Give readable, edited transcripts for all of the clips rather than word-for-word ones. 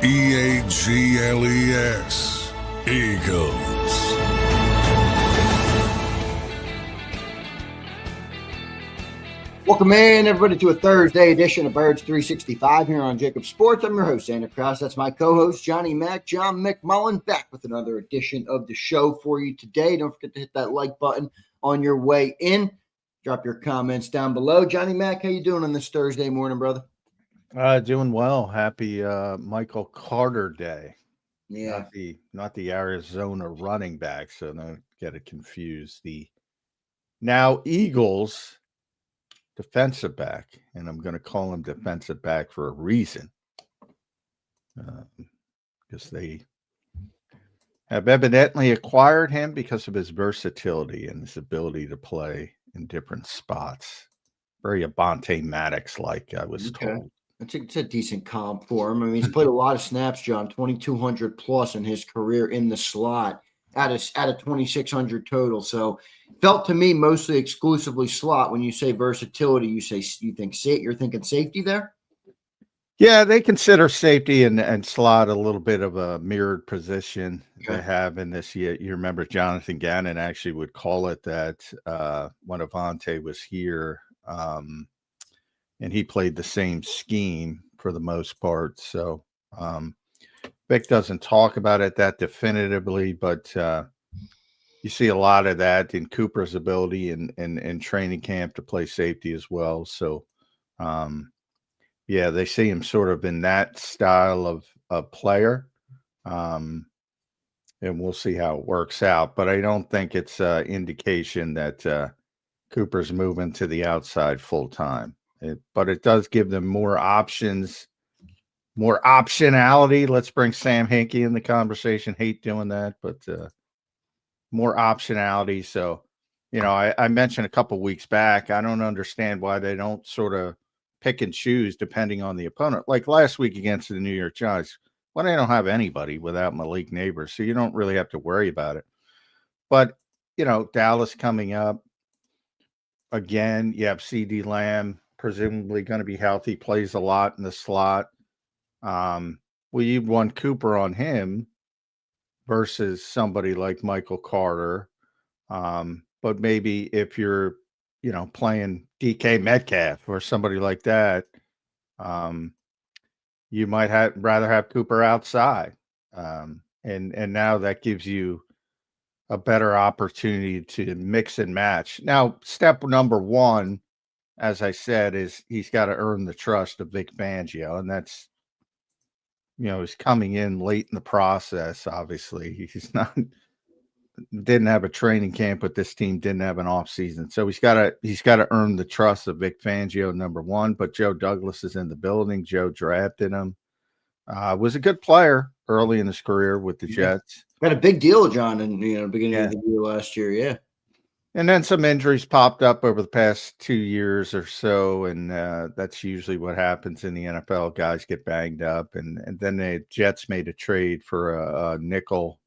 Eagles. Eagles. Welcome in, everybody, to a Thursday edition of Birds 365 here on JAKIB Sports. I'm your host, Zander Krause. That's my co-host, Johnny Mac, John McMullen, back with another edition of the show for you today. Don't forget to hit that like button on your way in. Drop your comments down below. Johnny Mac, how you doing on this Thursday morning, brother? Doing well. Happy Michael Carter Day. Yeah. Not the Arizona running back, so don't get it confused. The now Eagles defensive back, and I'm going to call him defensive back for a reason, because they have evidently acquired him because of his versatility and his ability to play in different spots. Very Abonte Maddox-like, I was told. It's a decent comp for him. I mean, he's played a lot of snaps, John, 2,200 plus in his career in the slot at a 2,600 total. So felt to me mostly exclusively slot. When you say versatility, you're thinking safety there? Yeah, they consider safety and slot a little bit of a mirrored position they have in this year. You remember Jonathan Gannon actually would call it that when Avonte was here, and he played the same scheme for the most part. So Vic doesn't talk about it that definitively, but you see a lot of that in Cooper's ability in training camp to play safety as well. So, yeah, they see him sort of in that style of player, and we'll see how it works out. But I don't think it's an indication that Cooper's moving to the outside full time. But it does give them more options, more optionality. Let's bring Sam Hinkie in the conversation. Hate doing that, but more optionality. So, I mentioned a couple weeks back, I don't understand why they don't sort of pick and choose depending on the opponent. Like last week against the New York Giants, well, they don't have anybody without Malik Neighbors, so you don't really have to worry about it. But, Dallas coming up, again, you have CeeDee Lamb, presumably going to be healthy, plays a lot in the slot. You'd want Cooper on him versus somebody like Michael Carter. But maybe if you're, playing DK Metcalf or somebody like that, you might rather have Cooper outside. And now that gives you a better opportunity to mix and match. Now, step number one, as I said, is he's got to earn the trust of Vic Fangio, and that's, he's coming in late in the process. Obviously, didn't have a training camp with this team, didn't have an off season, so he's got to earn the trust of Vic Fangio, number one. But Joe Douglas is in the building. Joe drafted him. Was a good player early in his career with the Jets. Got a big deal, John, in beginning of the year last year. Yeah. And then some injuries popped up over the past 2 years or so, and that's usually what happens in the NFL. Guys get banged up, and then the Jets made a trade for a nickel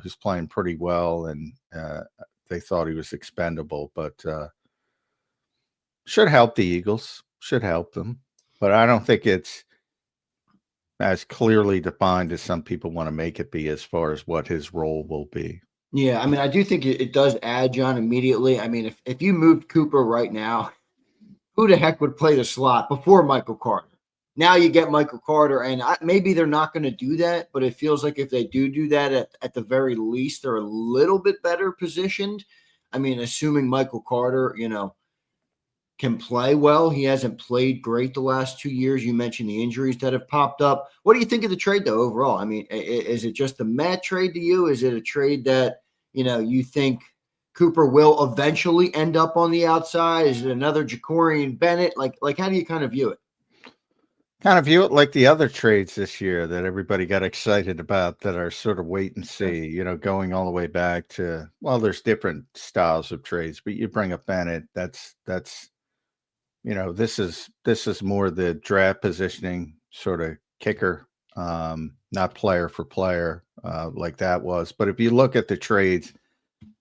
who's playing pretty well, and they thought he was expendable, but should help the Eagles, should help them. But I don't think it's as clearly defined as some people want to make it be as far as what his role will be. Yeah, I mean, I do think it does add, John, immediately. I mean, if you moved Cooper right now, who the heck would play the slot before Michael Carter? Now you get Michael Carter, and maybe they're not going to do that, but it feels like if they do that, at the very least, they're a little bit better positioned. I mean, assuming Michael Carter, can play well. He hasn't played great the last 2 years. You mentioned the injuries that have popped up. What do you think of the trade, though, overall? I mean, is it just a Matt trade to you? Is it a trade that, you think Cooper will eventually end up on the outside? Is it another Jacorian Bennett? Like how do you kind of view it? Kind of view it like the other trades this year that everybody got excited about that are sort of wait and see, going all the way back to, well, there's different styles of trades, but you bring up Bennett, that's this is more the draft positioning sort of kicker, not player for player like that was. But if you look at the trades,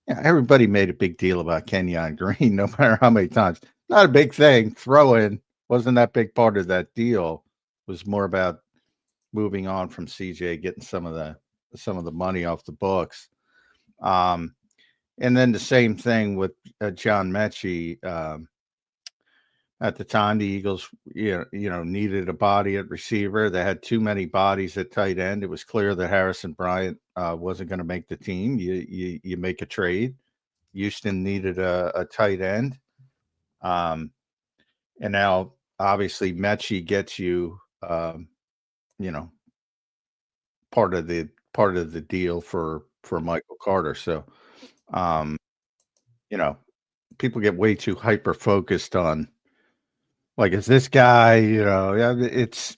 everybody made a big deal about Kenyon Green, no matter how many times. Not a big thing. Throw in wasn't that big part of that deal. It was more about moving on from CJ, getting some of the money off the books. And then the same thing with John Mechie. At the time, the Eagles, needed a body at receiver. They had too many bodies at tight end. It was clear that Harrison Bryant wasn't going to make the team. You make a trade. Houston needed a tight end, and now obviously Mechie gets you, part of the deal for Michael Carter. So, people get way too hyper focused on. Like, is this guy, it's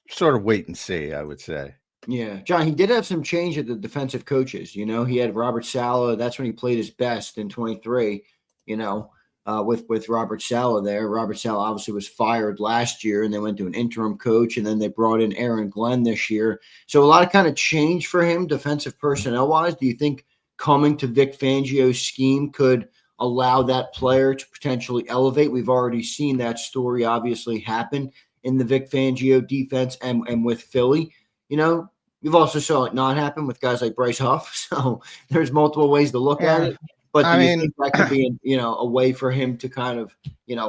sort of wait and see, I would say. Yeah, John, he did have some change at the defensive coaches. He had Robert Saleh. That's when he played his best in 23, with Robert Saleh there. Robert Saleh obviously was fired last year, and they went to an interim coach, and then they brought in Aaron Glenn this year. So a lot of kind of change for him defensive personnel-wise. Do you think coming to Vic Fangio's scheme could allow that player to potentially elevate? We've already seen that story obviously happen in the Vic Fangio defense and with Philly. We've also saw it not happen with guys like Bryce Huff. So there's multiple ways to look at it. But do you think that could be, a way for him to kind of,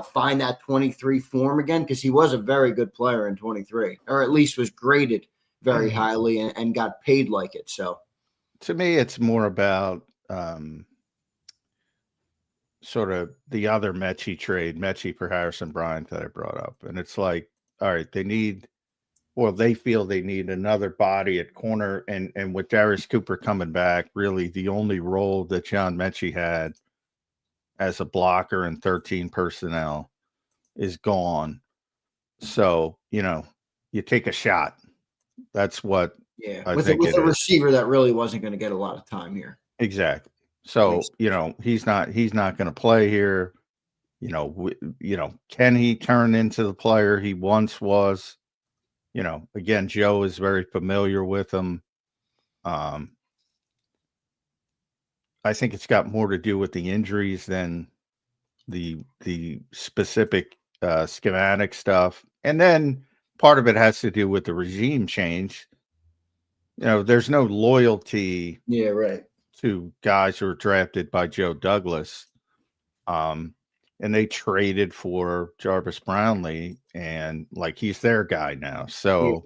find that 23 form again? Because he was a very good player in 23, or at least was graded very highly and got paid like it. So to me, it's more about sort of the other Mechie for Harrison Bryant that I brought up. And it's like, all right, they feel they need another body at corner. And with Darius Cooper coming back, really the only role that John Mechie had as a blocker in 13 personnel is gone. So, you take a shot. That's what I think with a receiver that really wasn't going to get a lot of time here. Exactly. So, he's not going to play here. Can he turn into the player he once was? Again, Joe is very familiar with him. I think it's got more to do with the injuries than the specific schematic stuff. And then part of it has to do with the regime change. There's no loyalty to guys who are drafted by Joe Douglas. And they traded for Jarvis Brownlee, and he's their guy now. So,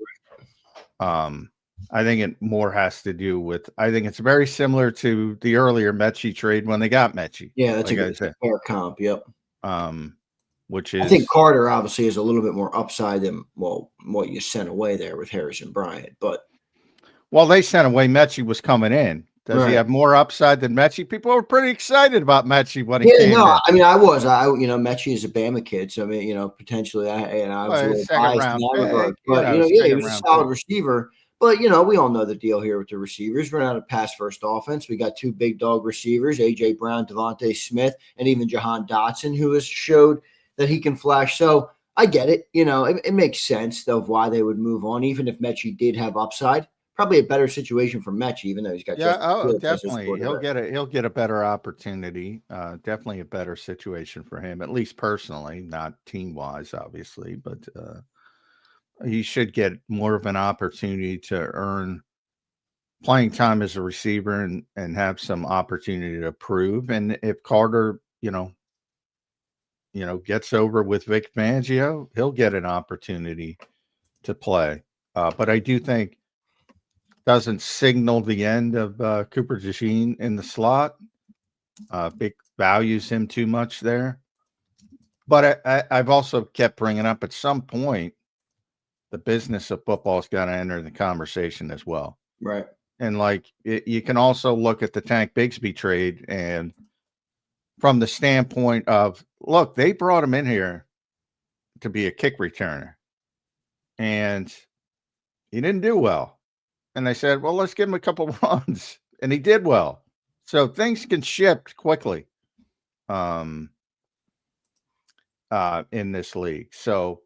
I think it more has to do with. I think it's very similar to the earlier Mechie trade when they got Mechie. Yeah, that's a fair comp. Yep. Which is, I think Carter obviously is a little bit more upside than what you sent away there with Harrison Bryant, but they sent away Mechie was coming in. Does he have more upside than Mechie? People were pretty excited about Mechie when he came in. I mean, I was. Mechie is a Bama kid, so I mean, potentially, I was a little biased in that regard. But he was a solid receiver. But we all know the deal here with the receivers. We're not a pass-first offense. We got two big dog receivers: AJ Brown, Devontae Smith, and even Jahan Dotson, who has showed that he can flash. So I get it. It makes sense of why they would move on, even if Mechie did have upside. Probably a better situation for Mechie, even though he's got definitely he'll get a better opportunity. Definitely a better situation for him, at least personally, not team wise, obviously, but he should get more of an opportunity to earn playing time as a receiver and have some opportunity to prove. And if Carter, gets over with Vic Fangio, he'll get an opportunity to play. But I do think doesn't signal the end of Cooper DeJean in the slot. Vic values him too much there. But I've also kept bringing up at some point, the business of football's got to enter the conversation as well. Right. And you can also look at the Tank Bigsby trade and from the standpoint of, look, they brought him in here to be a kick returner and he didn't do well. And they said, well, let's give him a couple of runs. And he did well. So things can shift quickly in this league. So,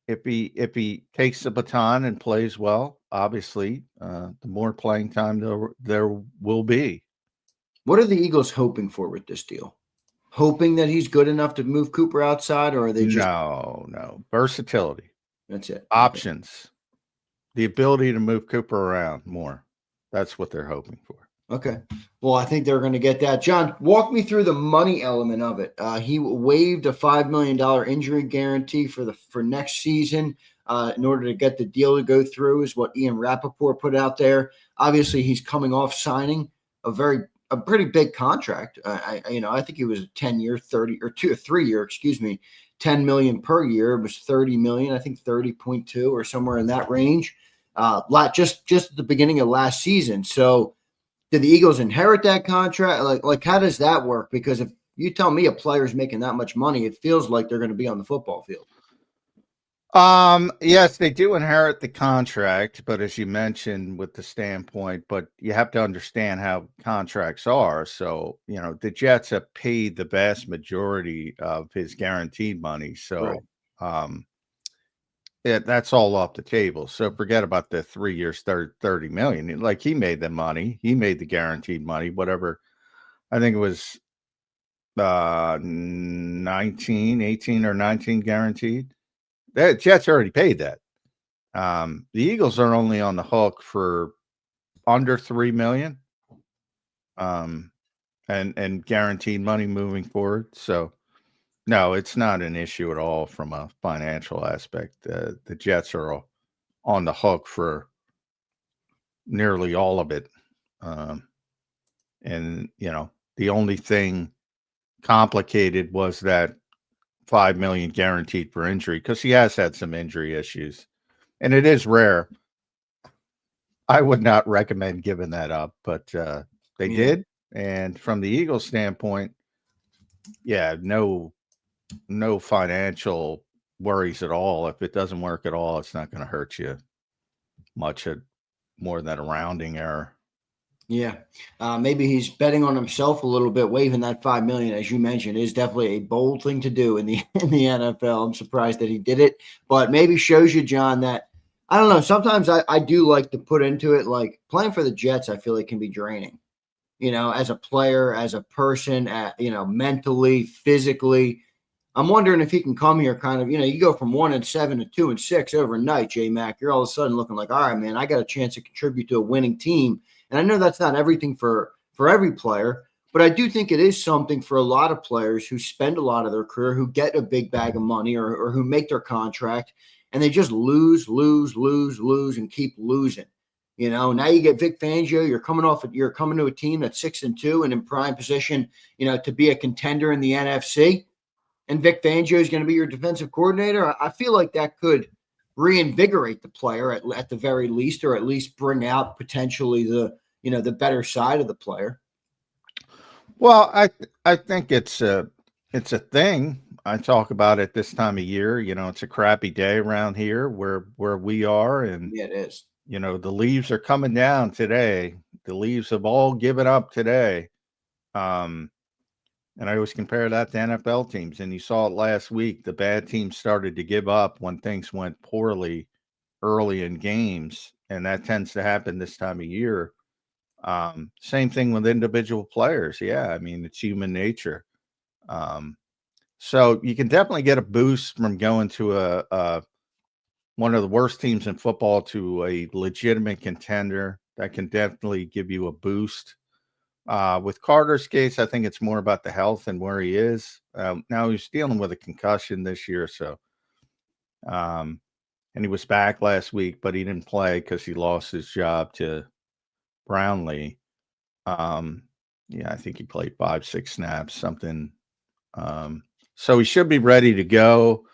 if he takes the baton and plays well, obviously, the more playing time there will be. What are the Eagles hoping for with this deal? Hoping that he's good enough to move Cooper outside, or are they just no versatility? That's it. Options. the ability to move Cooper around more. That's what they're hoping for. Okay. Well, I think they're going to get that. John, walk me through the money element of it. He waived a $5 million injury guarantee for next season in order to get the deal to go through, is what Ian Rappaport put out there. Obviously, he's coming off signing a pretty big contract. I think he was a 10-year, 30 or 3-year, 10 million per year. It was 30 million, I think 30.2 or somewhere in that range. Just at the beginning of last season. So, did the Eagles inherit that contract? Like how does that work? Because if you tell me a player's making that much money, it feels like they're going to be on the football field. Yes, they do inherit the contract, but as you mentioned with the standpoint, but you have to understand how contracts are. So, the Jets have paid the vast majority of his guaranteed money. So, that's all off the table. So forget about the 3 years, 30 million. Like, he made the money, he made the guaranteed money, whatever. I think it was 18 or 19 guaranteed. The Jets already paid that. The Eagles are only on the hook for under 3 million. And guaranteed money moving forward. So no, it's not an issue at all from a financial aspect. The Jets are on the hook for nearly all of it. And, the only thing complicated was that 5 million guaranteed for injury, because he has had some injury issues. And it is rare. I would not recommend giving that up, but they did. And from the Eagles standpoint, no financial worries at all. If it doesn't work at all, it's not going to hurt you much more than a rounding error. Yeah. Maybe he's betting on himself a little bit. Waiving that 5 million, as you mentioned, is definitely a bold thing to do in the NFL. I'm surprised that he did it, but maybe shows you, John, that I don't know. Sometimes I do like to put into it, like playing for the Jets, I feel it can be draining, as a player, as a person, mentally, physically. I'm wondering if he can come here kind of, you go from 1-7 to 2-6 overnight, J Mac. You're all of a sudden looking like, all right, man, I got a chance to contribute to a winning team. And I know that's not everything for every player, but I do think it is something for a lot of players who spend a lot of their career, who get a big bag of money or who make their contract, and they just lose, and keep losing. Now you get Vic Fangio. You're coming to a team that's 6-2 and in prime position, to be a contender in the NFC. And Vic Fangio is going to be your defensive coordinator. I feel like that could reinvigorate the player at the very least, or at least bring out potentially the better side of the player. Well, I think it's a thing. I talk about it this time of year. It's a crappy day around here where we are, and Yeah, it is. the leaves are coming down today. The leaves have all given up today. And I always compare that to NFL teams. And you saw it last week. The bad teams started to give up when things went poorly early in games. And that tends to happen this time of year. Same thing with individual players. Yeah, I mean, it's human nature. So you can definitely get a boost from going to a one of the worst teams in football to a legitimate contender. That can definitely give you a boost. With Carter's case, I think it's more about the health and where he is. Now he's dealing with a concussion this year, so and he was back last week, but he didn't play because he lost his job to Brownlee. I think he played 5-6 snaps, something. So he should be ready to go.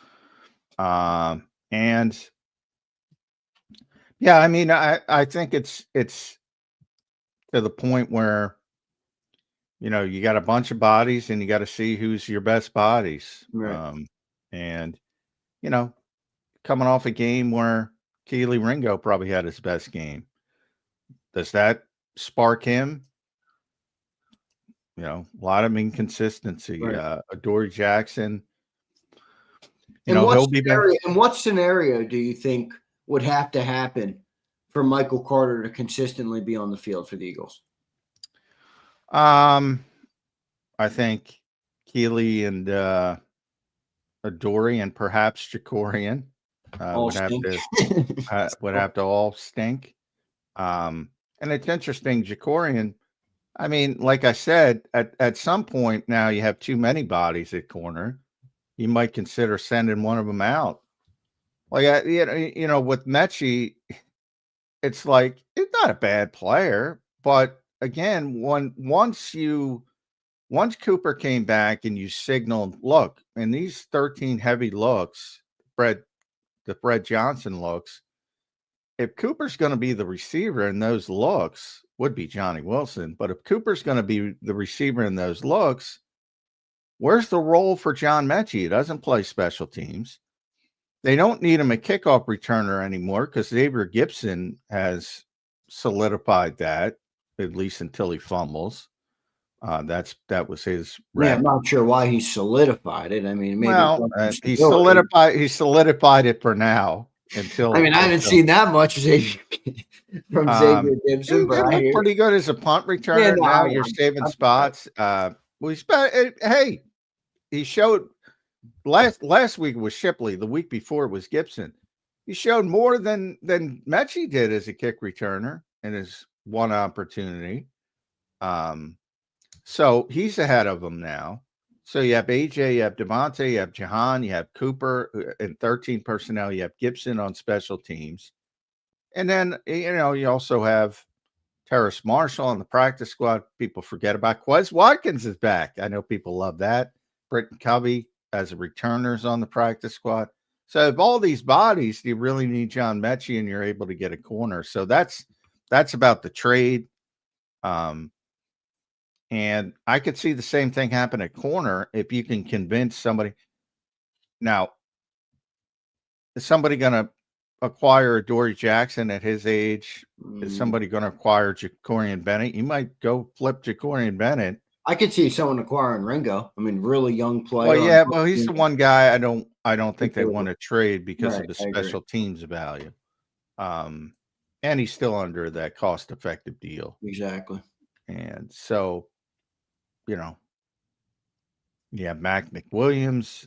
And yeah, I mean, I think it's to the point where you got a bunch of bodies and you got to see who's your best bodies. Right. And, coming off a game where Keely Ringo probably had his best game. Does that spark him? A lot of inconsistency. Right. Adoree Jackson, And what he'll be back. scenario do you think would have to happen for Michael Carter to consistently be on the field for the Eagles? I think Keely and Adoree and perhaps Jacorian. All would have stink. to all stink. And it's interesting, Jacorian. I mean, like I said, at some point now you have too many bodies at corner. You might consider sending one of them out. Like with Mechie, it's like it's not a bad player, but again, once Cooper came back and you signaled, look, in these 13 heavy looks, the Fred Johnson looks, if Cooper's going to be the receiver in those looks, would be Johnny Wilson, but if Cooper's going to be the receiver in those looks, where's the role for John Mechie? He doesn't play special teams. They don't need him a kickoff returner anymore because Xavier Gibson has solidified that, at least until he fumbles. That was his Yeah, rep. I'm not sure why he solidified it. I mean, maybe He solidified it for now until. I mean, I haven't seen that much Xavier from Xavier He Gibson, but I looked hear. pretty good as a punt returner. Yeah, no, Now you're saving spots. Hey, he showed last week was Shipley. The week before was Gibson. He showed more than Mechie did as a kick returner in his one opportunity. So he's ahead of them now. So you have AJ, you have Devontae, you have Jahan, you have Cooper in 13 personnel, you have Gibson on special teams. And then, you also have Terrace Marshall on the practice squad. People forget about Quez Watkins is back. I know people love that. Britton Covey as a returners on the practice squad. So if all these bodies, do you really need John Mechie and you're able to get a corner? So that's about the trade. And I could see the same thing happen at corner if you can convince somebody. Now, is somebody going to acquire Dory Jackson at his age? Is somebody going to acquire Jacorian Bennett? You might go flip Jacorian Bennett. I could see someone acquiring Ringo. I mean, really young player. Well, yeah, well, he's the one guy I don't think they want to trade because of the special teams value. And he's still under that cost-effective deal. Exactly. And so, yeah, Mac McWilliams.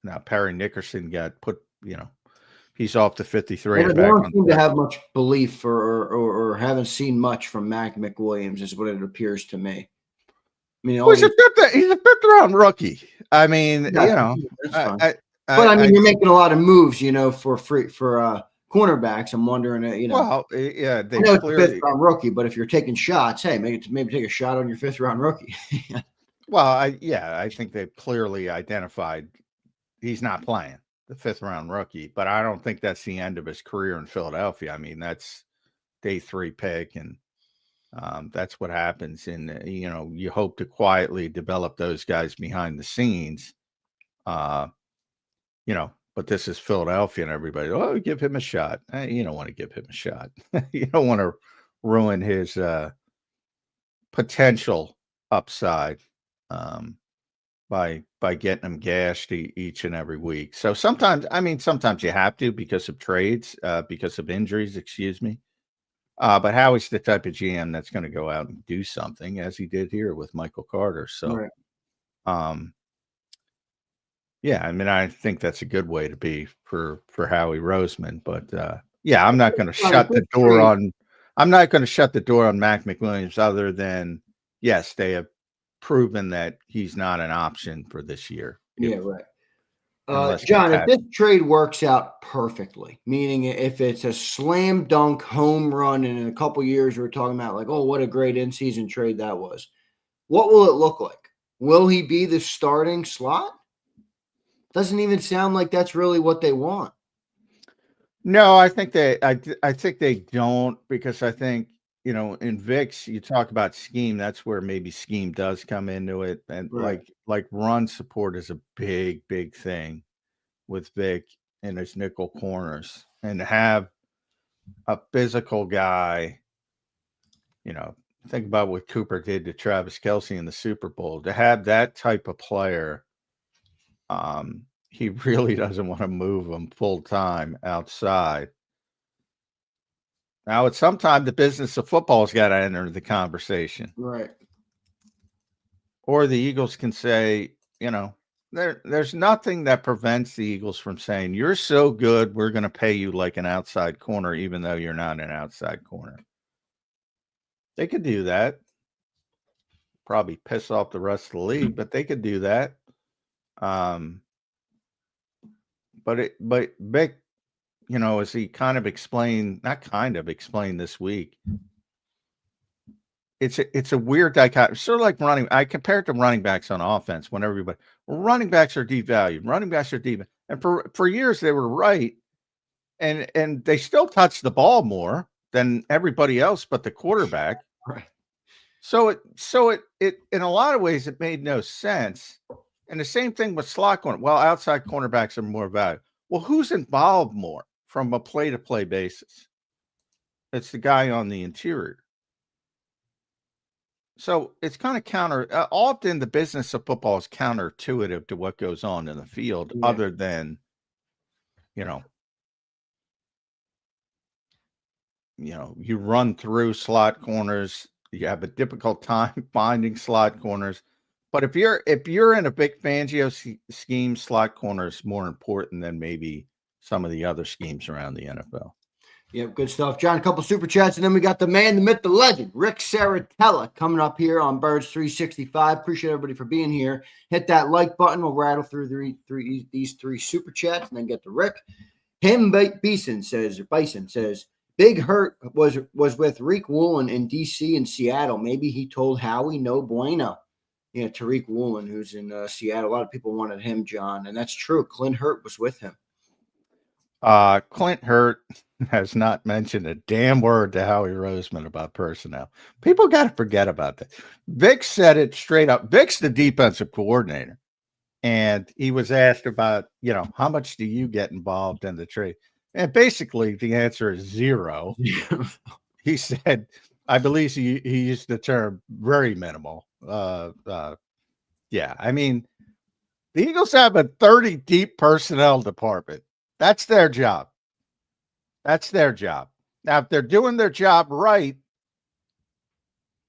Now Perry Nickerson got put, he's off the 53. They don't seem to have much belief or haven't seen much from Mac McWilliams, is what it appears to me. I mean, he's a fifth round rookie. I mean, that's fine. But you're making a lot of moves, for cornerbacks. I'm wondering, Well, yeah, they I know it's a fifth round rookie, but if you're taking shots, hey, maybe take a shot on your fifth round rookie. Well, I think they've clearly identified he's not playing the fifth round rookie, but I don't think that's the end of his career in Philadelphia. I mean, that's day 3 pick, and that's what happens. And you hope to quietly develop those guys behind the scenes. But this is Philadelphia, and everybody, give him a shot. You don't want to give him a shot. You don't want to ruin his potential upside by getting him gashed each and every week. So sometimes you have to because of trades, because of injuries, excuse me. But Howie's the type of GM that's going to go out and do something, as he did here with Michael Carter. So, right. Yeah, I think that's a good way to be for Howie Roseman. But yeah, I'm not going to shut the door on. I'm not going to shut the door on Mac McWilliams, other than yes, they have proven that he's not an option for this year. Yeah, right. John, if this trade works out perfectly, meaning if it's a slam dunk home run, and in a couple years we're talking about like, oh, what a great in-season trade that was, what will it look like? Will he be the starting slot? Doesn't even sound like that's really what they want. No, I think they don't, because I think, in Vic's, you talk about scheme. That's where maybe scheme does come into it. And right. like run support is a big, big thing with Vic and his nickel corners, and to have a physical guy, think about what Cooper did to Travis Kelce in the Super Bowl. To have that type of player, he really doesn't want to move him full time outside. Now, at some time, the business of football's got to enter the conversation. Right. Or the Eagles can say, no, there's nothing that prevents the Eagles from saying, you're so good, we're going to pay you like an outside corner, even though you're not an outside corner. They could do that. Probably piss off the rest of the league, but they could do that. But Vic, as he kind of explained, not kind of explained this week, it's a weird dichotomy. Sort of like I compare it to running backs on offense when everybody, running backs are devalued. Running backs are devalued. And for years they were right. And they still touch the ball more than everybody else but the quarterback. Right. So it in a lot of ways it made no sense. And the same thing with slot corner. Well, outside cornerbacks are more valuable. Well, who's involved more from a play-to-play basis? It's the guy on the interior. So it's kind of counter. Often the business of football is counterintuitive to what goes on in the field, other than, you run through slot corners. You have a difficult time finding slot corners. But if you're in a Vic Fangio scheme, slot corner is more important than maybe some of the other schemes around the NFL. Yeah, good stuff. John, a couple super chats, and then we got the man, the myth, the legend, Ric Serritella, coming up here on Birds 365. Appreciate everybody for being here. Hit that like button. We'll rattle through these three super chats and then get to Rick. Bison says, Big Hurt was with Tariq Woolen in D.C. and Seattle. Maybe he told Howie no bueno. Yeah, Tariq Woolen, who's in Seattle. A lot of people wanted him, John, and that's true. Clint Hurt was with him. Clint Hurt has not mentioned a damn word to Howie Roseman about personnel. People got to forget about that. Vic said it straight up. Vic's the defensive coordinator, and he was asked about, how much do you get involved in the trade? And basically, the answer is zero. He said, I believe he used the term very minimal. Yeah, I mean, the Eagles have a 30 deep personnel department. That's their job. That's their job. Now, if they're doing their job right,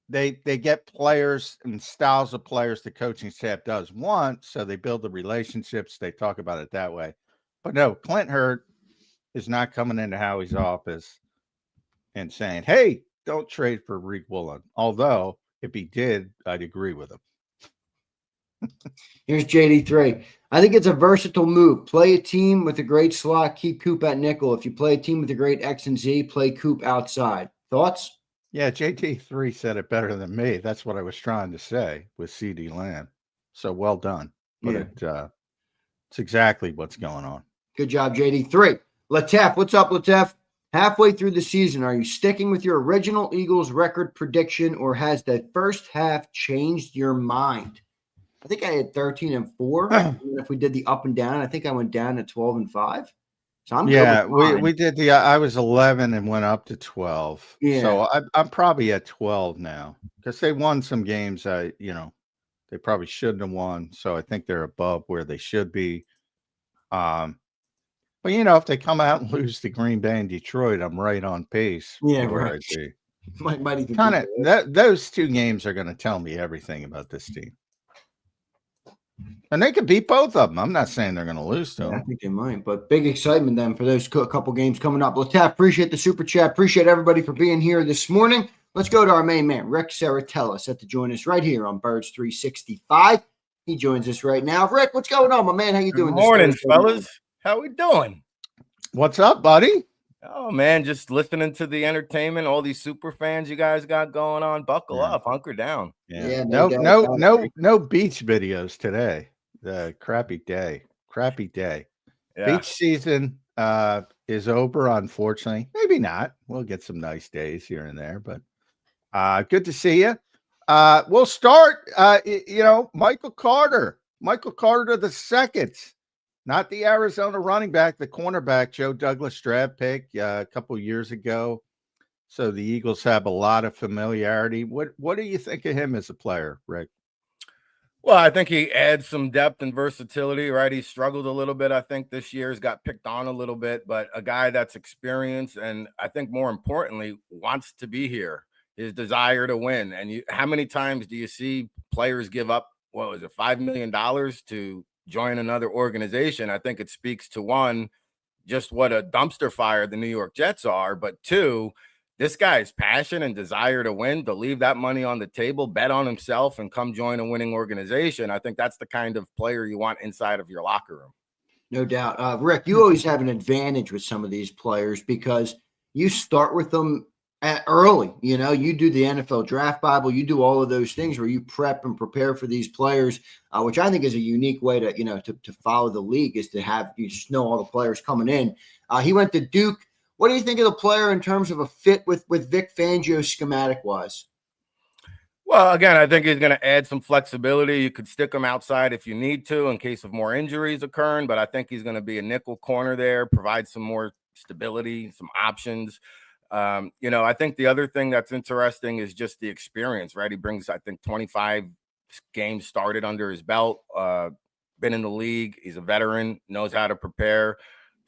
they get players and styles of players the coaching staff does want, so they build the relationships. They talk about it that way. But no, Clint Hurt is not coming into Howie's office and saying, hey, don't trade for Tariq Woolen. Although, if he did, I'd agree with him. Here's JD3. I think it's a versatile move. Play a team with a great slot, keep Coop at nickel. If you play a team with a great X and Z, play Coop outside. Thoughts? Yeah, JT3 said it better than me. That's what I was trying to say with CD Lamb. So well done. But it's exactly what's going on. Good job, JD3. Latef, what's up, Latef? Halfway through the season, are you sticking with your original Eagles record prediction, or has the first half changed your mind? I think I had 13-4. And if we did the up and down, I think I went down to 12-5. So I'm we did the. I was 11 and went up to 12. Yeah. So I'm probably at 12 now because they won some games. They probably shouldn't have won. So I think they're above where they should be. But if they come out and lose to Green Bay and Detroit, I'm right on pace. Yeah, right. Might even kind of those two games are going to tell me everything about this team. And they could beat both of them. I'm not saying they're going to lose to them. I think they might, but big excitement then for those couple games coming up. Lataf, appreciate the super chat. Appreciate everybody for being here this morning. Let's go to our main man, Ric Serritella, set to join us right here on Birds 365. He joins us right now. Rick, what's going on, my man? How you doing? Good morning, fellas. How we doing? What's up, buddy? Oh, man, just listening to the entertainment, all these super fans you guys got going on. Buckle up, hunker down. Yeah, no beach videos today. The crappy day. Yeah. Beach season is over, unfortunately. Maybe not. We'll get some nice days here and there, but good to see you. We'll start, Michael Carter the second. Not the Arizona running back, the cornerback, Joe Douglas draft pick a couple years ago. So the Eagles have a lot of familiarity. What do you think of him as a player, Rick? Well, I think he adds some depth and versatility, right? He struggled a little bit, I think, this year. He's got picked on a little bit, but a guy that's experienced and I think more importantly, wants to be here, his desire to win. And how many times do you see players give up, $5 million to join another organization, I think it speaks to, one, just what a dumpster fire the New York Jets are, but two, this guy's passion and desire to win, to leave that money on the table, bet on himself, and come join a winning organization. I think that's the kind of player you want inside of your locker room. No doubt. Rick, you always have an advantage with some of these players because you start with them early. You know, you do the NFL Draft Bible, you do all of those things where you prep and prepare for these players, which I think is a unique way to, to follow the league, is to have you just know all the players coming in. He went to Duke. What do you think of the player in terms of a fit with Vic Fangio schematic wise? Well, again, I think he's going to add some flexibility. You could stick him outside if you need to in case of more injuries occurring, but I think he's going to be a nickel corner there, provide some more stability, some options. I think the other thing that's interesting is just the experience, right? He brings, I think, 25 games started under his belt, been in the league. He's a veteran, knows how to prepare.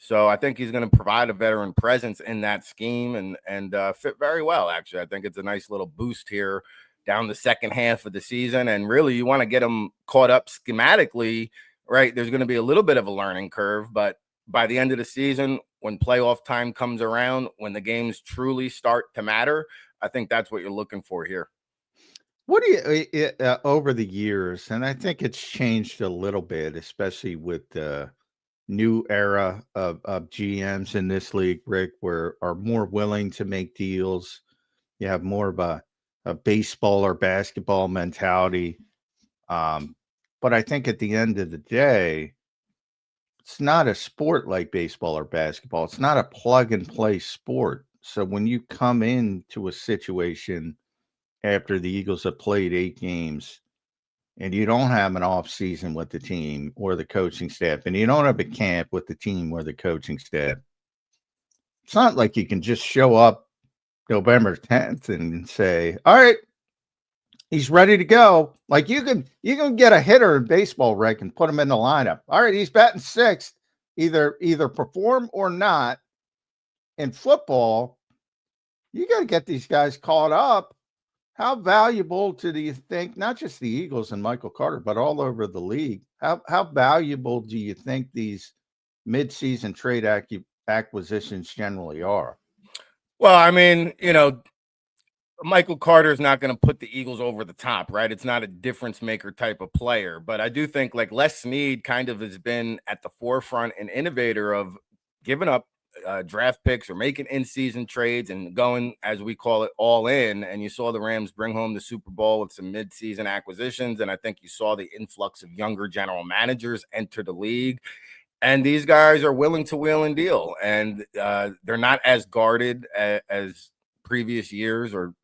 So I think he's going to provide a veteran presence in that scheme and fit very well, actually. I think it's a nice little boost here down the second half of the season. And really, you want to get them caught up schematically, right? There's going to be a little bit of a learning curve, but by the end of the season, when playoff time comes around, when the games truly start to matter, I think that's what you're looking for here. What do you over the years, and I think it's changed a little bit, especially with the new era of GMs in this league, Rick, where are more willing to make deals. You have more of a baseball or basketball mentality. But I think at the end of the day, it's not a sport like baseball or basketball. It's not a plug and play sport. So when you come into a situation after the Eagles have played 8 games and you don't have an off season with the team or the coaching staff, and you don't have a camp with the team or the coaching staff, it's not like you can just show up November 10th and say, all right, he's ready to go. Like you can get a hitter in baseball, Rick, and put him in the lineup. All right, he's batting 6th, either perform or not. In football, you got to get these guys caught up. How valuable do you think, not just the Eagles and Michael Carter, but all over the league, how valuable do you think these midseason trade acquisitions generally are? Well, I mean, Michael Carter is not going to put the Eagles over the top, right? It's not a difference maker type of player, but I do think like Les Snead kind of has been at the forefront and innovator of giving up draft picks or making in-season trades and going, as we call it, all in. And you saw the Rams bring home the Super Bowl with some mid-season acquisitions. And I think you saw the influx of younger general managers enter the league. And these guys are willing to wheel and deal. And they're not as guarded as previous years or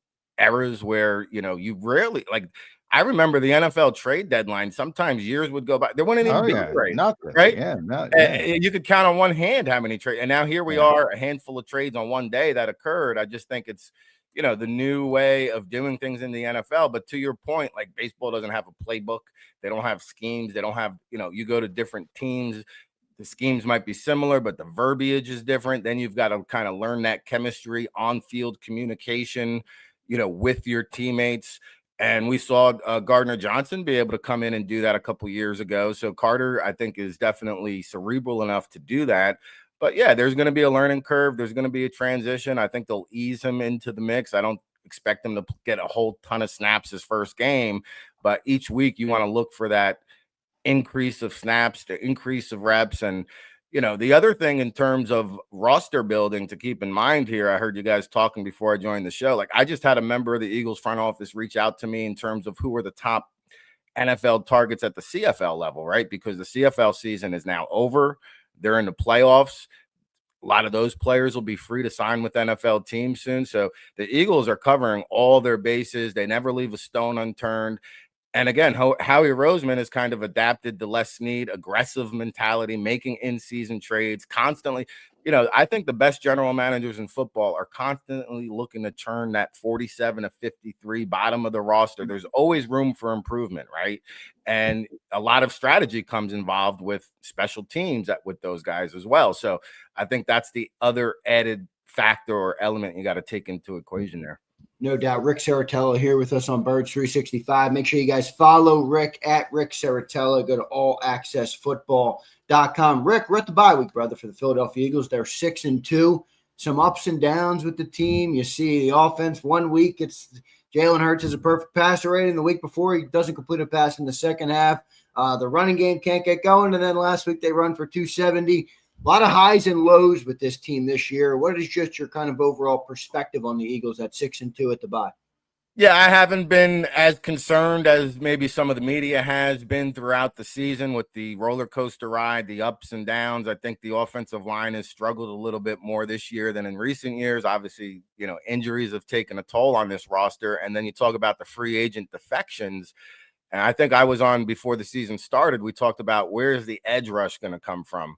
eras where, you rarely, like, I remember the NFL trade deadline. Sometimes years would go by. There wouldn't even be a trade, nothing, right? Yeah, You could count on one hand how many trades. And now here we are, a handful of trades on one day that occurred. I just think it's, the new way of doing things in the NFL. But to your point, like baseball doesn't have a playbook. They don't have schemes. They don't have, you go to different teams. The schemes might be similar, but the verbiage is different. Then you've got to kind of learn that chemistry, on-field communication, with your teammates. And we saw Gardner Johnson be able to come in and do that a couple years ago. So Carter, I think, is definitely cerebral enough to do that. But yeah, there's going to be a learning curve. There's going to be a transition. I think they'll ease him into the mix. I don't expect him to get a whole ton of snaps his first game, but each week you want to look for that increase of snaps, the increase of reps. And the other thing in terms of roster building to keep in mind here, I heard you guys talking before I joined the show. Like I just had a member of the Eagles front office reach out to me in terms of who are the top NFL targets at the CFL level, right? Because the CFL season is now over. They're in the playoffs. A lot of those players will be free to sign with NFL teams soon. So the Eagles are covering all their bases. They never leave a stone unturned. And again, Howie Roseman has kind of adapted the Les Snead aggressive mentality, making in-season trades constantly. I think the best general managers in football are constantly looking to turn that 47 to 53 bottom of the roster. There's always room for improvement, right? And a lot of strategy comes involved with special teams with those guys as well. So I think that's the other added factor or element you got to take into equation there. No doubt. Ric Serritella here with us on Birds 365. Make sure you guys follow Rick at Ric Serritella. Go to allaccessfootball.com. Rick, we're at the bye week, brother, for the Philadelphia Eagles. They're 6-2. Some ups and downs with the team. You see the offense. 1 week, it's Jalen Hurts is a perfect passer rating. The week before, he doesn't complete a pass in the second half. The running game can't get going. And then last week, they run for 270. A lot of highs and lows with this team this year. What is just your kind of overall perspective on the Eagles at 6-2 at the bye? Yeah, I haven't been as concerned as maybe some of the media has been throughout the season with the roller coaster ride, the ups and downs. I think the offensive line has struggled a little bit more this year than in recent years. Obviously, injuries have taken a toll on this roster. And then you talk about the free agent defections. And I think I was on before the season started. We talked about where's the edge rush going to come from.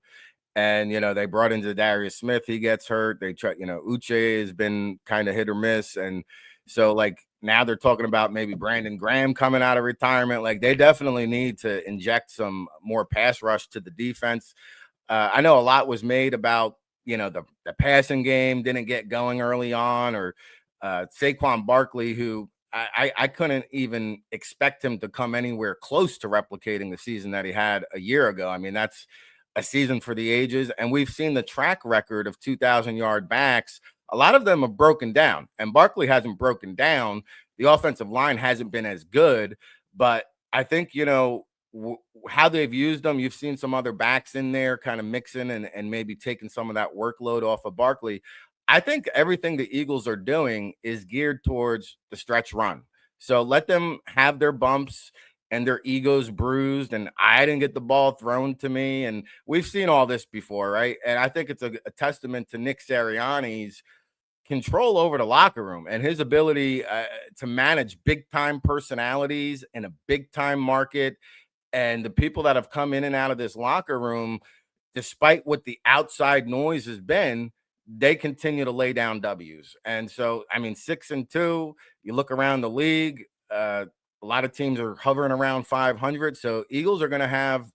And, they brought in Darius Smith. He gets hurt. They try, Uche has been kind of hit or miss. And so, now they're talking about maybe Brandon Graham coming out of retirement. They definitely need to inject some more pass rush to the defense. I know a lot was made about, the passing game didn't get going early on, or Saquon Barkley, who I couldn't even expect him to come anywhere close to replicating the season that he had a year ago. I mean, that's a season for the ages. And we've seen the track record of 2,000-yard backs. A lot of them have broken down, and Barkley hasn't broken down. The offensive line hasn't been as good, but I think, how they've used them, you've seen some other backs in there kind of mixing and maybe taking some of that workload off of Barkley. I think everything the Eagles are doing is geared towards the stretch run. So let them have their bumps and their egos bruised, and I didn't get the ball thrown to me. And we've seen all this before, right? And I think it's a testament to Nick Sirianni's control over the locker room and his ability to manage big-time personalities in a big-time market. And the people that have come in and out of this locker room, despite what the outside noise has been, they continue to lay down W's. And so, 6-2, you look around the league, a lot of teams are hovering around 500. So Eagles are going to have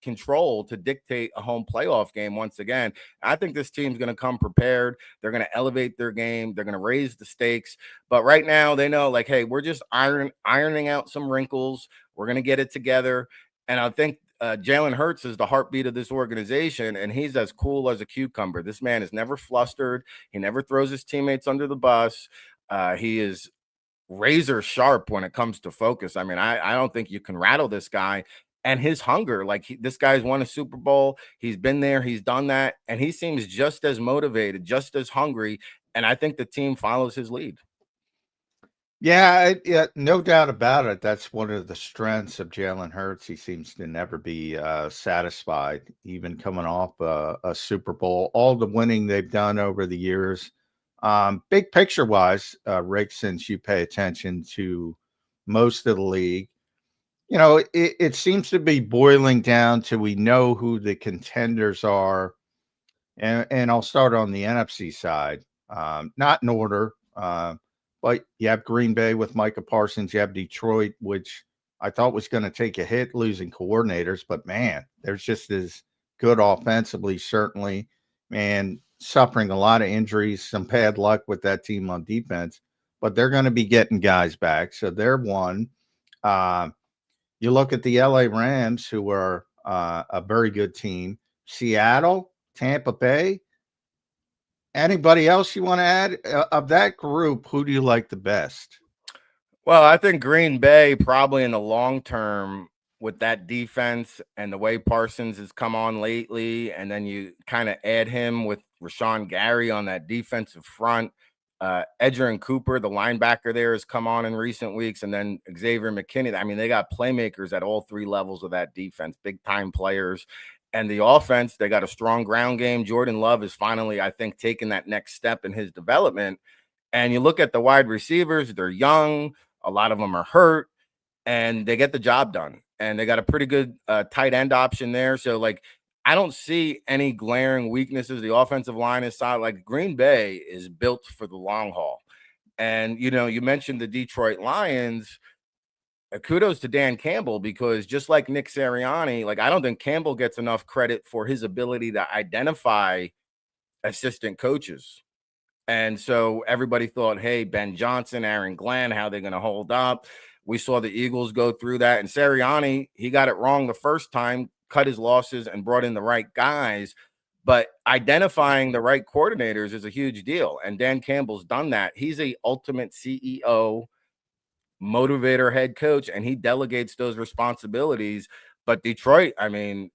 control to dictate a home playoff game once again. I think this team's going to come prepared. They're going to elevate their game. They're going to raise the stakes. But right now they know, hey, we're just ironing out some wrinkles. We're going to get it together. And I think Jalen Hurts is the heartbeat of this organization, and he's as cool as a cucumber. This man is never flustered. He never throws his teammates under the bus. He is razor sharp when it comes to focus. I don't think you can rattle this guy. And his hunger, this guy's won a Super Bowl. He's been there. He's done that. And he seems just as motivated, just as hungry. And I think the team follows his lead. Yeah, no doubt about it. That's one of the strengths of Jalen Hurts. He seems to never be satisfied, even coming off a Super Bowl. All the winning they've done over the years. Big picture-wise, Rick, since you pay attention to most of the league, it seems to be boiling down to we know who the contenders are. And I'll start on the NFC side, not in order. But you have Green Bay with Micah Parsons. You have Detroit, which I thought was going to take a hit losing coordinators. But, man, they're just as good offensively, certainly, and suffering a lot of injuries, some bad luck with that team on defense. But they're going to be getting guys back. So they're one. You look at the LA Rams, who are a very good team. Seattle, Tampa Bay. Anybody else you want to add? Of that group, who do you like the best? Well, I think Green Bay probably in the long term with that defense and the way Parsons has come on lately, and then you kind of add him with Rashawn Gary on that defensive front. Edgerrin Cooper, the linebacker there, has come on in recent weeks, and then Xavier McKinney. They got playmakers at all three levels of that defense, big-time players. And the offense, they got a strong ground game. Jordan Love is finally, I think, taking that next step in his development. And you look at the wide receivers, they're young. A lot of them are hurt, and they get the job done. And they got a pretty good tight end option there. So, I don't see any glaring weaknesses. The offensive line is solid. Green Bay is built for the long haul. And, you mentioned the Detroit Lions. Kudos to Dan Campbell, because just like Nick Sirianni, I don't think Campbell gets enough credit for his ability to identify assistant coaches. And so everybody thought, hey, Ben Johnson, Aaron Glenn, how they're going to hold up. We saw the Eagles go through that. And Sirianni, he got it wrong the first time, cut his losses and brought in the right guys. But identifying the right coordinators is a huge deal. And Dan Campbell's done that. He's a ultimate CEO, motivator, head coach, and he delegates those responsibilities. But Detroit, I mean,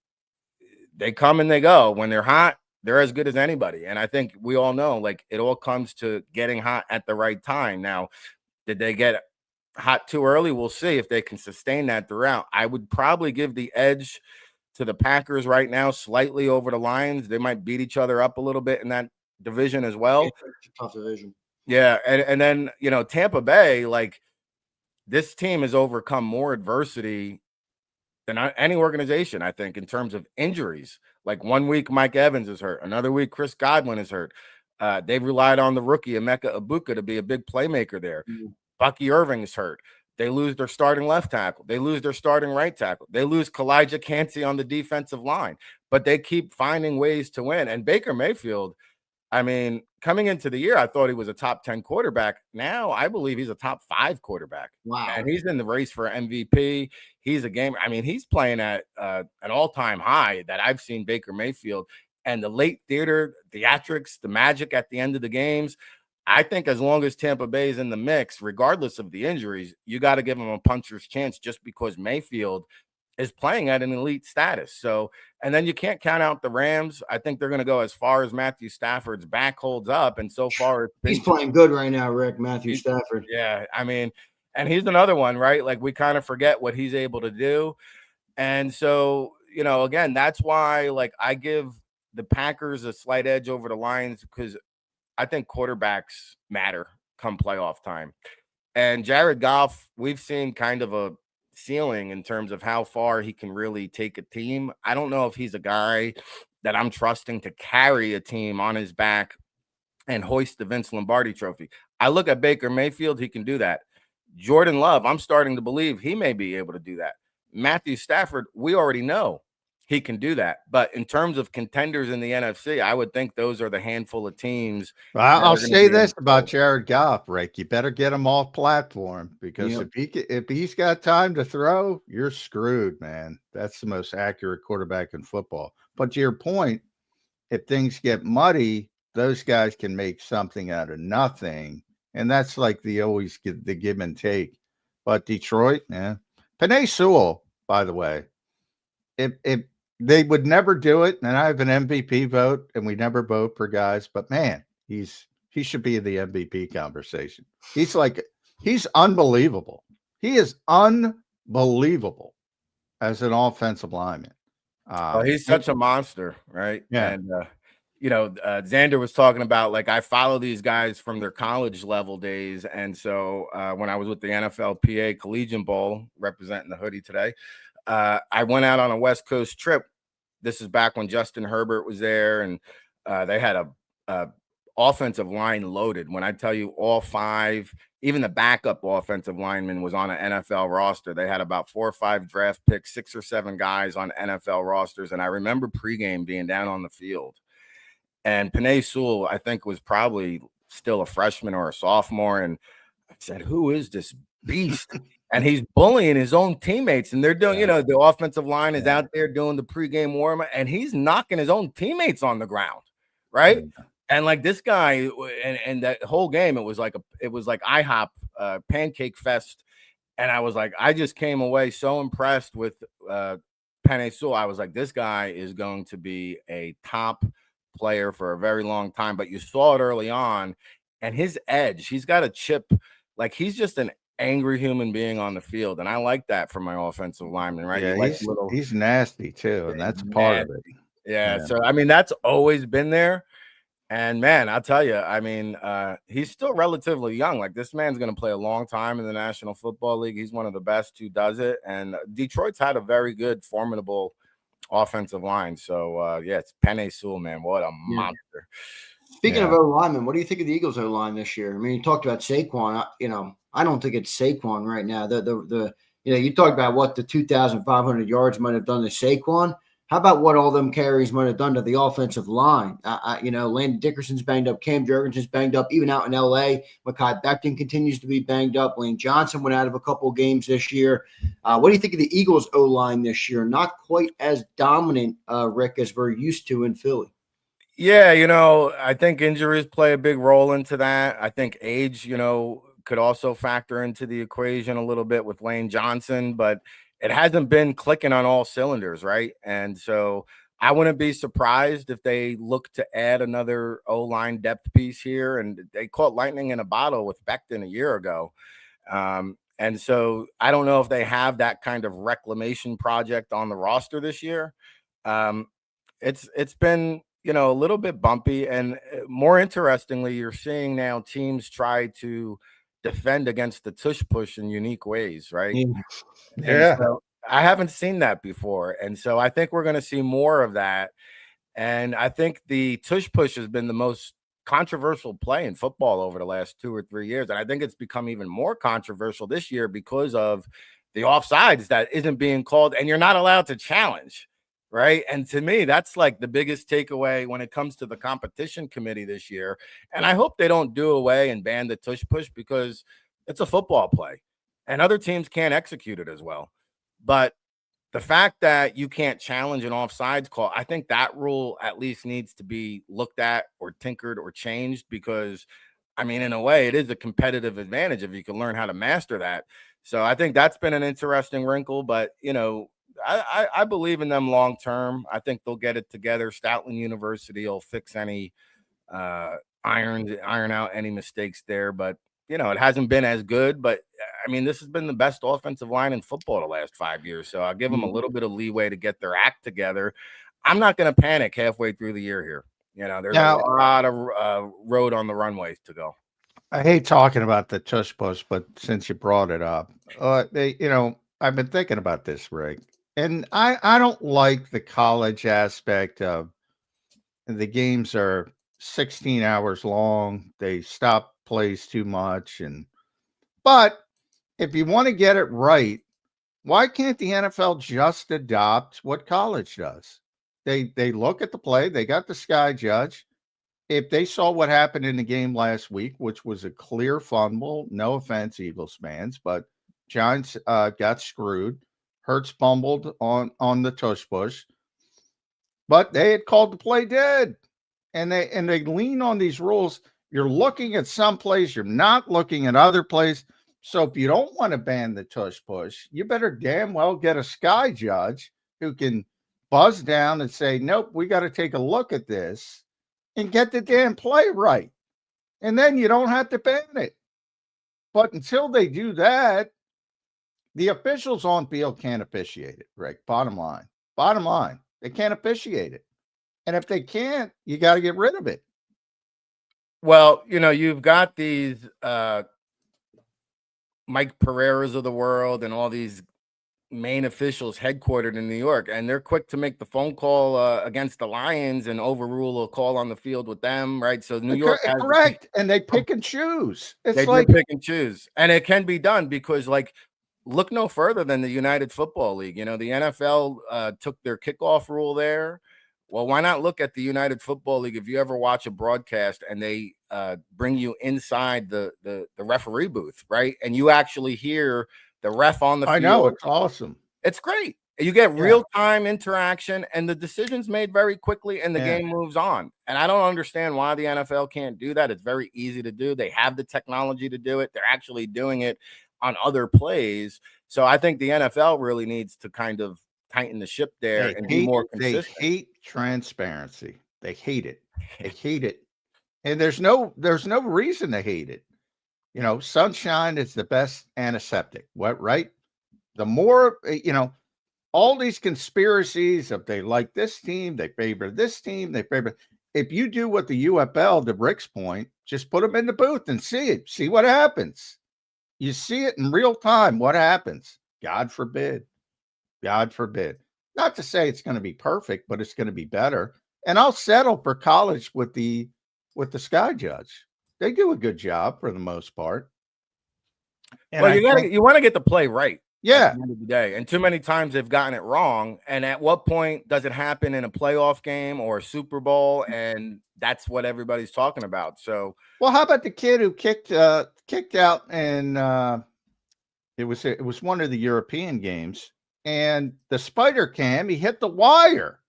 they come and they go. When they're hot, they're as good as anybody. And I think we all know, like, it all comes to getting hot at the right time. Now, did they get hot too early? We'll see if they can sustain that throughout. I would probably give the edge to the Packers right now, slightly over the Lions. They might beat each other up a little bit in that division as well. It's a tough division. Yeah. And then, you know, Tampa Bay, like, this team has overcome more adversity than any organization, I think, in terms of injuries. Like, 1 week Mike Evans is hurt, another week Chris Godwin is hurt. They've relied on the rookie Emeka Ibuka to be a big playmaker there. Bucky Irving is hurt. They lose their starting left tackle. They lose their starting right tackle. They lose Kalijah Kancey on the defensive line, but they keep finding ways to win. And Baker Mayfield, I mean, coming into the year, I thought he was a top 10 quarterback. Now I believe he's a top 5 quarterback. Wow. And he's in the race for MVP. He's a game. I mean, he's playing at an all-time high that I've seen Baker Mayfield. And the late theatrics, the magic at the end of the games, I think as long as Tampa Bay is in the mix, regardless of the injuries, you got to give them a puncher's chance just because Mayfield is playing at an elite status. So, and then you can't count out the Rams. I think they're going to go as far as Matthew Stafford's back holds up. And so far, he's playing good right now, Rick, Matthew Stafford. Yeah. I mean, and he's another one, right? Like, we kind of forget what he's able to do. And so, you know, again, that's why, like, I give the Packers a slight edge over the Lions, because I think quarterbacks matter come playoff time. And Jared Goff, we've seen kind of a ceiling in terms of how far he can really take a team. I don't know if he's a guy that I'm trusting to carry a team on his back and hoist the Vince Lombardi trophy. I look at Baker Mayfield, he can do that. Jordan Love, I'm starting to believe he may be able to do that. Matthew Stafford, we already know he can do that. But in terms of contenders in the NFC, I would think those are the handful of teams. I'll say this about Jared Goff, Rick. You better get him off platform, because if he's got time to throw, you're screwed, man. That's the most accurate quarterback in football. But to your point, if things get muddy, those guys can make something out of nothing. And that's like the give and take. But Detroit, man. Penei Sewell, by the way, if they would never do it, and I have an MVP vote, and we never vote for guys, but man, he should be in the MVP conversation. He's unbelievable. He is unbelievable as an offensive lineman. He's such a monster, right? Yeah. And you know, Zander was talking about, like, I follow these guys from their college level days. And so when I was with the NFLPA Collegiate Bowl representing the hoodie today, I went out on a West Coast trip. This is back when Justin Herbert was there, and they had a offensive line loaded. When I tell you, all 5, even the backup offensive lineman was on an NFL roster. They had about 4 or 5 draft picks, 6 or 7 guys on NFL rosters. And I remember pregame being down on the field, and Penei Sewell, I think, was probably still a freshman or a sophomore. And I said, who is this beast? And he's bullying his own teammates. And they're doing, you know, the offensive line is out there doing the pregame warm-up, and he's knocking his own teammates on the ground, right? And like, this guy, and that whole game, it was like IHOP pancake fest. And I was like, I just came away so impressed with Penei Sewell. I was like, this guy is going to be a top player for a very long time. But you saw it early on, and his edge, he's got a chip. Like, he's just an angry human being on the field, and I like that from my offensive lineman, right? Yeah, he's nasty too, and that's part of it. Yeah, so I mean, that's always been there. And man, I'll tell you, I mean, he's still relatively young. Like, this man's going to play a long time in the National Football League. He's one of the best who does it. And Detroit's had a very good, formidable offensive line. So yeah, it's Penei Sewell, man. What a monster. Speaking of O-linemen, what do you think of the Eagles O-line this year? I mean, you talked about Saquon. You know, I don't think it's Saquon right now. You know, you talked about what the 2,500 yards might have done to Saquon. How about what all them carries might have done to the offensive line? Landon Dickerson's banged up. Cam Jurgensen's banged up. Even out in L.A., Mekhi Becton continues to be banged up. Lane Johnson went out of a couple of games this year. What do you think of the Eagles' O-line this year? Not quite as dominant, Rick, as we're used to in Philly. Yeah, I think injuries play a big role into that. I think age, could also factor into the equation a little bit with Lane Johnson, but it hasn't been clicking on all cylinders, right? And so I wouldn't be surprised if they look to add another O-line depth piece here. And they caught lightning in a bottle with Becton a year ago. And so I don't know if they have that kind of reclamation project on the roster this year. It's been, a little bit bumpy, and more interestingly, you're seeing now teams try to defend against the tush push in unique ways, right? Yeah. So I haven't seen that before. And so I think we're going to see more of that. And I think the tush push has been the most controversial play in football over the last 2 or 3 years. And I think it's become even more controversial this year because of the offsides that isn't being called, and you're not allowed to challenge. Right. And to me, that's like the biggest takeaway when it comes to the competition committee this year. And I hope they don't do away and ban the tush push, because it's a football play and other teams can't execute it as well. But the fact that you can't challenge an offsides call, I think that rule at least needs to be looked at or tinkered or changed, because, I mean, in a way, it is a competitive advantage if you can learn how to master that. So I think that's been an interesting wrinkle, but, I believe in them long term. I think they'll get it together. Stoutland University will fix any iron out any mistakes there. But it hasn't been as good. But I mean, this has been the best offensive line in football the last 5 years. So I'll give them a little bit of leeway to get their act together. I'm not going to panic halfway through the year here. There's a lot of road on the runways to go. I hate talking about the tush push, but since you brought it up, I've been thinking about this, Rick. And I don't like the college aspect of the games are 16 hours long. They stop plays too much. But if you want to get it right, why can't the NFL just adopt what college does? They look at the play. They got the sky judge. If they saw what happened in the game last week, which was a clear fumble, no offense, Eagles fans, but Giants got screwed. Hurts fumbled on the tush push, but they had called the play dead, and they lean on these rules. You're looking at some plays, you're not looking at other plays. So if you don't want to ban the tush push, you better damn well get a sky judge who can buzz down and say, nope, we got to take a look at this and get the damn play right. And then you don't have to ban it. But until they do that, the officials on field can't officiate it, right? Bottom line, they can't officiate it. And if they can't, you got to get rid of it. Well, you've got these Mike Pereiras of the world and all these main officials headquartered in New York, and they're quick to make the phone call against the Lions and overrule a call on the field with them, right? So New York has correct, and they pick and choose. They do pick and choose, and it can be done because, look no further than the United Football League. The NFL took their kickoff rule there. Well, why not look at the United Football League? If you ever watch a broadcast and they bring you inside the referee booth, right, and you actually hear the ref on the field. I know, it's awesome. It's great. You get real-time interaction, and the decision's made very quickly, and the game moves on. And I don't understand why the NFL can't do that. It's very easy to do. They have the technology to do it. They're actually doing it on other plays. So I think the NFL really needs to kind of tighten the ship there and be more consistent. They hate transparency. They hate it. They hate it. And there's no reason to hate it. Sunshine is the best antiseptic. What, right? The more, all these conspiracies of they like this team, they favor this team, if you do what the UFL, to Rick's point, just put them in the booth and see what happens. You see it in real time. What happens? God forbid. God forbid. Not to say it's going to be perfect, but it's going to be better. And I'll settle for college with the sky judge. They do a good job for the most part. And you want to get the play right. Yeah. At the end of the day. And too many times they've gotten it wrong. And at what point does it happen in a playoff game or a Super Bowl? And that's what everybody's talking about. So, well, how about the kid who kicked out and it was one of the European games, and the spider cam, he hit the wire.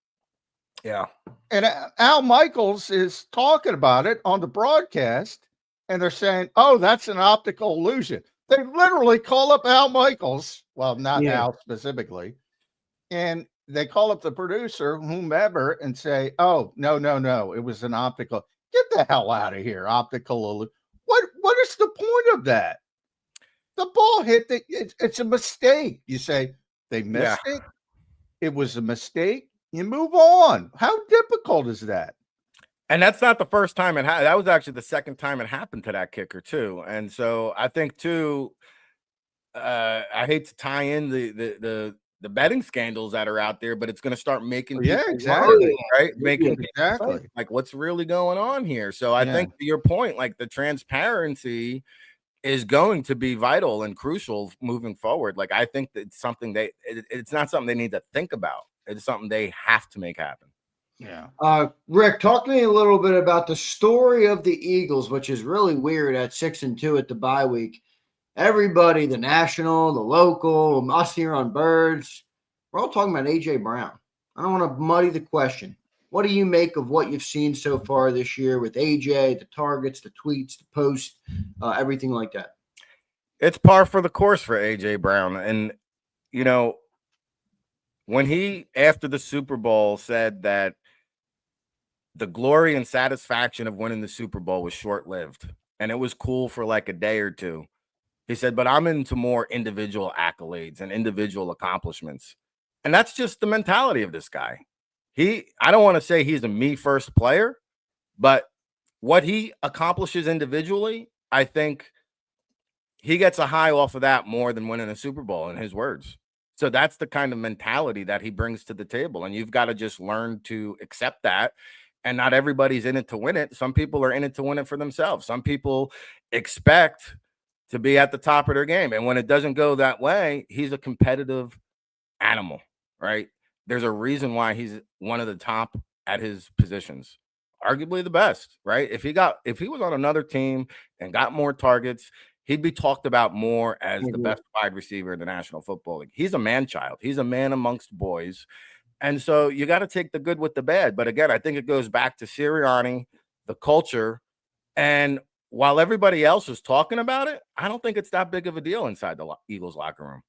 yeah. And Al Michaels is talking about it on the broadcast, and they're saying, "Oh, that's an optical illusion." They literally call up Al Michaels, well, not Al specifically, and they call up the producer, whomever, and say, "Oh, no, it was an optical. Get the hell out of here, optical illusion. What is the point of that? The ball hit it's a mistake." You say they missed it. It was a mistake. You move on. How difficult is that? And that's not the first time it happened. That was actually the second time it happened to that kicker too. And so I think too, I hate to tie in the betting scandals that are out there, but it's going to start making people exactly right, making people think, like, what's really going on here. So I think to your point, like the transparency is going to be vital and crucial moving forward. Like I think that it's something it's not something they need to think about. It's something they have to make happen. Yeah. Rick, talk to me a little bit about the story of the Eagles, which is really weird at 6-2 at the bye week. Everybody, the national, the local, us here on Birds, we're all talking about A.J. Brown. I don't want to muddy the question. What do you make of what you've seen so far this year with A.J., the targets, the tweets, the posts, everything like that? It's par for the course for A.J. Brown. And, you know, when he, after the Super Bowl, said that the glory and satisfaction of winning the Super Bowl was short-lived, and it was cool for like a day or two. He said, but I'm into more individual accolades and individual accomplishments. And that's just the mentality of this guy. I don't want to say he's a me first player, but what he accomplishes individually, I think he gets a high off of that more than winning a Super Bowl, in his words. So that's the kind of mentality that he brings to the table. And you've got to just learn to accept that. And not everybody's in it to win it. Some people are in it to win it for themselves. Some people expect to be at the top of their game. And when it doesn't go that way, he's a competitive animal, right? There's a reason why he's one of the top at his positions, arguably the best, right? If he was on another team and got more targets, he'd be talked about more as the best wide receiver in the National Football League. He's a man-child. He's a man amongst boys. And so you got to take the good with the bad. But again, I think it goes back to Sirianni, the culture. And while everybody else is talking about it, I don't think it's that big of a deal inside the Eagles locker room.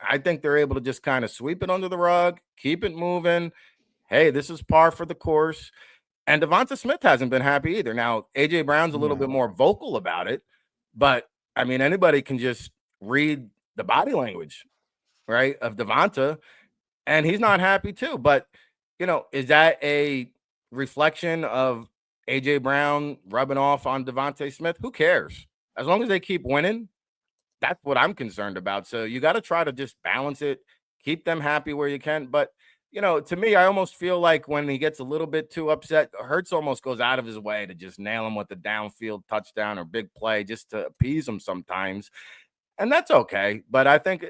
I think they're able to just kind of sweep it under the rug, keep it moving. Hey, this is par for the course. And Devonta Smith hasn't been happy either. Now, A.J. Brown's a little bit more vocal about it. But, I mean, anybody can just read the body language, right, of Devonta. And he's not happy too. But, you know, is that a reflection of A.J. Brown rubbing off on Devonta Smith? Who cares? As long as they keep winning, that's what I'm concerned about. So you got to try to just balance it, keep them happy where you can. But, you know, to me, I almost feel like when he gets a little bit too upset, Hurts almost goes out of his way to just nail him with a downfield touchdown or big play just to appease him sometimes. And that's okay. But I think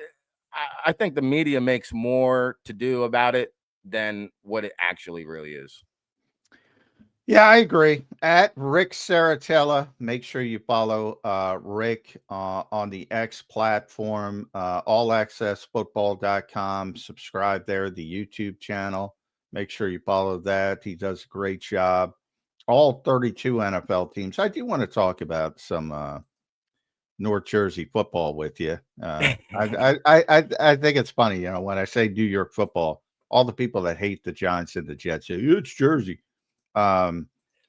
the media makes more to do about it than what it actually really is. Yeah, I agree. At Ric Serritella, make sure you follow Rick on the X platform, allaccessfootball.com. Subscribe there, the YouTube channel. Make sure you follow that. He does a great job. All 32 NFL teams. I do want to talk about some North Jersey football with you. I think it's funny, you know, when I say New York football, all the people that hate the Giants and the Jets say it's Jersey.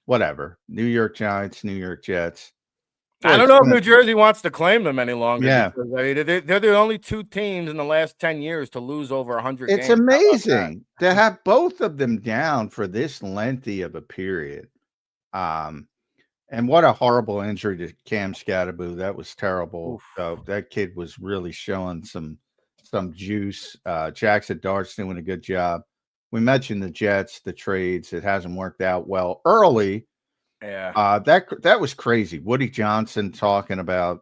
Whatever. New York Giants, New York Jets. I don't know if New Jersey wants to claim them any longer. Yeah, because, I mean, they're the only two teams in the last 10 years to lose over 100 games. It's amazing to have both of them down for this lengthy of a period. And what a horrible injury to Cam Scatterboo. That was terrible. That kid was really showing some juice. Jackson Dart's doing a good job. We mentioned the Jets, the trades. It hasn't worked out well early. Yeah. That was crazy. Woody Johnson talking about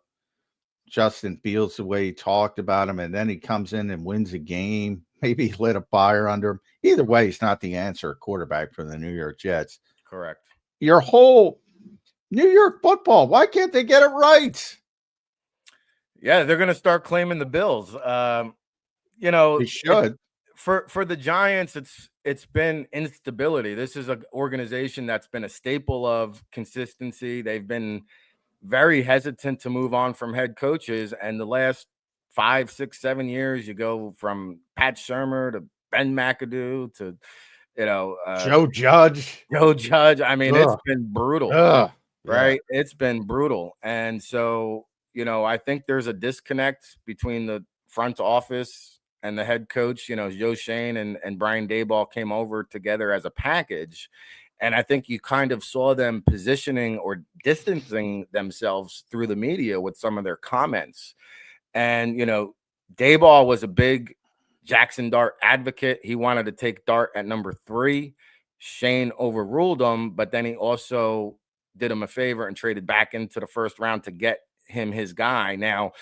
Justin Fields the way he talked about him, and then he comes in and wins a game. Maybe he lit a fire under him. Either way, he's not the answer quarterback for the New York Jets. Correct. Your whole New York football, why can't they get it right? Yeah, they're going to start claiming the Bills. They should. For the Giants, it's been instability. This is an organization that's been a staple of consistency. They've been very hesitant to move on from head coaches, and the last 5, 6, 7 years, you go from Pat Shurmur to Ben McAdoo to Joe Judge. I mean, it's been brutal, right? Yeah. It's been brutal, and so I think there's a disconnect between the front office and the head coach. Joe Shane and Brian Daboll came over together as a package. And I think you kind of saw them positioning or distancing themselves through the media with some of their comments. And, Daboll was a big Jackson Dart advocate. He wanted to take Dart at number 3. Shane overruled him, but then he also did him a favor and traded back into the first round to get him his guy. Now,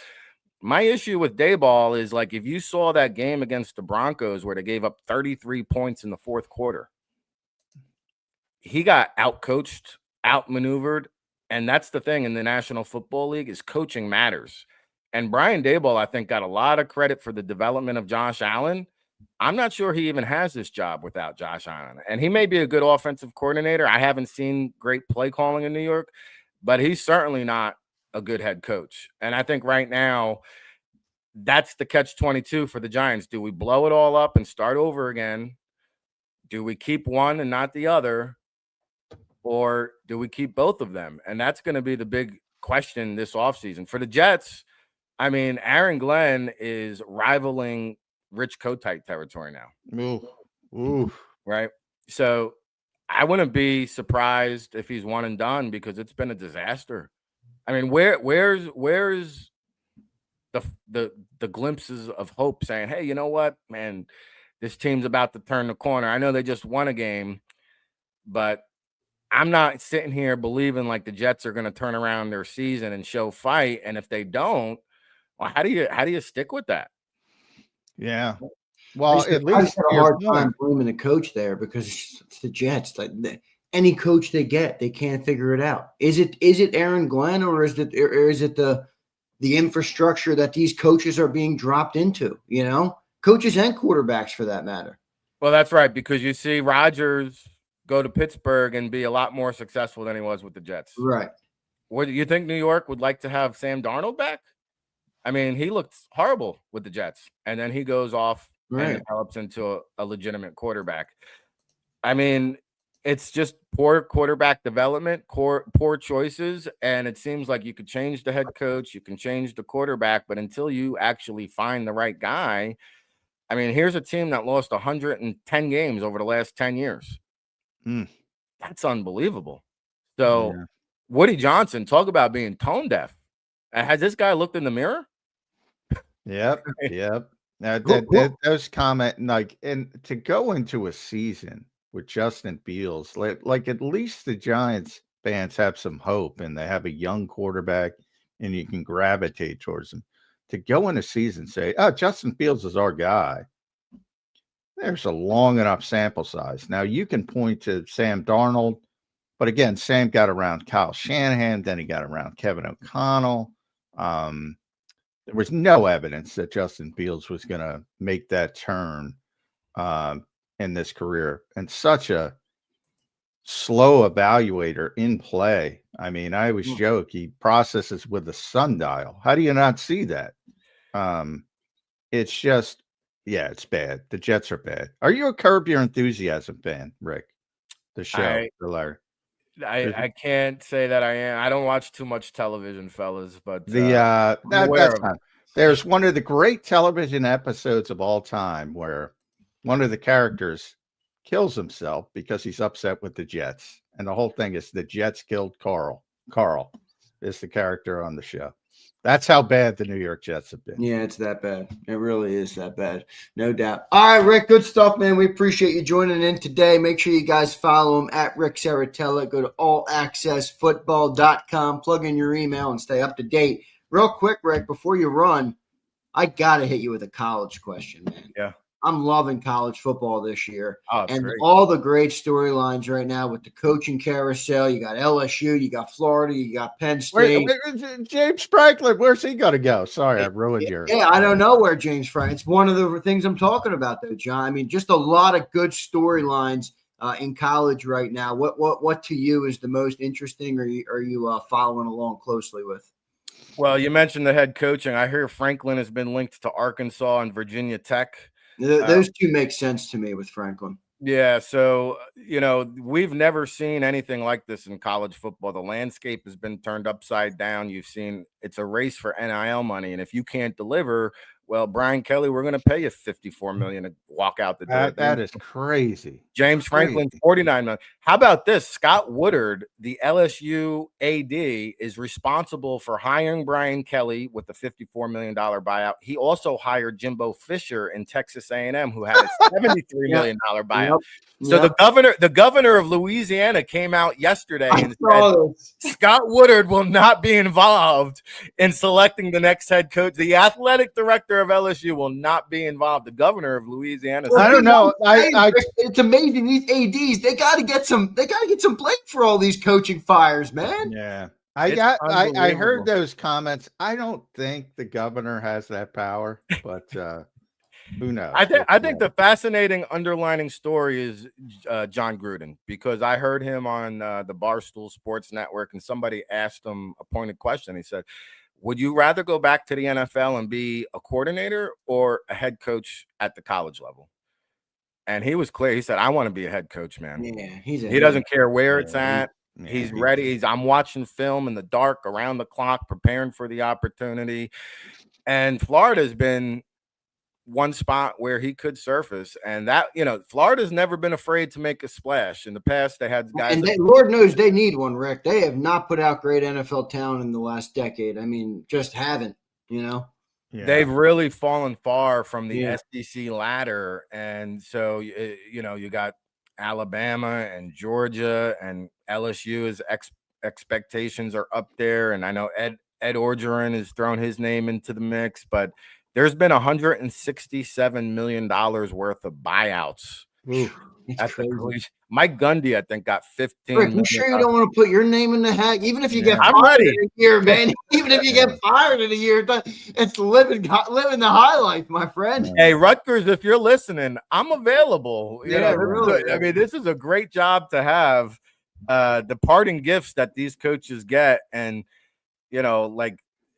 my issue with Daboll is, like, if you saw that game against the Broncos where they gave up 33 points in the fourth quarter, he got outcoached, outmaneuvered, and that's the thing in the National Football League is coaching matters. And Brian Daboll, I think, got a lot of credit for the development of Josh Allen. I'm not sure he even has this job without Josh Allen. And he may be a good offensive coordinator. I haven't seen great play calling in New York, but he's certainly not a good head coach. And I think right now that's the catch-22 for the Giants. Do we blow it all up and start over again? Do we keep one and not the other? Or do we keep both of them? And that's going to be the big question this offseason. For the Jets, I mean, Aaron Glenn is rivaling Rich Kotite territory now. Ooh. Right? So I wouldn't be surprised if he's one and done because it's been a disaster. I mean, where's the glimpses of hope saying, hey, you know what, man, this team's about to turn the corner. I know they just won a game, but I'm not sitting here believing like the Jets are going to turn around their season and show fight. And if they don't, well, how do you stick with that? Yeah. Well, at least I just had a hard time blaming the coach there because it's the Jets. Like any coach they get, they can't figure it out. Is it Aaron Glenn or is it the infrastructure that these coaches are being dropped into? Coaches and quarterbacks for that matter. Well, that's right, because you see Rodgers go to Pittsburgh and be a lot more successful than he was with the Jets. Right. What do you think New York would like to have Sam Darnold back? I mean, he looked horrible with the Jets, and then he goes off and develops into a legitimate quarterback. I mean, it's just poor quarterback development, poor choices, and it seems like you could change the head coach, you can change the quarterback, but until you actually find the right guy, I mean, here's a team that lost 110 games over the last 10 years. That's unbelievable. So, Woody Johnson, talk about being tone deaf. Has this guy looked in the mirror? Yep. Those comments, like, and to go into a season with Justin Fields, like at least the Giants fans have some hope and they have a young quarterback and you can gravitate towards them. To go in a season and say, oh, Justin Fields is our guy. There's a long enough sample size. Now you can point to Sam Darnold, but again, Sam got around Kyle Shanahan, then he got around Kevin O'Connell. There was no evidence that Justin Fields was going to make that turn in this career, and such a slow evaluator in play. I mean, I always joke he processes with a sundial. How do you not see that? It's just, it's bad. The Jets are bad. Are you a Curb Your Enthusiasm fan, Rick? The show, I can't say that I am. I don't watch too much television, fellas, but that's fine. There's one of the great television episodes of all time where one of the characters kills himself because he's upset with the Jets. And the whole thing is the Jets killed Carl. Carl is the character on the show. That's how bad the New York Jets have been. Yeah, it's that bad. It really is that bad. No doubt. All right, Rick, good stuff, man. We appreciate you joining in today. Make sure you guys follow him at Ric Serritella. Go to allaccessfootball.com, plug in your email, and stay up to date Real quick, Rick, before you run, I got to hit you with a college question, man. Yeah. I'm loving college football this year. Oh, it's And great. all the great storylines right now with the coaching carousel. You got LSU, you got Florida, you got Penn State. James Franklin, where's he going to go? Sorry, I ruined your. Yeah, I don't know where James Franklin. It's one of the things I'm talking about, though, John. I mean, just a lot of good storylines in college right now. What to you is the most interesting, or are you following along closely with? Well, you mentioned the head coaching. I hear Franklin has been linked to Arkansas and Virginia Tech. Those two make sense to me with Franklin. Yeah, so we've never seen anything like this in college football. The landscape has been turned upside down. You've seen it's a race for NIL money, and if you can't deliver, well, Brian Kelly, we're going to pay you $54 million to walk out the door. That is crazy. James Franklin, $49 million. How about this? Scott Woodard, the LSU AD, is responsible for hiring Brian Kelly with the $54 million buyout. He also hired Jimbo Fisher in Texas A&M, who had a $73 million buyout. So the governor of Louisiana came out yesterday and said Scott Woodard will not be involved in selecting the next head coach. The athletic director of LSU will not be involved. The governor of Louisiana. I don't know. It's amazing. These ADs, they got to get some blame for all these coaching fires, man. Yeah. I heard those comments. I don't think the governor has that power, but who knows? I think the fascinating underlining story is John Gruden, because I heard him on the Barstool Sports Network, and somebody asked him a pointed question. He said, would you rather go back to the NFL and be a coordinator or a head coach at the college level? And he was clear. He said, I want to be a head coach, man. Yeah, he doesn't care where it's at. He's ready. I'm watching film in the dark around the clock, preparing for the opportunity. And Florida's been one spot where he could surface, and that Florida's never been afraid to make a splash. In the past, they had guys, and Lord knows they need one, Rick. They have not put out great NFL talent in the last decade. I mean, just haven't. They've really fallen far from the SEC ladder, and so you got Alabama and Georgia and LSU. Expectations are up there, and I know Ed Orgeron has thrown his name into the mix, but there's been $167 million worth of buyouts. That's crazy. Mike Gundy, I think, got 15. Rick, you sure you don't want to put your name in the hat? Even if you get I'm fired ready. in a year, man. Even if you get fired in a year, it's living the high life, my friend. Hey, Rutgers, if you're listening, I'm available. Really. I mean, this is a great job to have. The parting gifts that these coaches get, and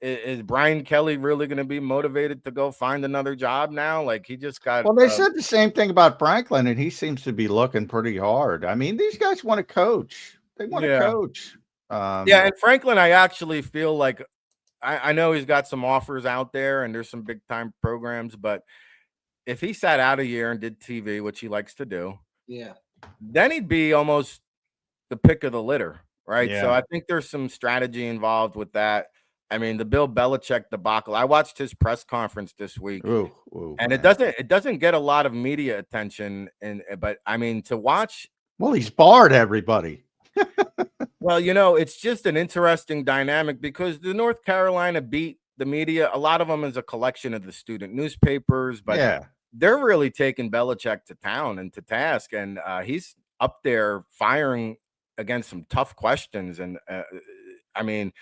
is Brian Kelly really going to be motivated to go find another job now? Like, he just got. Well, they said the same thing about Franklin, and he seems to be looking pretty hard. I mean, these guys want to coach. They want to coach. And Franklin, I actually feel like I know he's got some offers out there, and there's some big time programs, but if he sat out a year and did TV, which he likes to do, then he'd be almost the pick of the litter, right? So I think there's some strategy involved with that. I mean, the Bill Belichick debacle. I watched his press conference this week, and it doesn't get a lot of media attention. But I mean, to watch. Well, he's barred everybody. Well, it's just an interesting dynamic, because the North Carolina beat the media. A lot of them is a collection of the student newspapers, but they're really taking Belichick to town and to task, and he's up there firing against some tough questions, and I mean,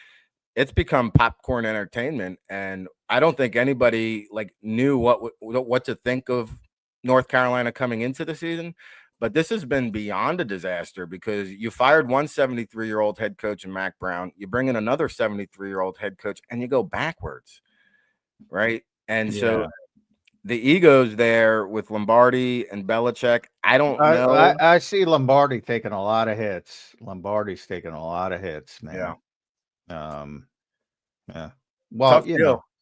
it's become popcorn entertainment, and I don't think anybody knew what to think of North Carolina coming into the season. But this has been beyond a disaster, because you fired one 73-year-old head coach in Mac Brown, you bring in another 73-year-old head coach, and you go backwards, right? And so the egos there with Lombardi and Belichick, I don't know. I see Lombardi taking a lot of hits. Lombardi's taking a lot of hits, man. Well,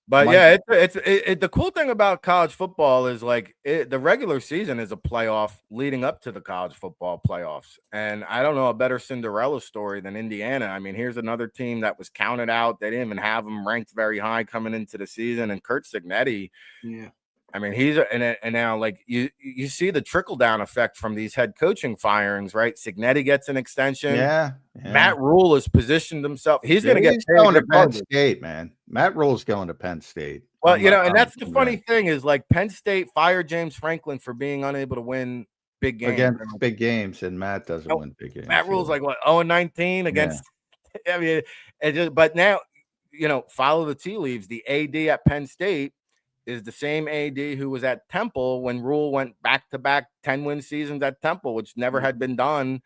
but it's the cool thing about college football is the regular season is a playoff leading up to the college football playoffs, and I don't know a better Cinderella story than Indiana. I mean, here's another team that was counted out. They didn't even have them ranked very high coming into the season, and Curt Cignetti. I mean, and now like you see the trickle down effect from these head coaching firings, right? Signetti gets an extension. Yeah. Matt Rule has positioned himself. He's going to get He's paid going to Penn regardless. State, man. Matt Rule's going to Penn State. Well, and that's the funny thing is like Penn State fired James Franklin for being unable to win big games against big games, and Matt doesn't win big games. Matt Rule's like what 0-19 against. Yeah. I mean, but now follow the tea leaves. The AD at Penn State is the same AD who was at Temple when Rule went back-to-back 10-win seasons at Temple, which never had been done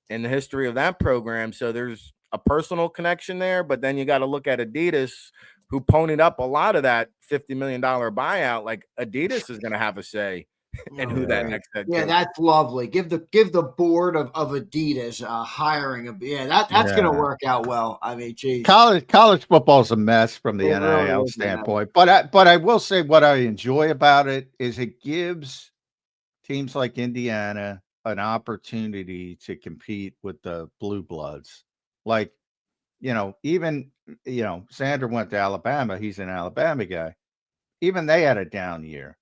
in the history of that program. So there's a personal connection there, but then you got to look at Adidas, who ponied up a lot of that $50 million buyout. Like Adidas is going to have a say in who that next head coach. Yeah, that's lovely. Give the board of Adidas hiring that's going to work out well. I mean, geez. College football is a mess from the NIL standpoint, but I will say what I enjoy about it is it gives teams like Indiana an opportunity to compete with the blue bloods. Like, even Zander went to Alabama. He's an Alabama guy. Even they had a down year.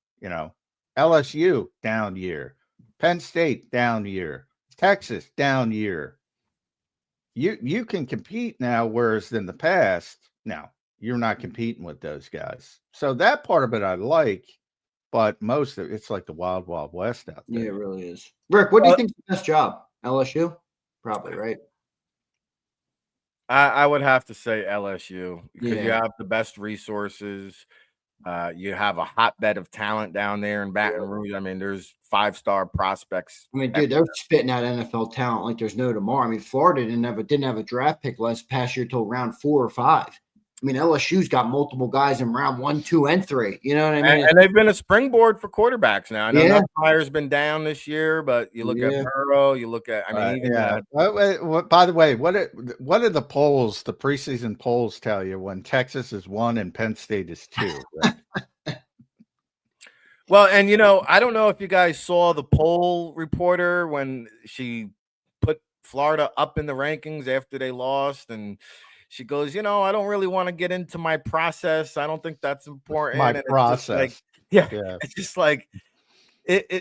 LSU down year, Penn State down year, Texas down year. You can compete now, whereas in the past, now you're not competing with those guys. So that part of it I like, but most of it's like the wild, wild west out there. Yeah, it really is. Rick, what do you think is the best job? LSU? Probably, right? I would have to say LSU because you have the best resources. You have a hotbed of talent down there in Baton Rouge. I mean, there's 5-star prospects. I mean, dude, they're spitting out NFL talent like there's no tomorrow. I mean, Florida didn't have a draft pick last past year till round 4 or 5. I mean, LSU's got multiple guys in round 1, 2, and 3. You know what I mean? And they've been a springboard for quarterbacks now. I know Nussmeier's been down this year, but you look at Burrow, you look at, by the way, what do the polls, the preseason polls tell you when Texas is 1 and Penn State is 2? Right? Well, and I don't know if you guys saw the poll reporter when she put Florida up in the rankings after they lost, and she goes, I don't really want to get into my process. I don't think that's important. My process. It's just like,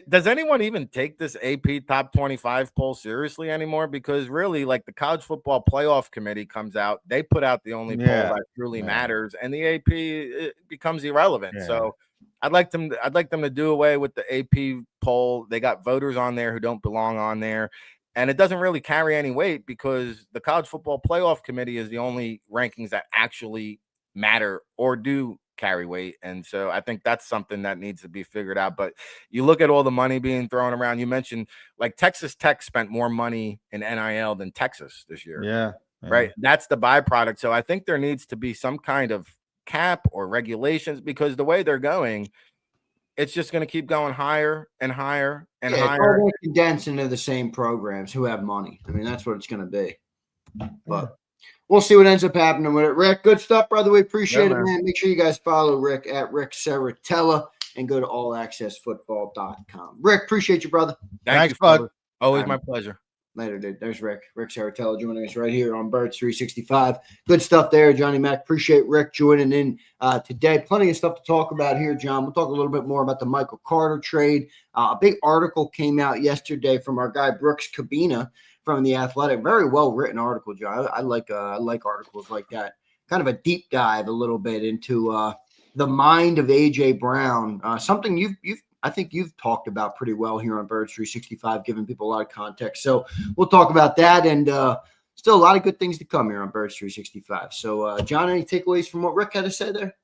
does anyone even take this AP top 25 poll seriously anymore? Because really, like the college football playoff committee comes out, they put out the only poll that truly matters, and the AP it becomes irrelevant. Yeah. So I'd like them to do away with the AP poll. They got voters on there who don't belong on there. And it doesn't really carry any weight because the college football playoff committee is the only rankings that actually matter or do carry weight. And so I think that's something that needs to be figured out. But you look at all the money being thrown around. You mentioned like Texas Tech spent more money in NIL than Texas this year. Yeah. Right. That's the byproduct. So I think there needs to be some kind of cap or regulations because the way they're going, it's just going to keep going higher and higher and higher. It's all going to condense into the same programs who have money. I mean, that's what it's going to be. But we'll see what ends up happening with it. Rick, good stuff, brother. We appreciate it, man. Make sure you guys follow Rick at Ric Serritella and go to allaccessfootball.com. Rick, appreciate you, brother. Thanks, bud. Always my pleasure. Later, dude. There's Ric Serritella joining us right here on Birds 365. Good stuff there, Johnny Mac. Appreciate Rick joining in today. Plenty of stuff to talk about here, John. We'll talk a little bit more about the Michael Carter trade. A big article came out yesterday from our guy Brooks Cabina from The Athletic. Very well written article, John. I like articles like that. Kind of a deep dive a little bit into the mind of AJ Brown. Something I think you've talked about pretty well here on Birds 365, giving people a lot of context. So we'll talk about that and still a lot of good things to come here on Birds 365. So, John, any takeaways from what Rick had to say there?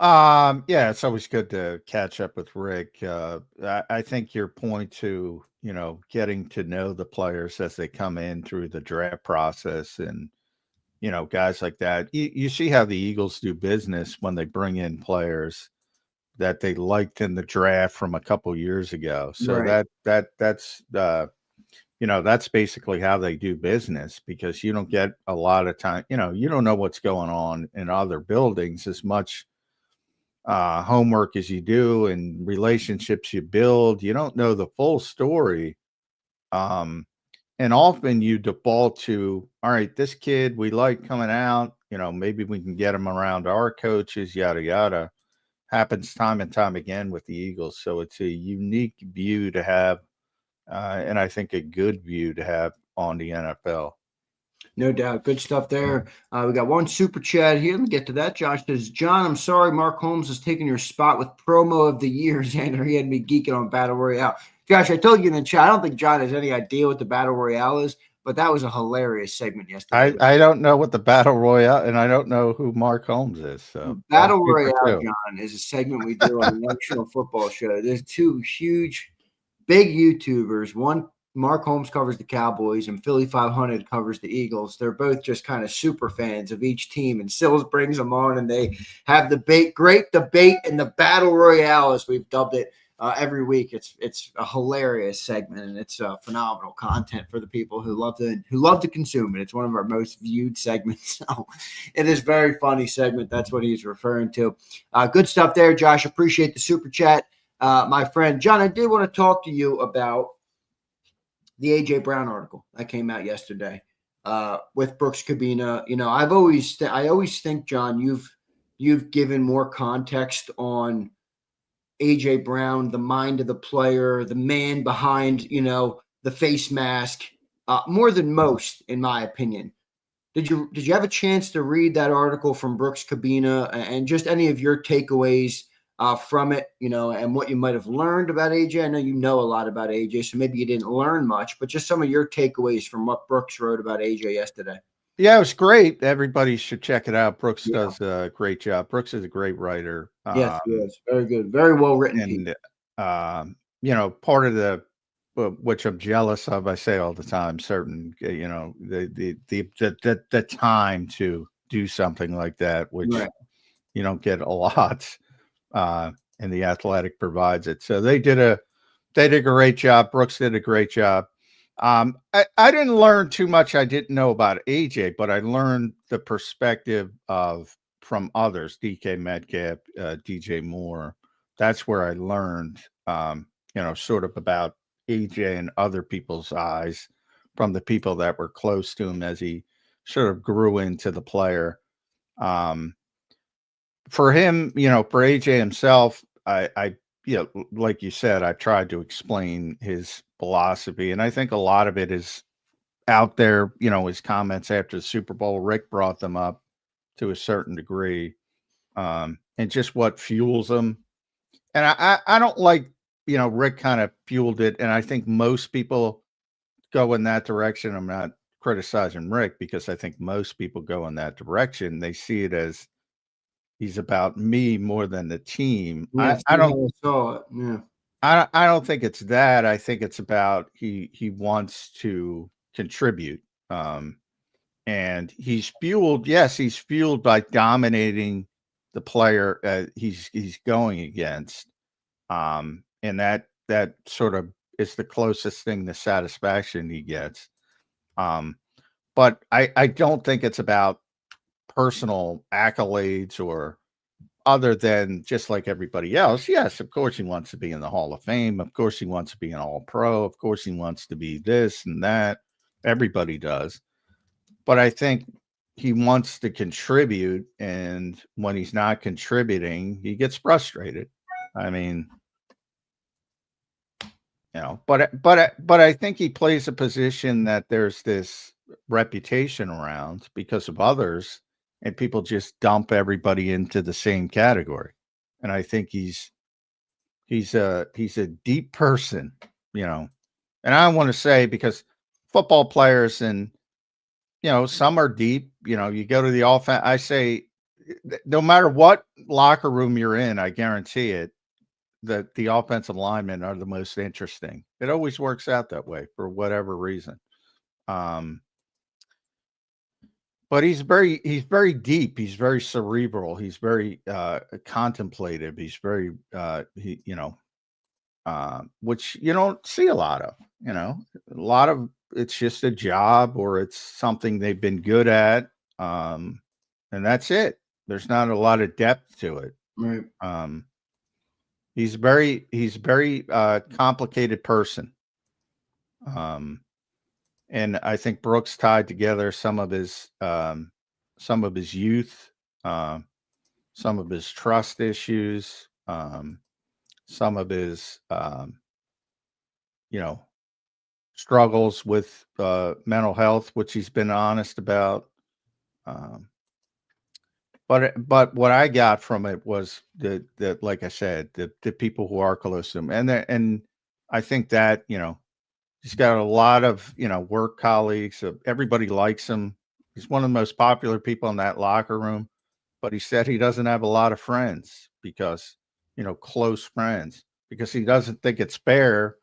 Yeah, it's always good to catch up with Rick. I think your point to, getting to know the players as they come in through the draft process and, guys like that. You see how the Eagles do business when they bring in players that they liked in the draft from a couple years ago. So right. That's that's basically how they do business because you don't get a lot of time. You don't know what's going on in other buildings as much homework as you do and relationships you build. You don't know the full story. And often you default to, all right, this kid we like coming out, maybe we can get him around our coaches, yada, yada. happens time and time again with the Eagles. So it's a unique view to have, and I think a good view to have on the NFL. No doubt. Good stuff there. We got one super chat here. Let me get to that. Josh says, John, I'm sorry Mark Holmes has taken your spot with promo of the year. Xander, he had me geeking on Battle Royale. Josh, I told you in the chat, I don't think John has any idea what the Battle Royale is, but that was a hilarious segment yesterday. I don't know what the Battle Royale, and I don't know who Mark Holmes is. So Battle Royale, John, is a segment we do on the National Football Show. There's two huge, big YouTubers. One, Mark Holmes, covers the Cowboys, and Philly 500 covers the Eagles. They're both just kind of super fans of each team, and Sills brings them on, and they have the great debate in the Battle Royale, as we've dubbed it, every week. It's a hilarious segment, and it's phenomenal content for the people who love to consume it. It's one of our most viewed segments, so it is a very funny segment. That's what he's referring to. Good stuff there, Josh. Appreciate the super chat, my friend John. I did want to talk to you about the AJ Brown article that came out yesterday with Brooks Cabina. You know, I always think, John, you've given more context on AJ Brown, the mind of the player, the man behind, the face mask, more than most, in my opinion. Did you have a chance to read that article from Brooks Cabina and just any of your takeaways from it, and what you might have learned about AJ? I know you know a lot about AJ, so maybe you didn't learn much, but just some of your takeaways from what Brooks wrote about AJ yesterday. Yeah, it was great. Everybody should check it out. Brooks does a great job. Brooks is a great writer. Yes, he is. Very good. Very well written. And, part of which I'm jealous of, I say all the time, certain, the time to do something like that, which you don't get a lot, and the Athletic provides it. So they did a great job. Brooks did a great job. I didn't learn too much I didn't know about AJ, but I learned the perspective from others, DK Metcalf, DJ Moore. That's where I learned, sort of about AJ and other people's eyes from the people that were close to him as he sort of grew into the player. For him, for AJ himself, I like you said, I tried to explain his philosophy, and I think a lot of it is out there. His comments after the Super Bowl, Rick brought them up to a certain degree, and just what fuels them. And I don't like, Rick kind of fueled it, and I think most people go in that direction. I'm not criticizing Rick because I think most people go in that direction. They see it as he's about me more than the team. Yeah, I don't saw it. Yeah. I don't think it's that. I think it's about he wants to contribute. And he's fueled, yes, he's fueled by dominating the player he's going against. And that sort of is the closest thing to satisfaction he gets. But I don't think it's about personal accolades or other than just like everybody else. Yes, of course he wants to be in the Hall of Fame. Of course he wants to be an All-Pro. Of course he wants to be this and that. Everybody does. But I think he wants to contribute, and when he's not contributing, he gets frustrated. I mean, but I think he plays a position that there's this reputation around because of others, and people just dump everybody into the same category. And I think he's a deep person, and I don't want to say because football players and some are deep. You go to the offense. I say, no matter what locker room you're in, I guarantee it, that the offensive linemen are the most interesting. It always works out that way for whatever reason. But he's very deep. He's very cerebral. He's very contemplative. He's very which you don't see a lot of. A lot of it's just a job or it's something they've been good at, and that's it. There's not a lot of depth to it. Right. He's very complicated person. And I think Brooks tied together some of his youth, some of his trust issues, some of his, struggles with mental health, which he's been honest about. Um, but what I got from it was that like I said, the people who are close to him, and I think that he's got a lot of work colleagues. Everybody likes him. He's one of the most popular people in that locker room. But he said he doesn't have a lot of friends because close friends, because he doesn't think it's fair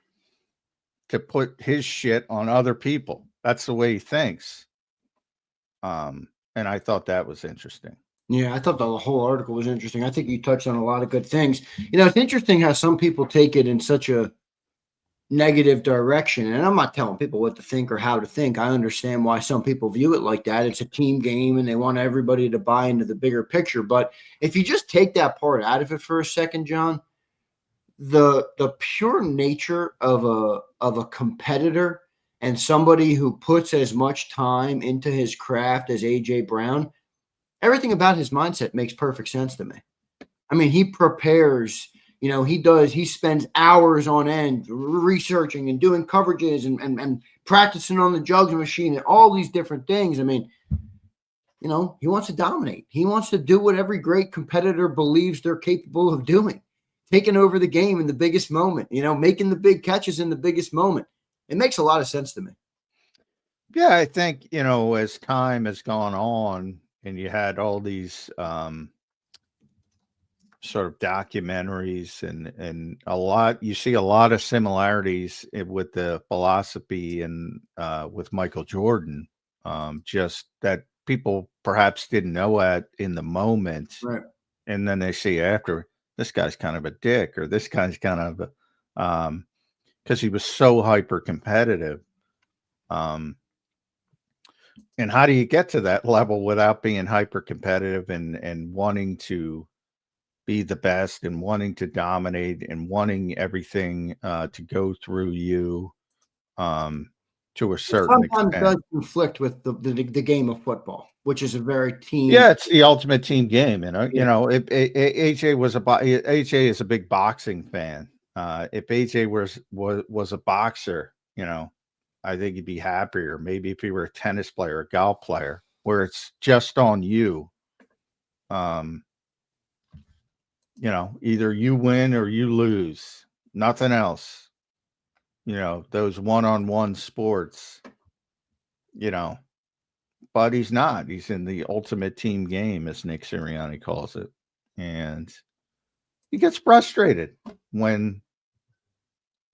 to put his shit on other people. That's the way he thinks. And I thought that was interesting. Yeah, I thought the whole article was interesting. I think you touched on a lot of good things. It's interesting how some people take it in such a negative direction. And I'm not telling people what to think or how to think. I understand why some people view it like that. It's a team game and they want everybody to buy into the bigger picture. But if you just take that part out of it for a second, John, the pure nature of a competitor and somebody who puts as much time into his craft as AJ Brown, everything about his mindset makes perfect sense to me. I mean, he prepares, he spends hours on end researching and doing coverages and practicing on the jugs machine and all these different things. I mean, he wants to dominate. He wants to do what every great competitor believes they're capable of doing, taking over the game in the biggest moment, making the big catches in the biggest moment. It makes a lot of sense to me. Yeah, I think, as time has gone on and you had all these sort of documentaries and you see a lot of similarities with the philosophy and with Michael Jordan, just that people perhaps didn't know at in the moment. Right. And then they see after, this guy's kind of a dick, or this guy's kind of because he was so hyper competitive. And how do you get to that level without being hyper competitive and wanting to be the best and wanting to dominate and wanting everything to go through you to a certain Sometimes extent? does conflict with the game of football, which is a very team. Yeah, it's the ultimate team game. Yeah. If AJ is a big boxing fan. If AJ was a boxer, I think he'd be happier. Maybe if he were a tennis player, a golf player, where it's just on you. Either you win or you lose. Nothing else. Those one-on-one sports. But he's not. He's in the ultimate team game, as Nick Sirianni calls it, and he gets frustrated when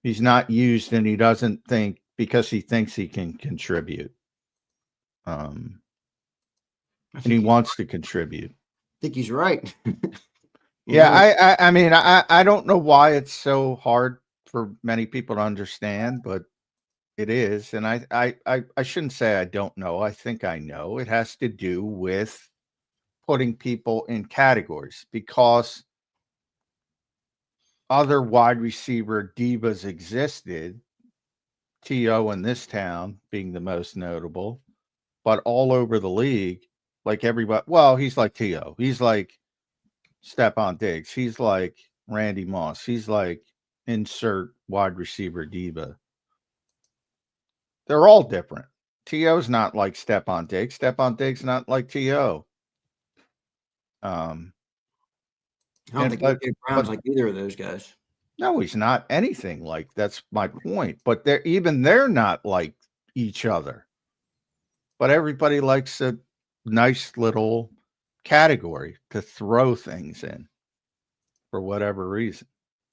he's not used and he doesn't think because he thinks he can contribute. And he wants to contribute. I think he's right. Yeah, I mean, I don't know why it's so hard for many people to understand, but it is. And I shouldn't say I don't know. I think I know. It has to do with putting people in categories, because other wide receiver divas existed, T.O. in this town being the most notable, but all over the league, like everybody. Well, he's like T.O. He's like Stephon Diggs. He's like Randy Moss. He's like insert wide receiver diva. They're all different. T.O.'s not like Stephon Diggs. Stephon Diggs not like T.O. I don't think AJ Brown's like either of those guys. No, he's not anything like. That's my point. But they're not like each other. But everybody likes a nice little category to throw things in for whatever reason.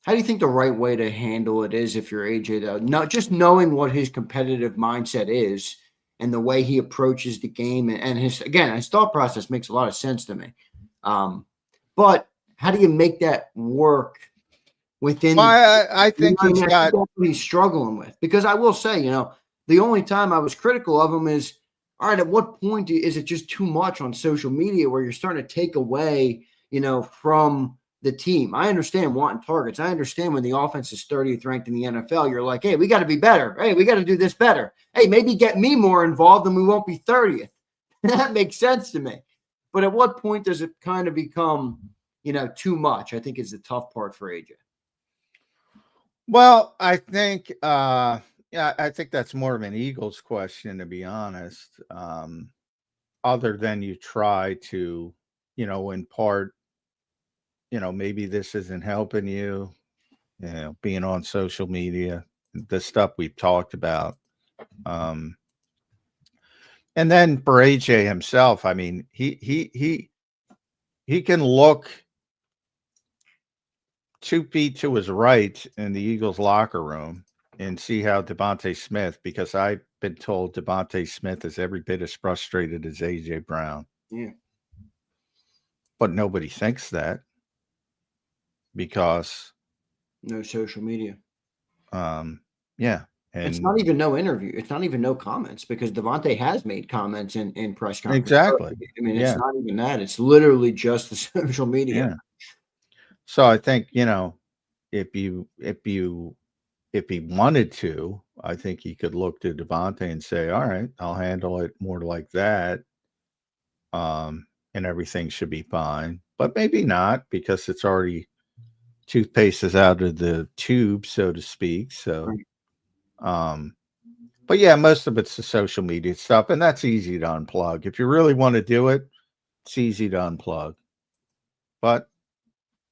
How do you think the right way to handle it is if you're AJ, though? Not just knowing what his competitive mindset is and the way he approaches the game, and his thought process makes a lot of sense to me. But how do you make that work within? Well, I think that's what he's struggling with. Because I will say, the only time I was critical of him is, all right, at what point is it just too much on social media where you're starting to take away, from the team? I understand wanting targets. I understand when the offense is 30th ranked in the NFL, you're like, hey, we got to be better. Hey, we got to do this better. Hey, maybe get me more involved and we won't be 30th. That makes sense to me. But at what point does it kind of become, too much? I think is the tough part for AJ. Well, I think I think that's more of an Eagles question, to be honest. Other than you try to, in part, maybe this isn't helping you, being on social media, the stuff we've talked about. And then for AJ himself, I mean, he can look 2 feet to his right in the Eagles locker room and see how Devontae Smith, because I've been told Devontae Smith is every bit as frustrated as AJ Brown. Yeah. But nobody thinks that because No social media. yeah. It's And not even no interview. It's not even no comments because Devontae has made comments in press conference. exactly. I mean, Yeah. it's not even that. It's literally just the social media. Yeah. So I think, if he wanted to, I think he could look to Devontae and say, all right, I'll handle it more like that. And everything should be fine. But maybe not, because it's already toothpaste is out of the tube, so to speak. So but yeah, most of it's the social media stuff, and that's easy to unplug. If you really want to do it, it's easy to unplug. But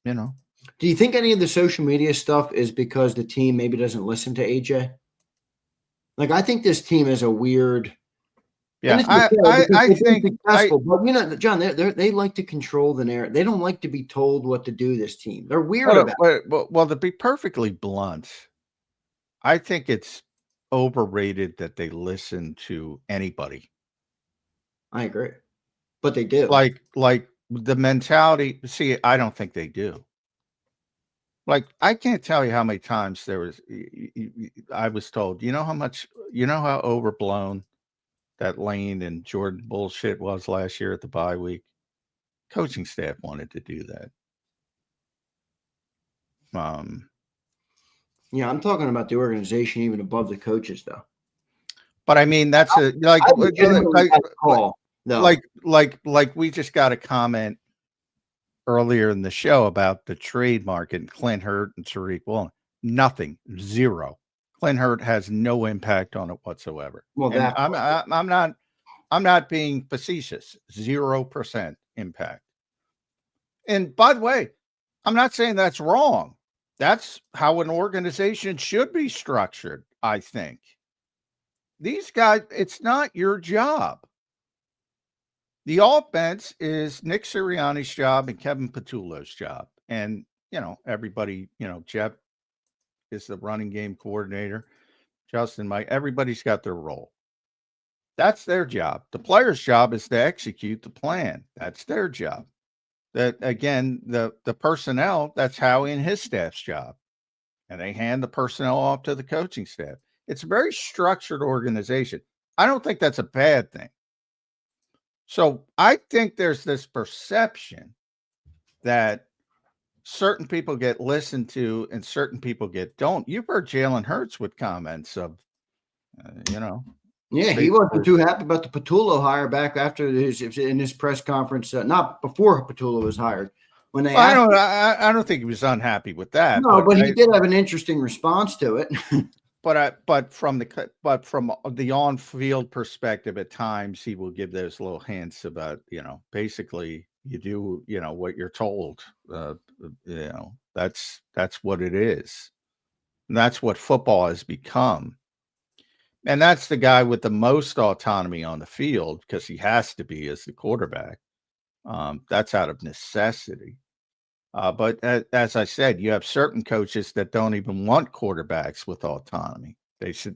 Do you think any of the social media stuff is because the team maybe doesn't listen to AJ? Like, I think this team is a weird. And yeah, it's okay because I they've been think successful, but John, they like to control the narrative. They don't like to be told what to do. This team, they're weird about it. well, to be perfectly blunt, I think it's overrated that they listen to anybody. I agree, but they do. Like the mentality. See, I don't think they do. Like, I can't tell you how many times I was told, how overblown that Lane and Jordan bullshit was last year at the bye week. Coaching staff wanted to do that. Yeah, I'm talking about the organization, even above the coaches, though. But I mean, that's I legitimately had a call. No, like we just got a comment earlier in the show about the trade market, Clint Hurt and Tariq Woolen. Nothing, zero. Clint Hurt has no impact on it whatsoever. well, And that I'm not being facetious. 0% impact. And by the way, I'm not saying that's wrong. That's how an organization should be structured, I think. These guys, it's not your job. The offense is Nick Sirianni's job and Kevin Patullo's job. And, everybody, Jeff is the running game coordinator. Justin, Mike, everybody's got their role. That's their job. The player's job is to execute the plan. That's their job. That, again, the personnel, that's how in his staff's job. And they hand the personnel off to the coaching staff. It's a very structured organization. I don't think that's a bad thing. So I think there's this perception that certain people get listened to and certain people don't. You've heard Jalen Hurts with comments of, Yeah, he wasn't too happy about the Patullo hire back after in his press conference, not before Patullo was hired. When they I don't think he was unhappy with that. No, but he did have an interesting response to it. But from the on-field perspective, at times he will give those little hints about, basically you do, what you're told. That's what it is. And that's what football has become. And that's the guy with the most autonomy on the field because he has to be as the quarterback. That's out of necessity. But as I said, you have certain coaches that don't even want quarterbacks with autonomy.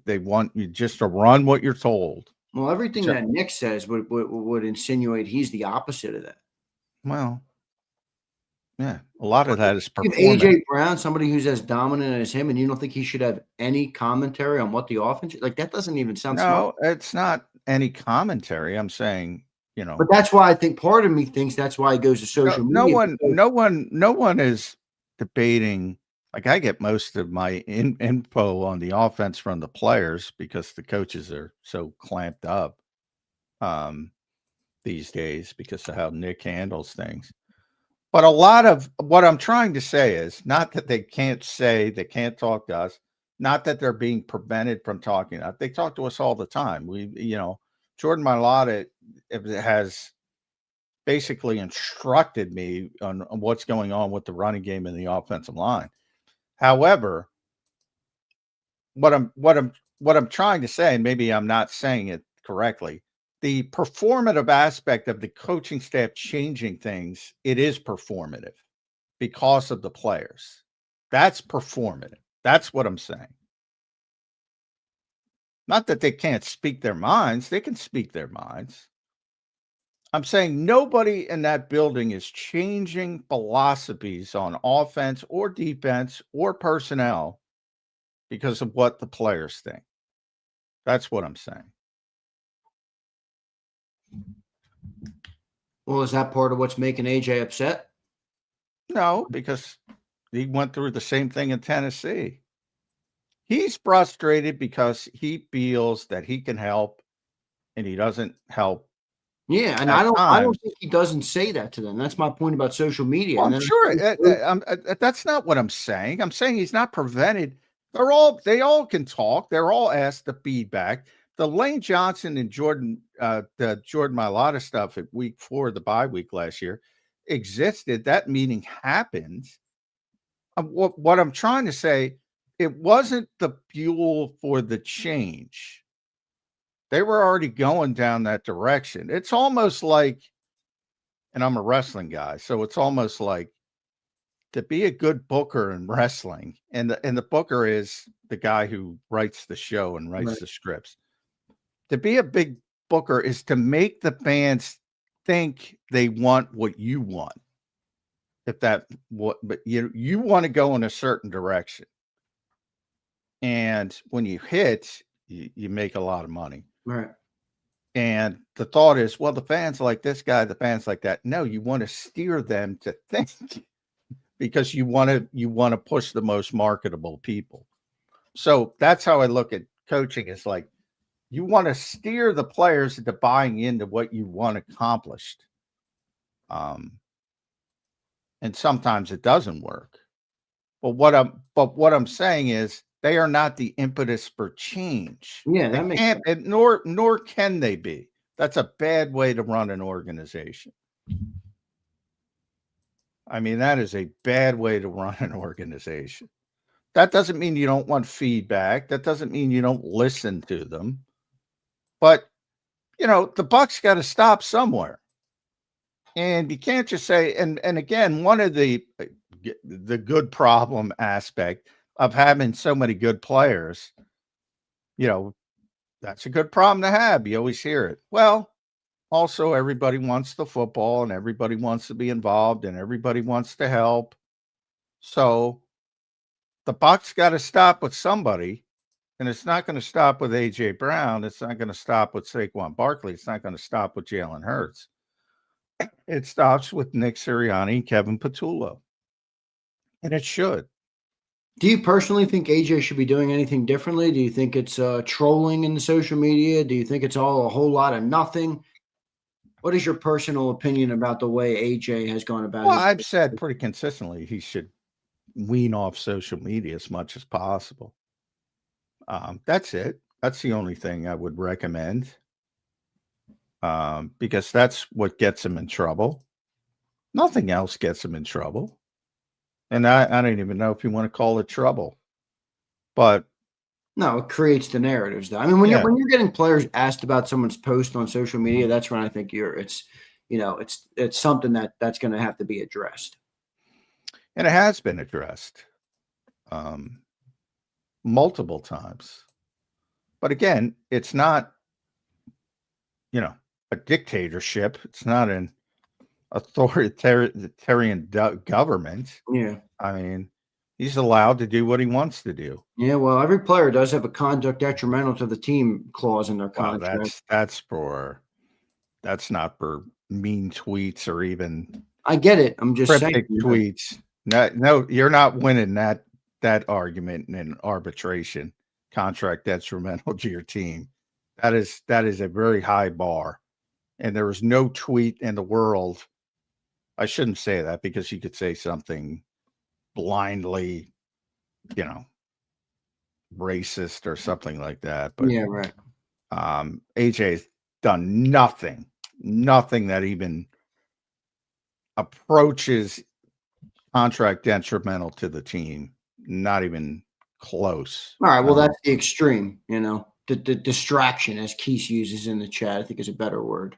They want you just to run what you're told. Well, everything that Nick says would insinuate he's the opposite of that. Well, yeah, a lot of that is performance. AJ Brown, somebody who's as dominant as him, and you don't think he should have any commentary on what the offense like? That doesn't even sound smart. No, it's not any commentary. I'm saying, But that's why I think part of me thinks that's why he goes to social media. No one is debating. Like, I get most of my info on the offense from the players because the coaches are so clamped up. these days because of how Nick handles things. But a lot of what I'm trying to say is not that they can't talk to us, not that they're being prevented from talking. They talk to us all the time. Jordan Mailata has basically instructed me on what's going on with the running game and the offensive line. However, what I'm trying to say, and maybe I'm not saying it correctly, the performative aspect of the coaching staff changing things, it is performative because of the players. That's performative. That's what I'm saying. Not that they can't speak their minds. They can speak their minds. I'm saying nobody in that building is changing philosophies on offense or defense or personnel because of what the players think. That's what I'm saying. Well, is that part of what's making AJ upset? No, because he went through the same thing in Tennessee. He's frustrated because he feels that he can help and he doesn't help. Yeah, and I don't think he doesn't say that to them. That's my point about social media. Well, I'm sure that's not what I'm saying. I'm saying he's not prevented. They all can talk. They're all asked the feedback. The Lane Johnson and the Jordan Mailata stuff at week 4 of the bye week last year existed. That meeting happened. What I'm trying to say, it wasn't the fuel for the change. They were already going down that direction. It's almost like, and I'm a wrestling guy, so it's almost like to be a good booker in wrestling, and the booker is the guy who writes the show and writes the scripts. To be a big booker is to make the fans think they want what you want. But you want to go in a certain direction. And when you hit, you make a lot of money. Right. And the thought is, well, the fans like this guy, the fans like that. No, you want to steer them to think because you want to push the most marketable people. So that's how I look at coaching. It's like you want to steer the players into buying into what you want accomplished. And sometimes it doesn't work. But what I'm saying is they are not the impetus for change. Yeah, that makes sense. Nor can they be. That's a bad way to run an organization. I mean, that is a bad way to run an organization. That doesn't mean you don't want feedback. That doesn't mean you don't listen to them. But, the buck's got to stop somewhere. And you can't just say, and again, one of the good problem aspect of having so many good players, that's a good problem to have. You always hear it. Well, also everybody wants the football and everybody wants to be involved and everybody wants to help. So the buck's got to stop with somebody, and it's not going to stop with AJ Brown. It's not going to stop with Saquon Barkley. It's not going to stop with Jalen Hurts. It stops with Nick Sirianni and Kevin Patullo. And it should. Do you personally think AJ should be doing anything differently? Do you think it's trolling in the social media? Do you think it's all a whole lot of nothing? What is your personal opinion about the way AJ has gone about it? Well, I've said pretty consistently he should wean off social media as much as possible. That's it. That's the only thing I would recommend. Because that's what gets him in trouble. Nothing else gets him in trouble. And I don't even know if you want to call it trouble. But no, it creates the narratives though. I mean, when you're getting players asked about someone's post on social media, that's when I think it's something that's going to have to be addressed. And it has been addressed multiple times. But again, it's not, a dictatorship. It's not an authoritarian government. Yeah. I mean, he's allowed to do what he wants to do. Yeah, well, every player does have a conduct detrimental to the team clause in their contract. That's not for mean tweets or even I get it. I'm just saying tweets. No, you're not winning that argument in an arbitration. Contract detrimental to your team. That is a very high bar. and there was no tweet in the world. I shouldn't say that because you could say something blindly, racist or something like that. But yeah, right. AJ's done nothing that even approaches contract detrimental to the team. Not even close. All right. Well, that's the extreme, the distraction, as Keith uses in the chat, I think is a better word.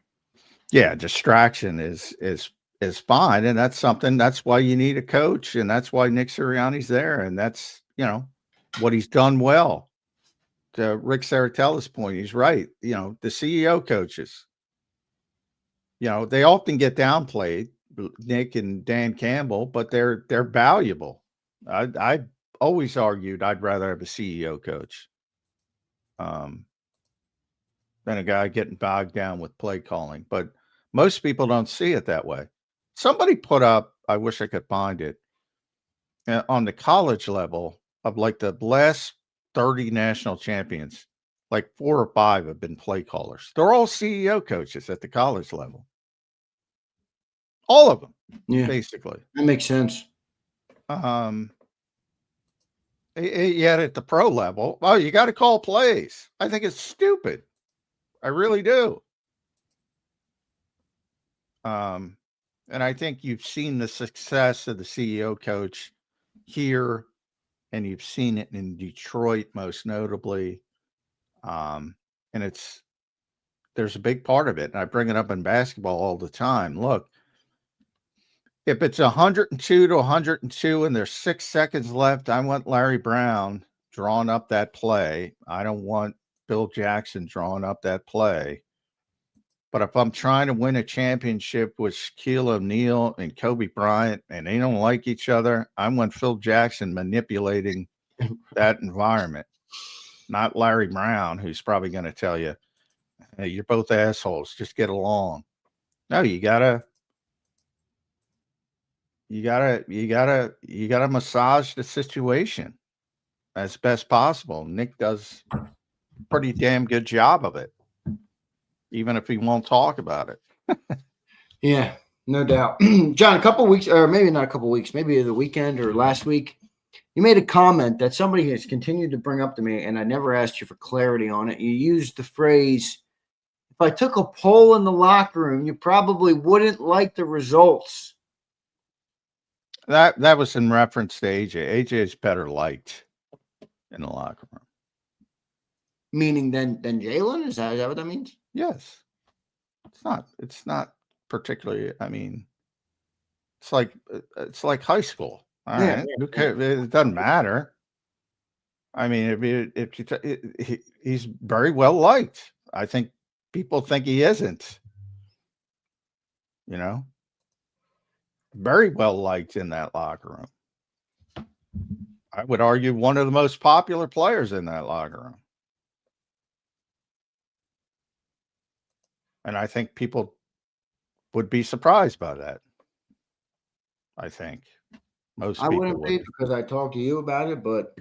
Yeah. Distraction is fine. And that's why you need a coach. And that's why Nick Sirianni's there. And that's, what he's done well. To Ric Serritella's point, he's right. The CEO coaches, they often get downplayed, Nick and Dan Campbell, but they're valuable. I always argued I'd rather have a CEO coach than a guy getting bogged down with play calling. But most people don't see it that way. Somebody put up, I wish I could find it, on the college level of like the last 30 national champions, like 4 or 5 have been play callers. They're all CEO coaches at the college level. All of them, basically. That makes sense. Yet at the pro level, you got to call plays. I think it's stupid. I really do. And I think you've seen the success of the CEO coach here, and you've seen it in Detroit most notably. And there's a big part of it. And I bring it up in basketball all the time. Look, if it's 102 to 102 and there's 6 seconds left, I want Larry Brown drawing up that play. I don't want Bill Jackson drawing up that play. But if I'm trying to win a championship with Shaquille O'Neal and Kobe Bryant and they don't like each other, I want Phil Jackson manipulating that environment, not Larry Brown, who's probably going to tell you, hey, you're both assholes, just get along. No, you gotta massage the situation as best possible. Nick does a pretty damn good job of it, even if he won't talk about it. Yeah, no doubt. John, a couple weeks, or maybe not a couple weeks, maybe the weekend or last week, you made a comment that somebody has continued to bring up to me, and I never asked you for clarity on it. You used the phrase, if I took a poll in the locker room, you probably wouldn't like the results. That was in reference to AJ. AJ is better liked in the locker room. Meaning than Jalen? Is that what that means? Yes. It's not particularly, it's like high school. All right. Who cares? It doesn't matter. He's very well liked. I think people think he isn't. Very well liked in that locker room. I would argue one of the most popular players in that locker room. And I think people would be surprised by that. I think most people wouldn't be, because I talked to you about it, but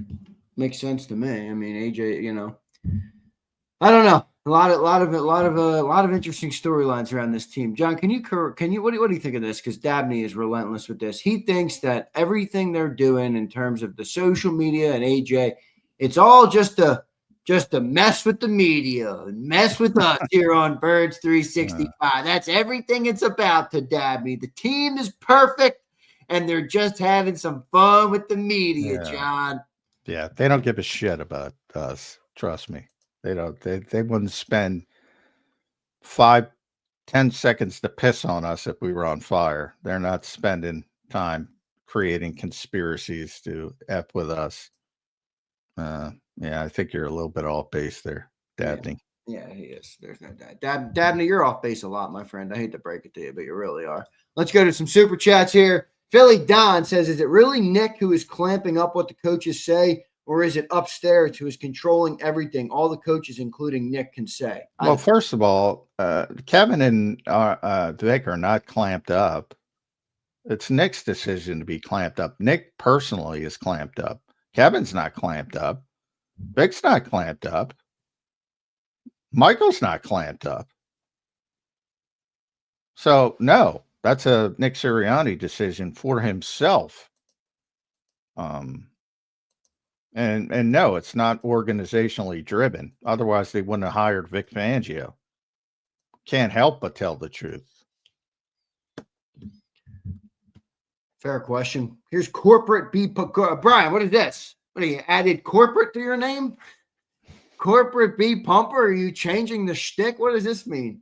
makes sense to me. AJ, I don't know. A lot of interesting storylines around this team. John, what do you think of this? Because Dabney is relentless with this. He thinks that everything they're doing in terms of the social media and AJ, it's all just to mess with the media and mess with us here on Birds 365. That's everything it's about to Dabney. The team is perfect, and they're just having some fun with the media, John. Yeah, they don't give a shit about us. Trust me. They don't. They wouldn't spend 5-10 seconds to piss on us if we were on fire. They're not spending time creating conspiracies to F with us. Yeah, I think you're a little bit off base there, Dabney. Yeah, he is. There's no doubt. Dabney, you're off base a lot, my friend. I hate to break it to you, but you really are. Let's go to some super chats here. Philly Don says, is it really Nick who is clamping up what the coaches say, or is it upstairs who is controlling everything all the coaches, including Nick, can say? Well, first of all, Kevin and Vic are not clamped up. It's Nick's decision to be clamped up. Nick personally is clamped up. Kevin's not clamped up. Vic's not clamped up. Michael's not clamped up. So no, that's a Nick Sirianni decision for himself. And no, it's not organizationally driven. Otherwise, they wouldn't have hired Vic Fangio. Can't help but tell the truth. Fair question. Here's corporate B. Brian, what is this? What are you added corporate to your name? Corporate B Pumper? Are you changing the shtick? What does this mean?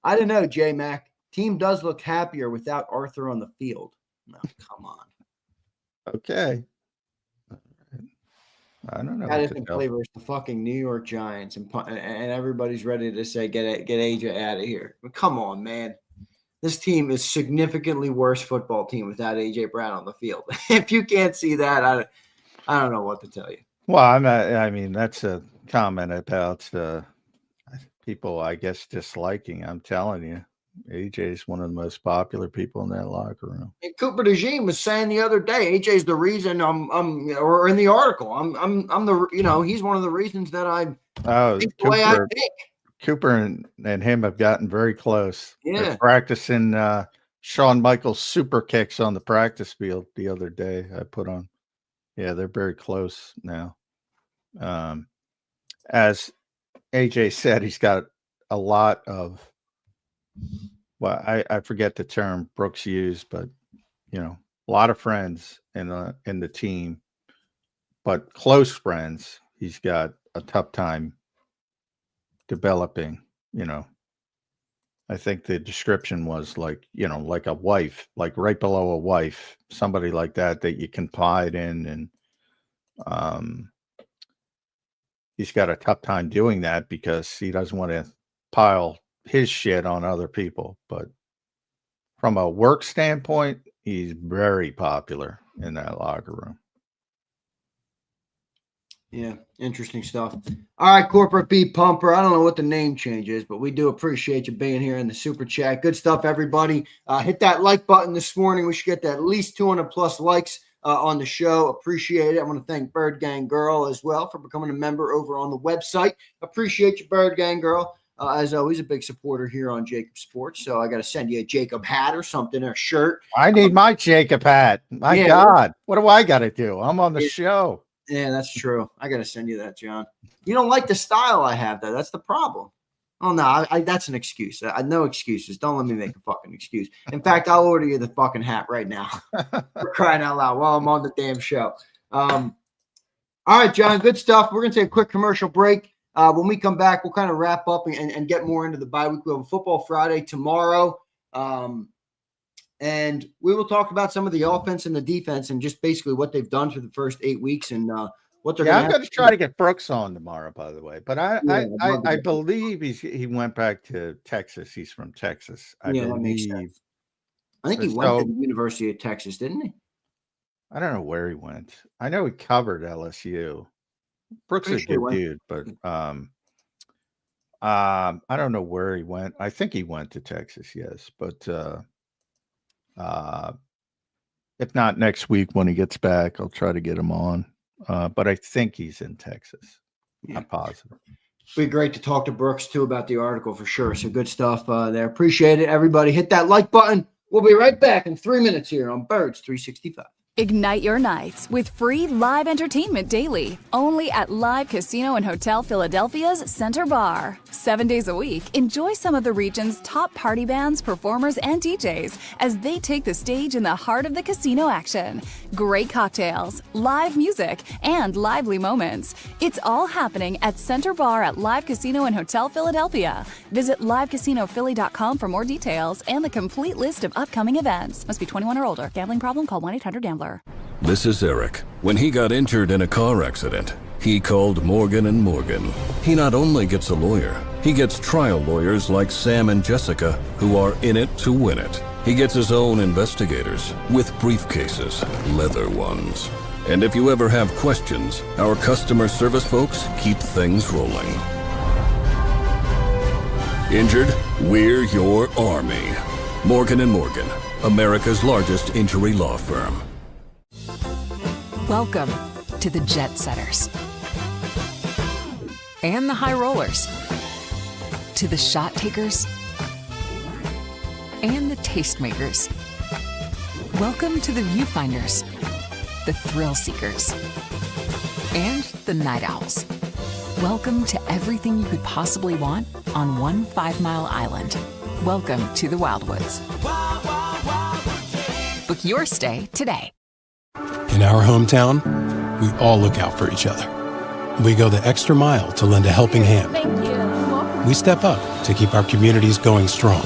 I don't know, J Mac. Team does look happier without Arthur on the field. No, come on. Okay. I don't know. That isn't play versus the fucking New York Giants, and everybody's ready to say get AJ out of here. But come on, man. This team is significantly worse football team without AJ Brown on the field. If you can't see that, I don't know what to tell you. Well, I mean, that's a comment about people, I guess, disliking. I'm telling you, AJ is one of the most popular people in that locker room. And Cooper DeJean was saying the other day, AJ's the reason or in the article, I'm the, he's one of the reasons that I think the way I think. Cooper and him have gotten very close. Yeah. They're practicing Shawn Michaels super kicks on the practice field the other day. I put on. Yeah, they're very close now. As AJ said, he's got a lot of, well, I forget the term Brooks used, but a lot of friends in the team, but close friends. He's got a tough time developing. I think the description was like a wife, like right below a wife, somebody like that you confide in, and he's got a tough time doing that because he doesn't want to pile his shit on other people. But from a work standpoint, he's very popular in that locker room. Yeah, interesting stuff. All right, Corporate B Pumper. I don't know what the name change is, but we do appreciate you being here in the super chat. Good stuff, everybody. Hit that like button this morning. We should get to at least 200 plus likes on the show. Appreciate it. I want to thank Bird Gang Girl as well for becoming a member over on the website. Appreciate you, Bird Gang Girl. As always, a big supporter here on JAKIB Sports. So I got to send you a JAKIB hat or something, or a shirt. I need my JAKIB hat. My God, what do I got to do? I'm on the show. Yeah, that's true. I got to send you that, John. You don't like the style I have, though. That's the problem. Oh, no, that's an excuse. No excuses. Don't let me make a fucking excuse. In fact, I'll order you the fucking hat right now. For crying out loud while I'm on the damn show. All right, John, good stuff. We're going to take a quick commercial break. When we come back, we'll kind of wrap up and get more into the bye week. We have a Football Friday tomorrow. And we will talk about some of the offense and the defense and just basically what they've done for the first 8 weeks and what they're I'm going to try to get Brooks on tomorrow, by the way. But I believe he went back to Texas. He's from Texas. I believe. That makes sense. I think he went to the University of Texas, didn't he? I don't know where he went. I know he covered LSU. Brooks is a good dude, but I don't know where he went. I think he went to Texas, yes. But if not next week when he gets back, I'll try to get him on. But I think he's in Texas. I'm positive. It'd be great to talk to Brooks too about the article for sure. So good stuff there. Appreciate it, everybody. Hit that like button. We'll be right back in 3 minutes here on Birds 365. Ignite your nights with free live entertainment daily, only at Live Casino and Hotel Philadelphia's Center Bar. 7 days a week, enjoy some of the region's top party bands, performers, and DJs as they take the stage in the heart of the casino action. Great cocktails, live music, and lively moments. It's all happening at Center Bar at Live Casino and Hotel Philadelphia. Visit livecasinophilly.com for more details and the complete list of upcoming events. Must be 21 or older. Gambling problem? Call 1-800-GAMBLER. This is Eric. When he got injured in a car accident, he called Morgan & Morgan. He not only gets a lawyer, he gets trial lawyers like Sam and Jessica who are in it to win it. He gets his own investigators with briefcases, leather ones. And if you ever have questions, our customer service folks keep things rolling. Injured? We're your army. Morgan & Morgan, America's largest injury law firm. Welcome to the Jet Setters and the High Rollers, to the Shot Takers and the tastemakers. Welcome to the viewfinders, the thrill seekers, and the night owls. Welcome to everything you could possibly want on one 5-mile island. Welcome to the Wildwoods. Book your stay today. In our hometown, we all look out for each other. We go the extra mile to lend a helping hand. We step up to keep our communities going strong.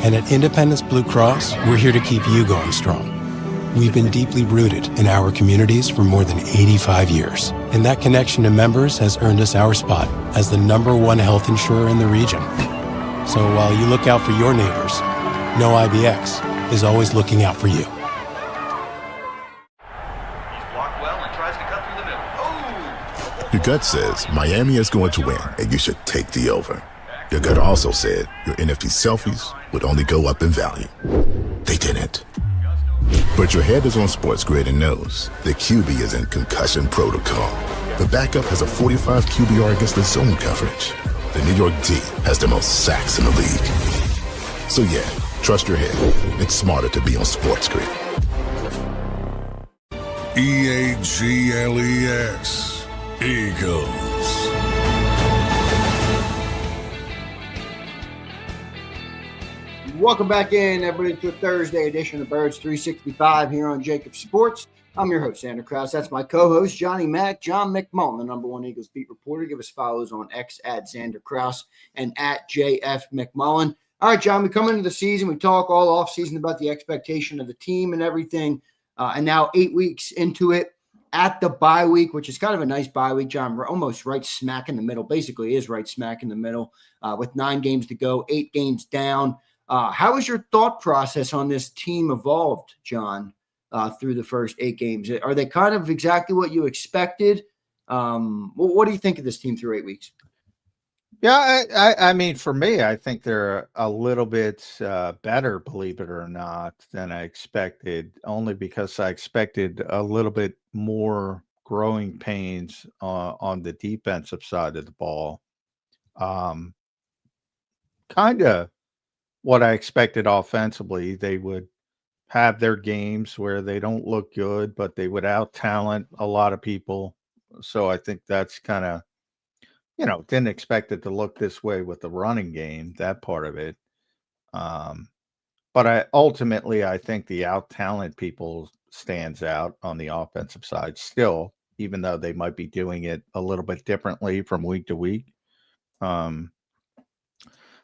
And at Independence Blue Cross, we're here to keep you going strong. We've been deeply rooted in our communities for more than 85 years. And that connection to members has earned us our spot as the #1 health insurer in the region. So while you look out for your neighbors, know IBX is always looking out for you. Your gut says Miami is going to win, and you should take the over. Your gut also said your NFT selfies would only go up in value. They didn't. But your head is on Sports Grid and knows the QB is in concussion protocol. The backup has a 45 QBR against the zone coverage. The New York D has the most sacks in the league. So yeah, trust your head. It's smarter to be on Sports Grid. EAGLES. Eagles. Welcome back in, everybody, to a Thursday edition of Birds 365 here on JAKIB Sports. I'm your host, Zander Krause. That's my co-host, Johnny Mack, John McMullen, the #1 Eagles beat reporter. Give us follows on X at Zander Krause and at JF McMullen. All right, John, we come into the season. We talk all off season about the expectation of the team and everything. And now 8 weeks into it, at the bye week, which is kind of a nice bye week, John. We're almost right smack in the middle. Basically is right smack in the middle with 9 games to go, 8 games down. How has your thought process on this team evolved, John, through the first 8 games? Are they kind of exactly what you expected? What do you think of this team through 8 weeks? Yeah, I mean, for me, I think they're a little bit better, believe it or not, than I expected, only because I expected a little bit more growing pains on the defensive side of the ball. Kind of what I expected offensively. They would have their games where they don't look good, but they would out-talent a lot of people. So I think that's kind of, didn't expect it to look this way with the running game, that part of it. But I think the out-talent people stands out on the offensive side still, even though they might be doing it a little bit differently from week to week.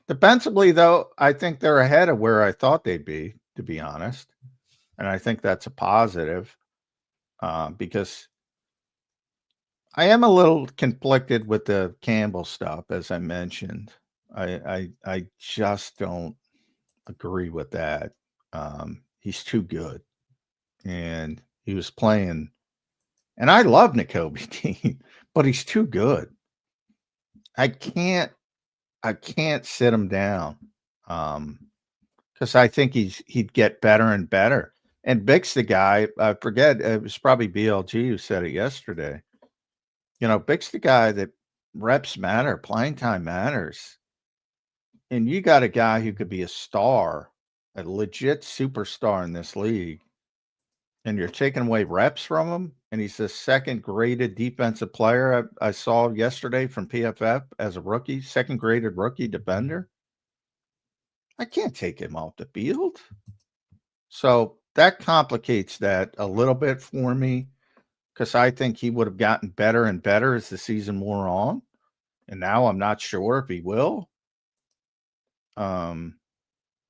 Defensively, though, I think they're ahead of where I thought they'd be, to be honest. And I think that's a positive because I am a little conflicted with the Campbell stuff, as I mentioned. I just don't agree with that. He's too good. And he was playing, and I love Nakobe Dean, but he's too good. I can't sit him down because I think he'd get better and better. And Bick's the guy, I forget, it was probably BLG who said it yesterday. Bick's the guy that reps matter, playing time matters. And you got a guy who could be a star, a legit superstar in this league, and you're taking away reps from him, and he's the second-graded defensive player I saw yesterday from PFF as a rookie, second-graded rookie defender. I can't take him off the field. So that complicates that a little bit for me because I think he would have gotten better and better as the season wore on, and now I'm not sure if he will.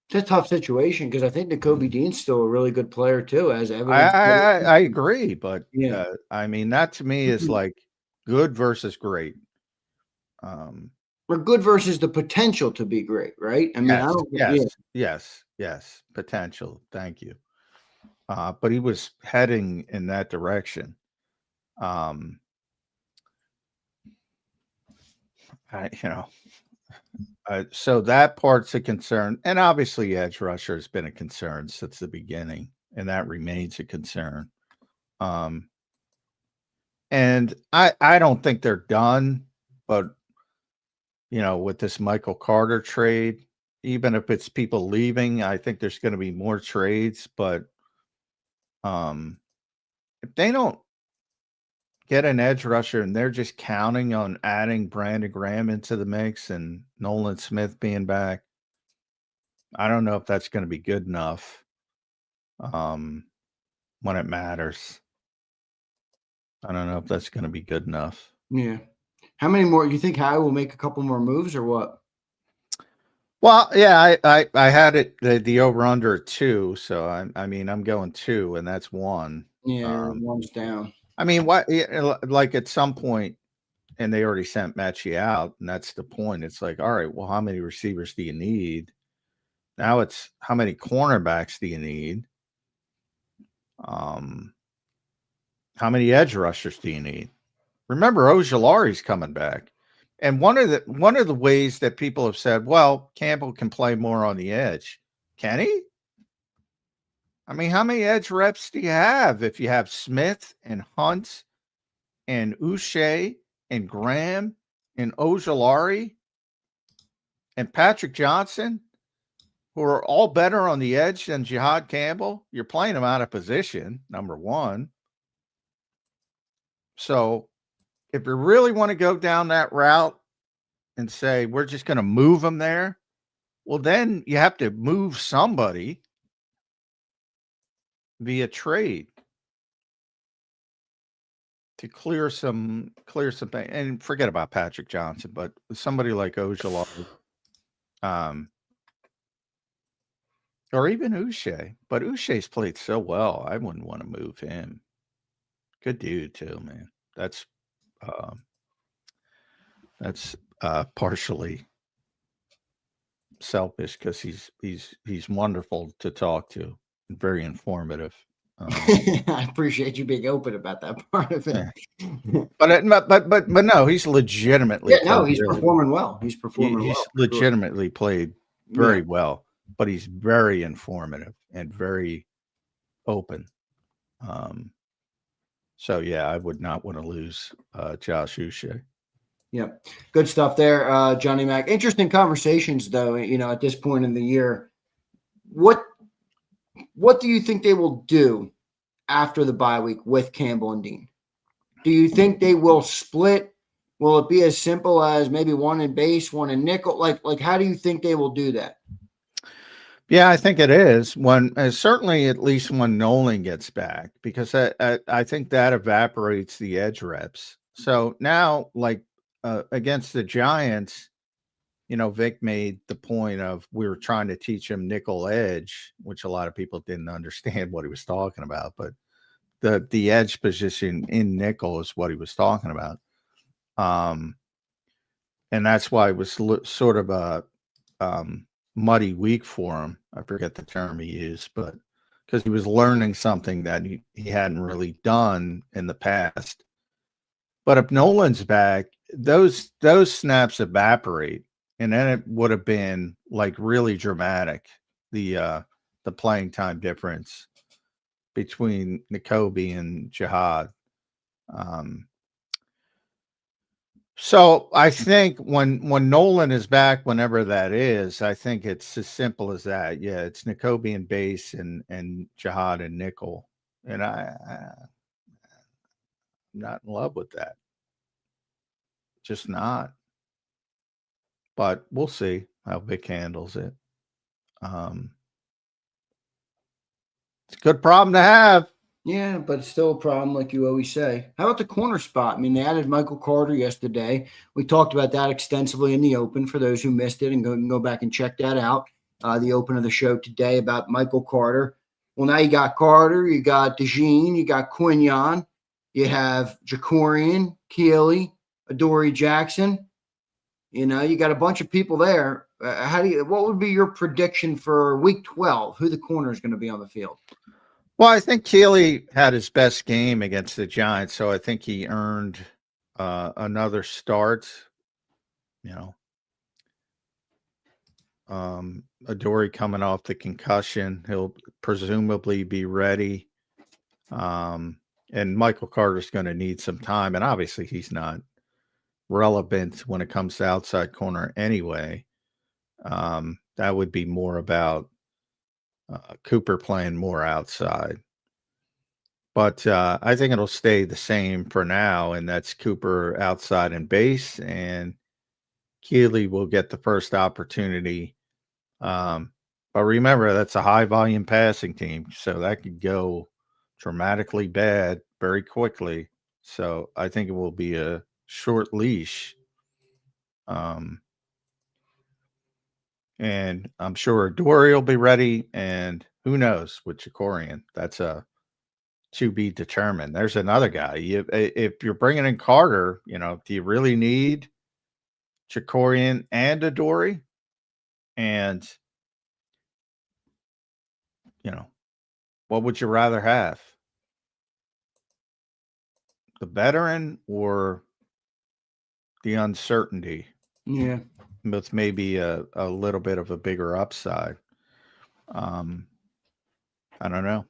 It's a tough situation because I think Nakobe Dean's still a really good player too, as evidence. I agree, but Yeah. I mean that to me is like good versus great. Or good versus the potential to be great, right? I mean, I don't think, yes, potential. Thank you. But he was heading in that direction. So that part's a concern, and obviously edge rusher has been a concern since the beginning, and that remains a concern. And I don't think they're done, but with this Michael Carter trade, even if it's people leaving, I think there's going to be more trades. But if they don't get an edge rusher and they're just counting on adding Brandon Graham into the mix and Nolan Smith being back, I don't know if that's going to be good enough when it matters. I don't know if that's going to be good enough. Yeah. How many more? You think Howie will make a couple more moves or what? Well, yeah, I had it the over under 2, so I mean I'm going 2, and that's 1. Yeah, one's down. I mean, what like at some point, and they already sent Mechie out, and that's the point. It's like, all right, well, how many receivers do you need? Now it's how many cornerbacks do you need? How many edge rushers do you need? Remember, Ojulari's coming back. And one of the ways that people have said, well, Campbell can play more on the edge. Can he? I mean, how many edge reps do you have if you have Smith and Hunt and Uche and Graham and Ojulari and Patrick Johnson, who are all better on the edge than Jihad Campbell? You're playing them out of position, number one. So if you really want to go down that route and say, we're just going to move them there, well, then you have to move somebody via trade to clear some things. And forget about Patrick Johnson, but somebody like Ojulari, or even Uche. But Uche's played so well, I wouldn't want to move him. Good dude too, man. That's partially selfish because he's wonderful to talk to, and very informative. I appreciate you being open about that part of it. Yeah. But no, he's legitimately. Yeah, no, he's performing well. He's performing well. He's legitimately played very well, but he's very informative and very open. So yeah, I would not want to lose Josh Uche. Yep. Good stuff there, Johnny Mac. Interesting conversations, though, at this point in the year. What do you think they will do after the bye week with Campbell and Dean? Do you think they will split? Will it be as simple as maybe one in base, one in nickel? Like how do you think they will do that? Yeah, I think it is certainly at least when Nolan gets back, because I think that evaporates the edge reps. So now, like against the Giants, Vic made the point of we were trying to teach him nickel edge, which a lot of people didn't understand what he was talking about. But the edge position in nickel is what he was talking about. And that's why it was sort of a muddy week for him. I forget the term he used, but because he was learning something that he hadn't really done in the past. But if Nolan's back, those snaps evaporate, and then it would have been like really dramatic, the playing time difference between Nakobe and Jihad. So I think when Nolan is back, whenever that is, I think it's as simple as that. Yeah, it's Nakobe and base and Jihad and nickel. And I'm not in love with that. Just not. But we'll see how Vic handles it. It's a good problem to have. Yeah, but it's still a problem, like you always say. How about the corner spot? I mean, they added Michael Carter yesterday. We talked about that extensively in the open for those who missed it, and go back and check that out. The open of the show today about Michael Carter. Well, now you got Carter, you got DeJean, you got Quinyon, you have Jacorian, Keely, Adoree Jackson. You got a bunch of people there. What would be your prediction for week 12? Who the corner is going to be on the field? Well, I think Keely had his best game against the Giants, so I think he earned another start. Adoree coming off the concussion, he'll presumably be ready. And Michael Carter's going to need some time, and obviously he's not relevant when it comes to outside corner anyway. That would be more about Cooper playing more outside. But I think it'll stay the same for now, and that's Cooper outside and base, and Keeley will get the first opportunity. But remember, that's a high volume passing team, so that could go dramatically bad very quickly. So I think it will be a short leash. And I'm sure Dory will be ready, and who knows with Jacorian. That's a to be determined. There's another guy. If you're bringing in Carter, do you really need Jacorian and a Dory? And what would you rather have? The veteran or the uncertainty? Yeah. With maybe a little bit of a bigger upside. I don't know.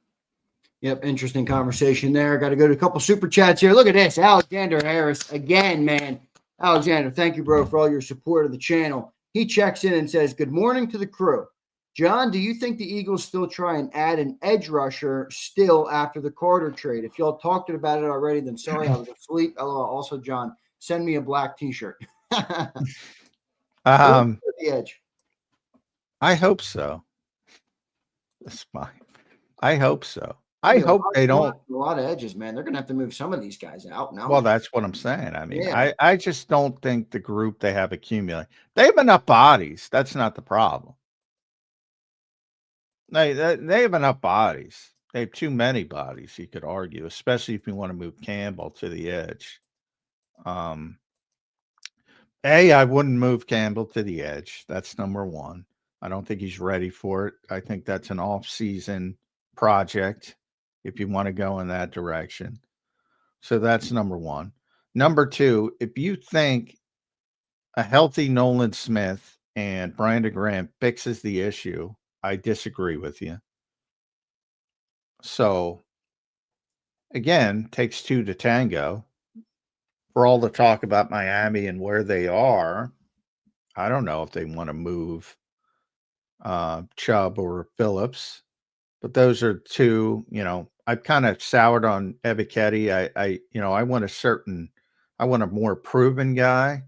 Yep, interesting conversation there. Got to go to a couple super chats here. Look at this. Alexander Harris again, man. Alexander, thank you, bro, for all your support of the channel. He checks in and says, good morning to the crew. John, do you think the Eagles still try and add an edge rusher still after the Carter trade? If y'all talked about it already, then sorry, I was asleep. Also, John, send me a black t-shirt. The edge. I hope so. That's fine. I hope so. I hope they don't. A lot of edges, man. They're gonna have to move some of these guys out now. Well, that's what I'm saying. I mean, I just don't think the group they have accumulated. They have enough bodies. That's not the problem. They have enough bodies. They have too many bodies, you could argue, especially if you want to move Campbell to the edge. I wouldn't move Campbell to the edge. That's number one. I don't think he's ready for it. I think that's an off-season project if you want to go in that direction. So that's number one. Number two, if you think a healthy Nolan Smith and Brandon Graham fixes the issue, I disagree with you. So, again, takes two to tango. For all the talk about Miami and where they are, I don't know if they want to move Chubb or Phillips, but those are two. I've kind of soured on Ebiketie. I want a more proven guy,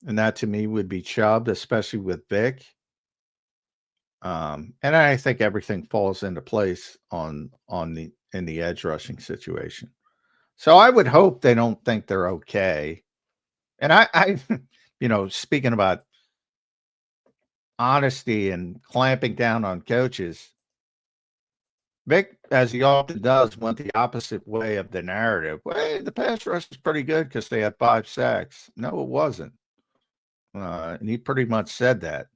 and that to me would be Chubb, especially with Vic. And I think everything falls into place in the edge rushing situation. So I would hope they don't think they're okay. And I speaking about honesty and clamping down on coaches, Vic, as he often does, went the opposite way of the narrative. Well, the pass rush is pretty good because they had 5 sacks. No, it wasn't. And he pretty much said that.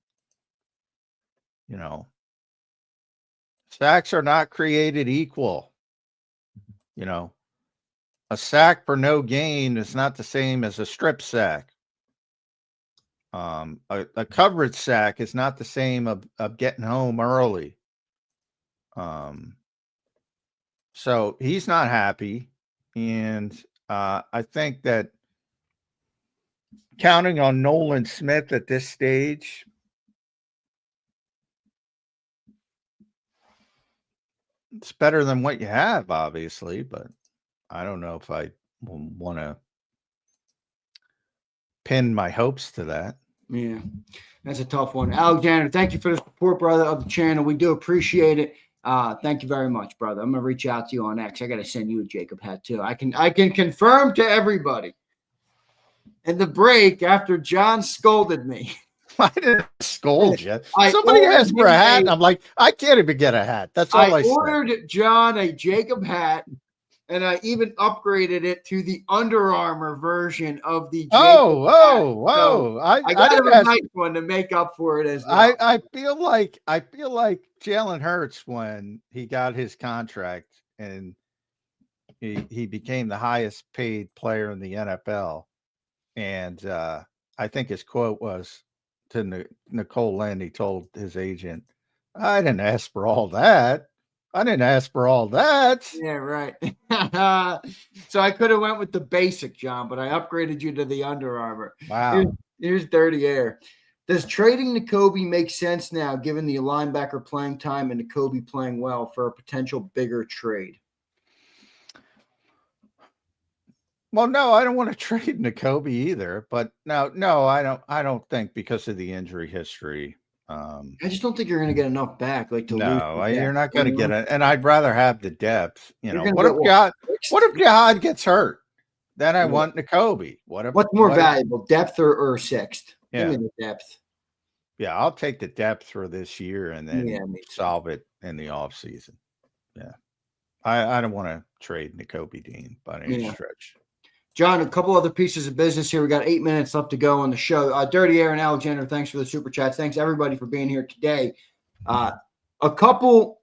Sacks are not created equal. A sack for no gain is not the same as a strip sack. A coverage sack is not the same of getting home early. So he's not happy. And I think that counting on Nolan Smith at this stage, it's better than what you have, obviously, but I don't know if I want to pin my hopes to that. Yeah, that's a tough one. Alexander, thank you for the support, brother, of the channel. We do appreciate it. Thank you very much, brother. I'm gonna reach out to you on X. I gotta send you a JAKIB hat too. I can confirm to everybody. In the break, after John scolded me. I didn't scold you. Somebody asked for a hat, and I'm like, I can't even get a hat. That's all I said. I ordered John a JAKIB hat, and I even upgraded it to the Under Armour version of the JAKIB hat. So I got a nice one to make up for it as well. I feel like Jalen Hurts when he got his contract and he became the highest paid player in the NFL. And I think his quote was to Nicole Lynn, he told his agent, I didn't ask for all that. Yeah, right. So I could have went with the basic, John, but I upgraded you to the Under Armour. Wow. Here's dirty air. Does trading Nakobe make sense now, given the linebacker playing time and Nakobe playing well, for a potential bigger trade? Well, no, I don't want to trade Nakobe either. But no, I don't think because of the injury history. I just don't think you're going to get enough back, like to lose. You're not going to get it. And I'd rather have the depth. You're What if Jihad gets hurt? Then I Yeah. want Nakobe. What's more valuable, depth or sixth? Yeah. Give me the depth. Yeah, I'll take the depth for this year and then solve it in the off season. Yeah. I don't want to trade Nakobe Dean by any stretch. John, a couple other pieces of business here. We got 8 minutes left to go on the show. Dirty Aaron Alexander, thanks for the super chats. Thanks everybody for being here today. A couple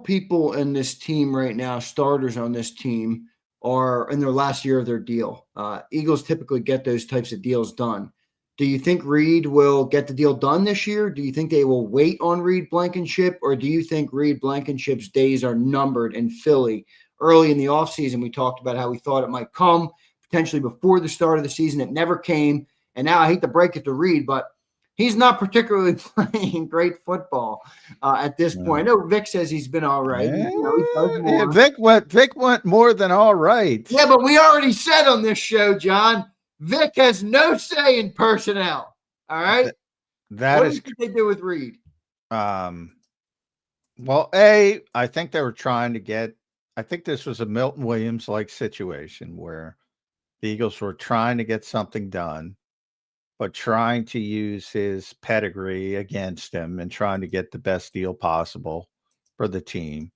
people in this team right now, starters on this team, are in their last year of their deal. Eagles typically get those types of deals done. Do you think Reed will get the deal done this year? Do you think they will wait on Reed Blankenship? Or do you think Reed Blankenship's days are numbered in Philly? Early in the offseason, we talked about how we thought it might come potentially before the start of the season. It never came. And now I hate to break it to Reed, but he's not particularly playing great football at this point. I know Vic says he's been all right. He does more. Vic went more than all right. Yeah, but we already said on this show, John, Vic has no say in personnel. All right. What do you think they do with Reed? Well, I think they were trying to get. I think this was a Milton Williams-like situation where the Eagles were trying to get something done, but trying to use his pedigree against him and trying to get the best deal possible for the team.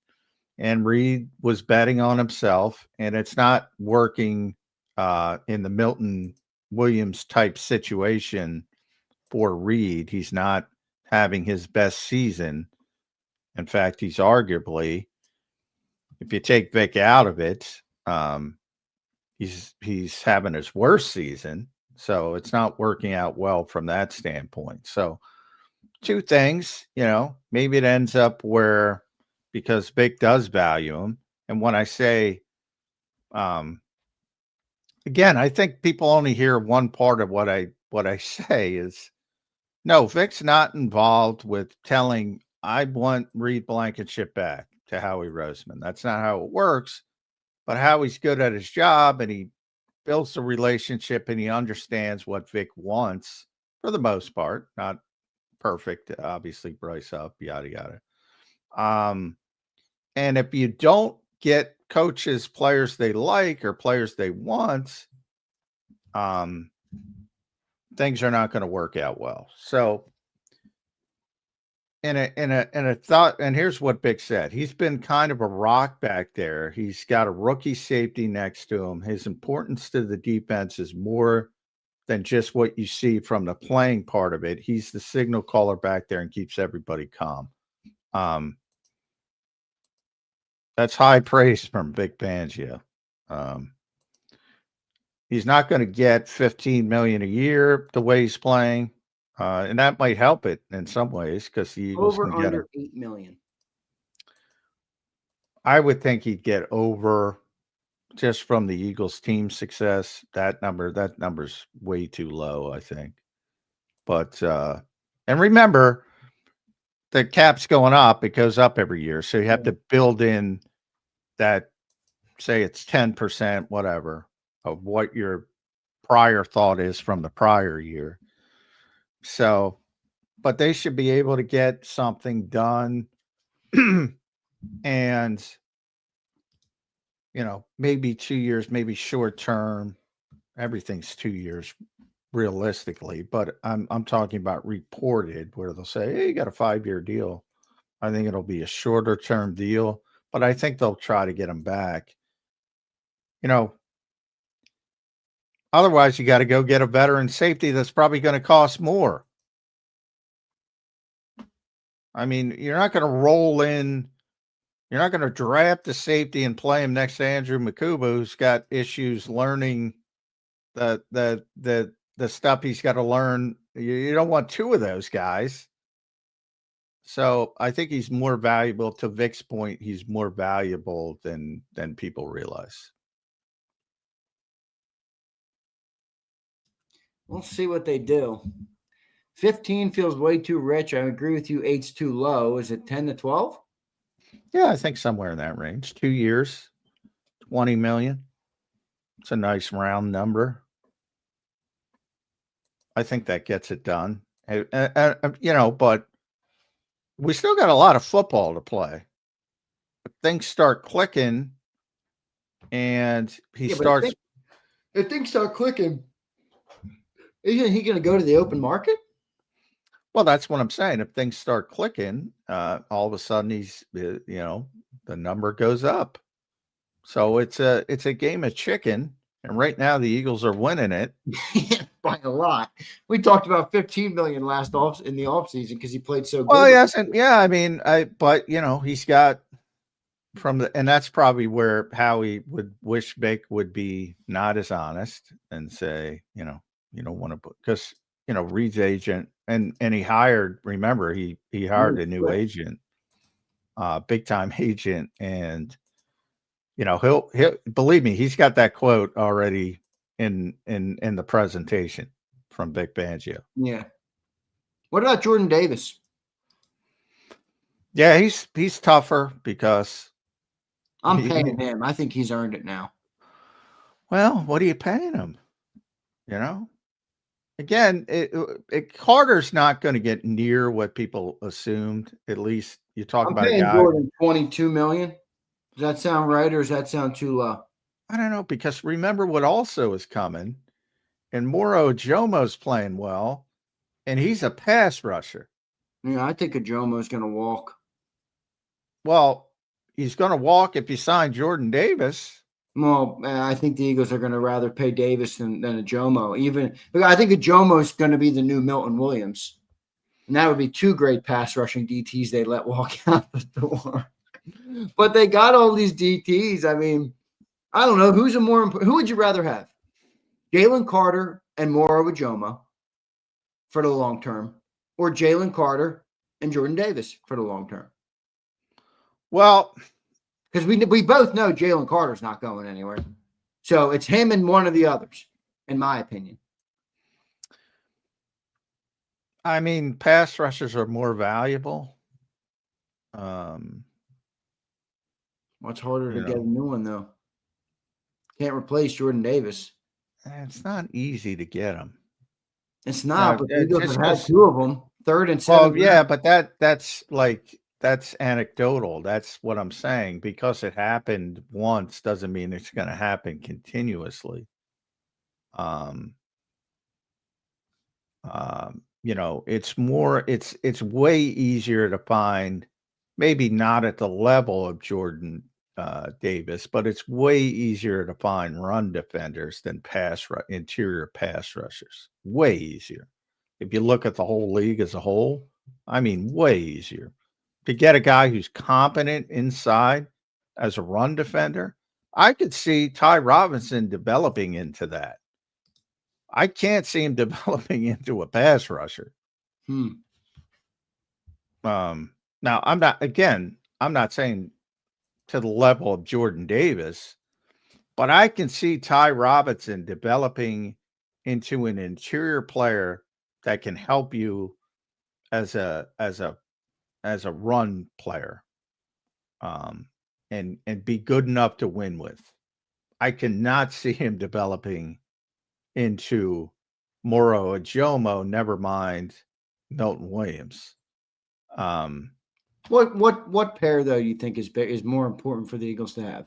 And Reed was betting on himself, and it's not working in the Milton Williams type situation for Reed. He's not having his best season. In fact, he's arguably, if you take Vic out of it, he's having his worst season. So it's not working out well from that standpoint. So two things, maybe it ends up where, because Vic does value him. And when I say, again, I think people only hear one part of what I say is, no, Vic's not involved with telling, I want Reed Blankenship back to Howie Roseman. That's not how it works. But Howie's good at his job, and he builds a relationship, and he understands what Vic wants for the most part. Not perfect, obviously. Bryce up, yada yada. And if you don't get coaches, players they like or players they want, things are not going to work out well. So, in a thought, and here's what Vic said: he's been kind of a rock back there. He's got a rookie safety next to him. His importance to the defense is more than just what you see from the playing part of it. He's the signal caller back there and keeps everybody calm. That's high praise from Vic Fangio. He's not going to get $15 million a year the way he's playing. And that might help it in some ways because the Eagles Over can get under $8 million. I would think he'd get over, just from the Eagles team success. That number's way too low, I think. But and remember, the cap's going up. It goes up every year, so you have to build in that. Say it's 10%, whatever, of what your prior thought is from the prior year. So, but they should be able to get something done. And, maybe 2 years, maybe short term. Everything's 2 years realistically, but I'm talking about reported where they'll say, hey, you got a 5-year deal. I think it'll be a shorter term deal, but I think they'll try to get them back. Otherwise, you got to go get a veteran safety that's probably going to cost more. I mean, you're not going to roll in. You're not going to draft the safety and play him next to Andrew Makuba, who's got issues learning the stuff he's got to learn. You don't want two of those guys. So I think he's more valuable. To Vic's point, he's more valuable than people realize. We'll see what they do. 15 feels way too rich. I agree with you. 8's too low. Is it 10 to 12? Yeah, I think somewhere in that range. 2 years, 20 million. It's a nice round number. I think that gets it done. But we still got a lot of football to play. If things start clicking and he starts. If things start clicking, isn't he going to go to the open market? Well, that's what I'm saying. If things start clicking, all of a sudden the number goes up. So it's a game of chicken, and right now the Eagles are winning it by a lot. We talked about 15 million in the offseason because he played so good. Well, he hasn't. Yeah, I mean, he's got and that's probably where Howie would wish Vic would be not as honest and say, you don't want to put, because Reed's agent and he hired. Remember, he hired a new agent, big time agent, and he'll believe me, he's got that quote already in the presentation from Vic Fangio. Yeah. What about Jordan Davis? Yeah, he's tougher because I'm paying him. I think he's earned it now. Well, what are you paying him? Again, Carter's not going to get near what people assumed. At least you talk about a guy. Jordan $22 million. Does that sound right, or does that sound too low? I don't know, because remember what also is coming, and Moro Jomo's playing well, and he's a pass rusher. Yeah, I think Jomo's going to walk. Well, he's going to walk if you sign Jordan Davis. Well, I think the Eagles are going to rather pay Davis than Jomo. Even I think Jomo is going to be the new Milton Williams, and that would be two great pass rushing DTs they let walk out the door. But they got all these DTs. I mean, I don't know who would you rather have, Jalen Carter and Moro Jomo for the long term, or Jalen Carter and Jordan Davis for the long term? Well, because we both know Jalen Carter's not going anywhere. So it's him and one of the others, in my opinion. I mean, pass rushers are more valuable. What's harder to get a new one, though? Can't replace Jordan Davis. It's not easy to get him. It's not, but you have had two of them, third and seventh. Well, yeah, but that's anecdotal. That's what I'm saying. Because it happened once doesn't mean it's going to happen continuously. It's way easier to find, maybe not at the level of Jordan Davis, but it's way easier to find run defenders than interior pass rushers. Way easier. If you look at the whole league as a whole, I mean, way easier to get a guy who's competent inside as a run defender. I could see Ty Robinson developing into that. I can't see him developing into a pass rusher. Now, I'm not saying to the level of Jordan Davis, but I can see Ty Robinson developing into an interior player that can help you as a run player, and be good enough to win with. I cannot see him developing into Moro Jomo, never mind Milton Williams. What pair though you think is more important for the Eagles to have?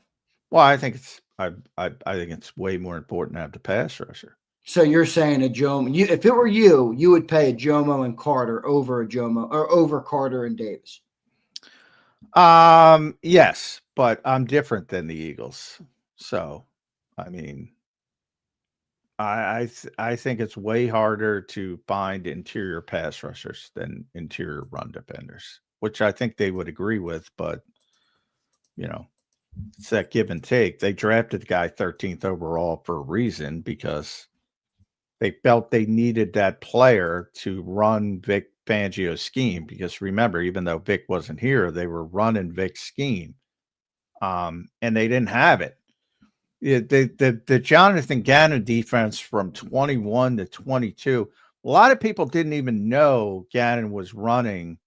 Well, I think it's way more important to have the pass rusher. So you're saying a Jomo? If it were you would pay a Jomo and Carter over a Jomo or over Carter and Davis? Yes, but I'm different than the Eagles. So, I mean, I think it's way harder to find interior pass rushers than interior run defenders, which I think they would agree with, but it's that give and take. They drafted the guy 13th overall for a reason, because they felt they needed that player to run Vic Fangio's scheme. Because remember, even though Vic wasn't here, they were running Vic's scheme. And they didn't have it. Yeah, the Jonathan Gannon defense from 21 to 22. A lot of people didn't even know Gannon was running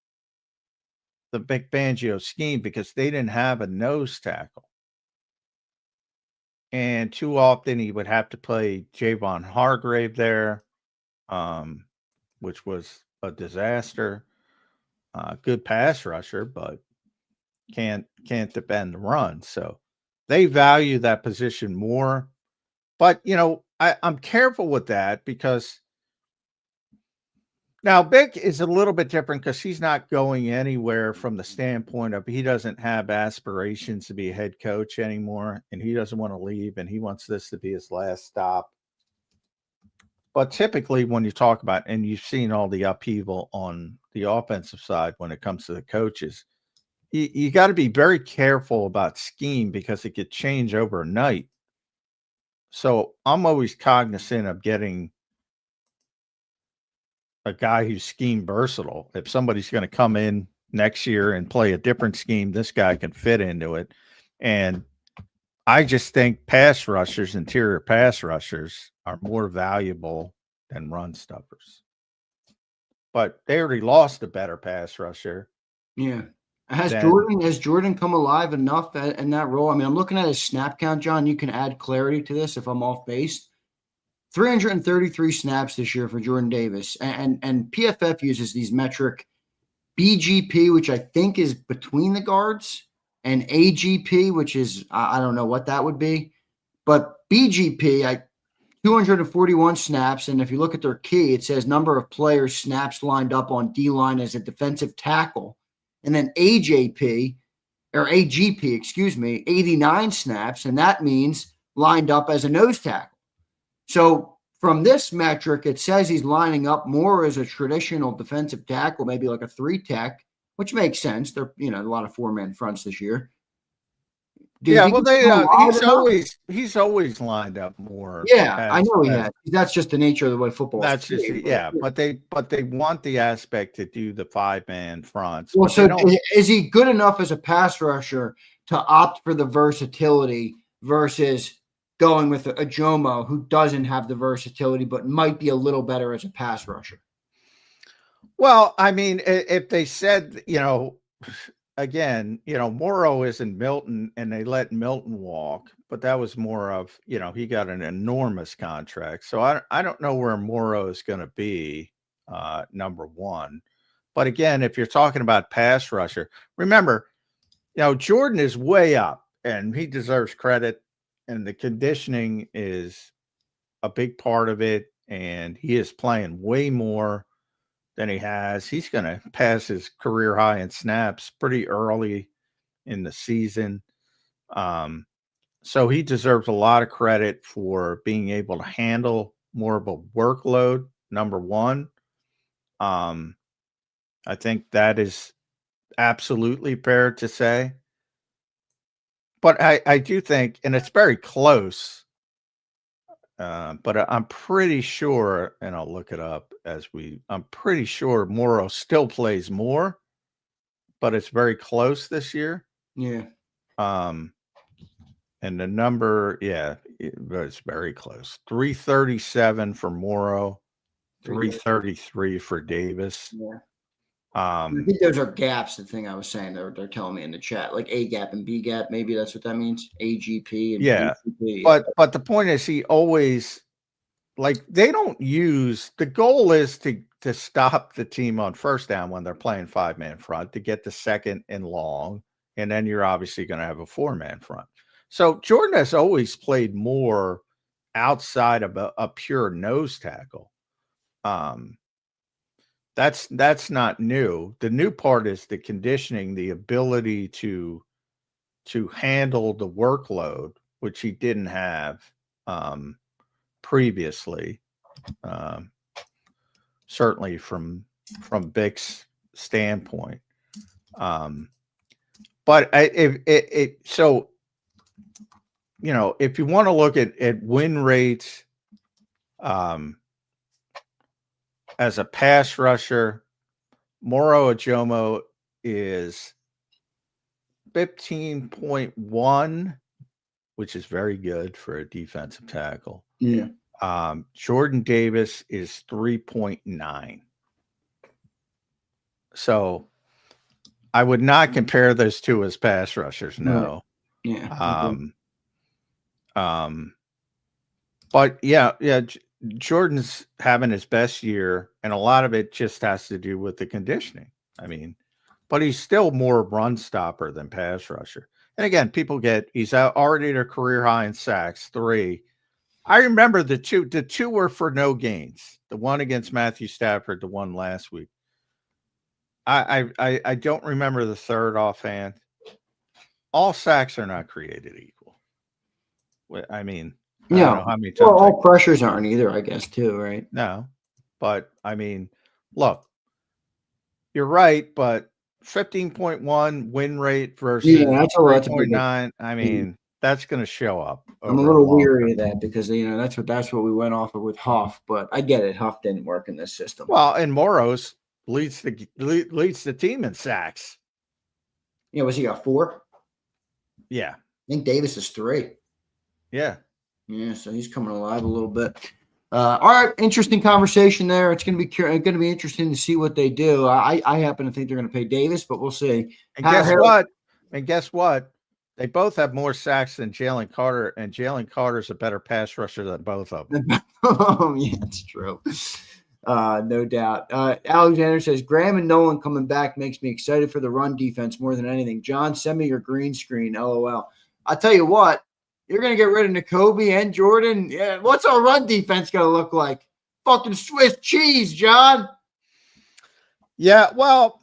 the Vic Fangio scheme because they didn't have a nose tackle. And too often he would have to play Javon Hargrave there, which was a disaster. Good pass rusher, but can't defend the run. So they value that position more. But I'm careful with that because now Vic is a little bit different because he's not going anywhere from the standpoint of he doesn't have aspirations to be a head coach anymore, and he doesn't want to leave, and he wants this to be his last stop. But typically when you talk about, and you've seen all the upheaval on the offensive side when it comes to the coaches, you got to be very careful about scheme because it could change overnight. So I'm always cognizant of getting a guy who's scheme versatile. If somebody's going to come in next year and play a different scheme, this guy can fit into it. And I just think pass rushers, interior pass rushers, are more valuable than run stuffers. But they already lost a better pass rusher. Yeah. Has Jordan come alive enough in that role? I mean, I'm looking at his snap count, John. You can add clarity to this if I'm off base. 333 snaps this year for Jordan Davis. And PFF uses these metric BGP, which I think is between the guards, and AGP, which is, I don't know what that would be. But BGP, 241 snaps. And if you look at their key, it says number of players snaps lined up on D-line as a defensive tackle. And then AGP, 89 snaps. And that means lined up as a nose tackle. So from this metric, it says he's lining up more as a traditional defensive tackle, maybe like a 3-tech, which makes sense. They're, a lot of 4-man fronts this year. Yeah, well, he's always lined up more. Yeah, I know he has. That's just the nature of the way football is. That's just but they want the aspect to do the 5-man fronts. Well, so is he good enough as a pass rusher to opt for the versatility versus going with a Jomo who doesn't have the versatility but might be a little better as a pass rusher? Well, I mean, if they said, again, Morrow isn't Milton and they let Milton walk, but that was more of, he got an enormous contract. So I don't know where Morrow is going to be, number one. But again, if you're talking about pass rusher, remember, Jordan is way up and he deserves credit. And the conditioning is a big part of it. And he is playing way more than he has. He's going to pass his career high in snaps pretty early in the season. So he deserves a lot of credit for being able to handle more of a workload, number one. I think that is absolutely fair to say. But I do think, and it's very close, but I'm pretty sure, and I'll look it up I'm pretty sure Morrow still plays more, but it's very close this year. Yeah. And the number, it's very close. 337 for Morrow, 333 for Davis. Yeah. I think those are gaps. The thing I was saying, they're telling me in the chat, like A gap and B gap. Maybe that's what that means. AGP and BGP. But the point is, he always, they don't use, the goal is to stop the team on first down when they're playing 5-man front, to get the second and long, and then you're obviously going to have a 4-man front. So Jordan has always played more outside of a pure nose tackle. That's not new. The new part is the conditioning, the ability to handle the workload, which he didn't have previously. Certainly from Vic's standpoint. But if you want to look at win rates, as a pass rusher, Moro Ajomo is 15.1, which is very good for a defensive tackle. Yeah. Jordan Davis is 3.9. So I would not compare those two as pass rushers. No. Right. Yeah. But yeah, Jordan's having his best year, and a lot of it just has to do with the conditioning. I mean, but he's still more run stopper than pass rusher. And again, he's already at a career high in sacks, 3. I remember the two were for no gains. The one against Matthew Stafford, the one last week. I don't remember the third offhand. All sacks are not created equal. I mean, I don't know how many times. Well, all pressures aren't either, I guess, too, right? No, but I mean, look, you're right, but 15.1 win rate versus 3.9. I mean, that's going to show up. I'm a little weary of that because that's what we went off of with Huff, but I get it. Huff didn't work in this system. Well, and Moros leads the team in sacks. Yeah, was he got 4? Yeah, I think Davis is 3. Yeah. Yeah, so he's coming alive a little bit. All right, interesting conversation there. It's going to be interesting to see what they do. I happen to think they're going to pay Davis, but we'll see. And guess what? They both have more sacks than Jalen Carter, and Jalen Carter's a better pass rusher than both of them. Yeah, it's true. No doubt. Alexander says, Graham and Nolan coming back makes me excited for the run defense more than anything. John, send me your green screen. LOL. I'll tell you what. You're going to get rid of Nakobe and Jordan. Yeah, what's our run defense going to look like? Fucking Swiss cheese, John. Yeah, well,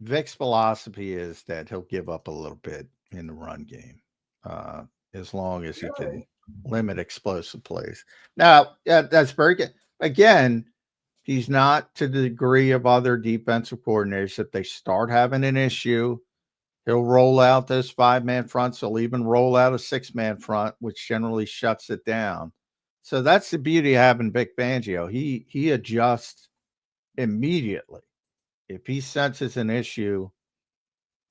Vic's philosophy is that he'll give up a little bit in the run game, as long as he can limit explosive plays. Now, that's very good. Again, he's not to the degree of other defensive coordinators. If they start having an issue, he'll roll out those 5-man fronts. He'll even roll out a 6-man front, which generally shuts it down. So that's the beauty of having Vic Fangio. He adjusts immediately. If he senses an issue,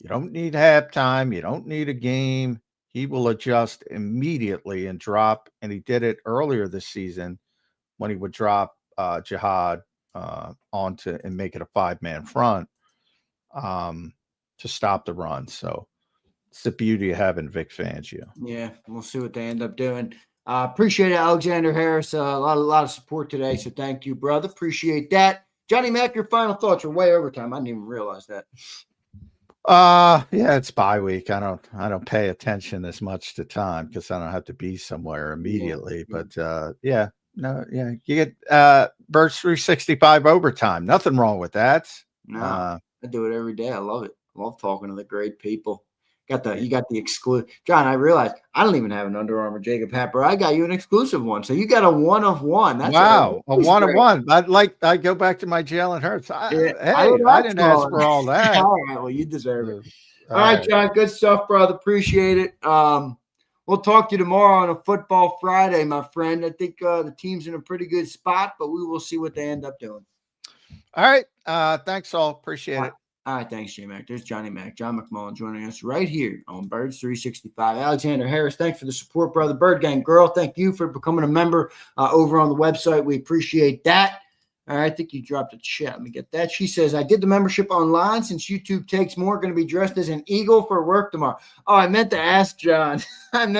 you don't need halftime. You don't need a game. He will adjust immediately and drop. And he did it earlier this season when he would drop Jihad onto and make it a 5-man front to stop the run. So it's the beauty of having Vic Fangio. Yeah, we'll see what they end up doing. Appreciate it, Alexander Harris. A lot of support today, so thank you, brother. Appreciate that. Johnny Mac, your final thoughts are way overtime. I didn't even realize that. Yeah, it's bye week. I don't pay attention as much to time because I don't have to be somewhere immediately. Yeah. But you get Birds 365 overtime. Nothing wrong with that. No, I do it every day. I love it. I love talking to the great people. You got the exclusive. John, I realized I don't even have an Under Armour JAKIB hat, bro. I got you an exclusive one. So you got a 1 of 1. That's wow, a 1 of 1. I go back to my Jalen Hurts. I didn't ask for all that. All right, well, you deserve it. All right, John, good stuff, brother. Appreciate it. We'll talk to you tomorrow on a Football Friday, my friend. I think the team's in a pretty good spot, but we will see what they end up doing. All right. Thanks all. Appreciate it. All right, thanks, J-Mac. There's Johnny Mac, John McMullen joining us right here on Birds 365. Alexander Harris, thanks for the support, brother. Bird Gang Girl, thank you for becoming a member over on the website. We appreciate that. All right, I think you dropped a chat. Let me get that. She says, I did the membership online since YouTube takes more. Going to be dressed as an eagle for work tomorrow. Oh, I meant to ask John. John,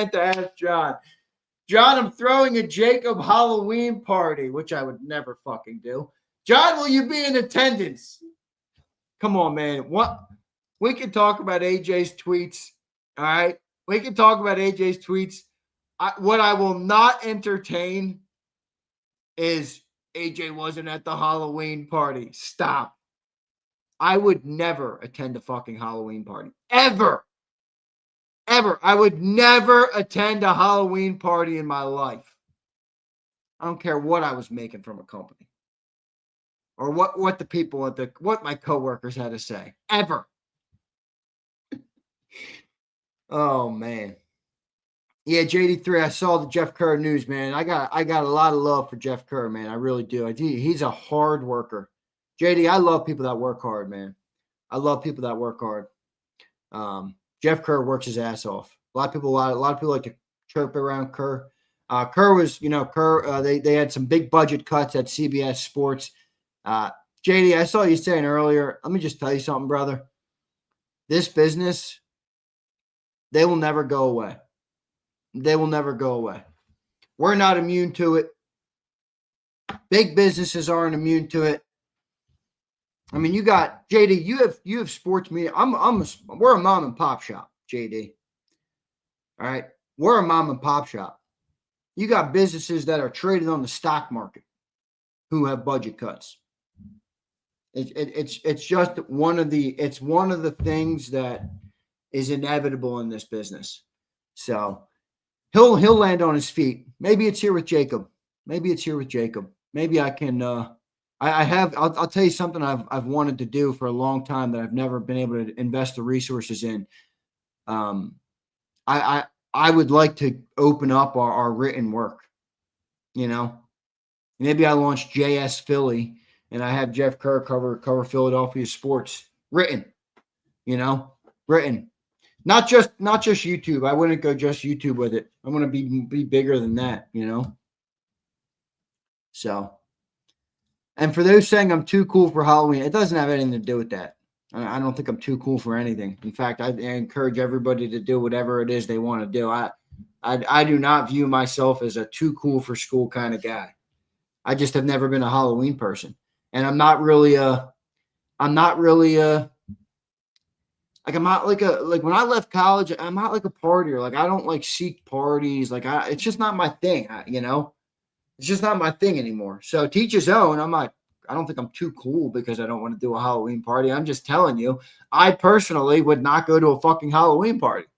I'm throwing a JAKIB Halloween party, which I would never fucking do. John, will you be in attendance? Come on, man. What we can talk about AJ's tweets. All right. We can talk about AJ's tweets. What I will not entertain is AJ wasn't at the Halloween party. Stop. I would never attend a fucking Halloween party. Ever. I would never attend a Halloween party in my life. I don't care what I was making from a company. Or what the people what my coworkers had to say. Ever. Oh man. Yeah, JD3, I saw the Jeff Kerr news, man. I got a lot of love for Jeff Kerr, man. I really do. He's a hard worker. JD, I love people that work hard, man. I love people that work hard. Jeff Kerr works his ass off. A lot of people like to chirp around Kerr. Kerr was, they had some big budget cuts at CBS Sports. JD, I saw you saying earlier, let me just tell you something, brother. This business, they will never go away. They will never go away. We're not immune to it. Big businesses aren't immune to it. I mean, you got JD. You have sports media. We're a mom and pop shop, JD. All right, we're a mom and pop shop. You got businesses that are traded on the stock market who have budget cuts. It's just one of the things that is inevitable in this business. So he'll land on his feet. Maybe it's here with JAKIB. Maybe I can. I'll tell you something I've wanted to do for a long time that I've never been able to invest the resources in. I would like to open up our written work. Maybe I launch JS Philly and I have Jeff Kerr cover Philadelphia sports written. Written. Not just YouTube. I wouldn't go just YouTube with it. I want to be bigger than that. So. And for those saying I'm too cool for Halloween, it doesn't have anything to do with that. I don't think I'm too cool for anything. In fact, I encourage everybody to do whatever it is they want to do. I do not view myself as a too cool for school kind of guy. I just have never been a Halloween person. And I'm not when I left college, I'm not like a partier. Like I don't like seek parties. It's just not my thing, It's just not my thing anymore. So teach his own. I don't think I'm too cool because I don't want to do a Halloween party. I'm just telling you, I personally would not go to a fucking Halloween party.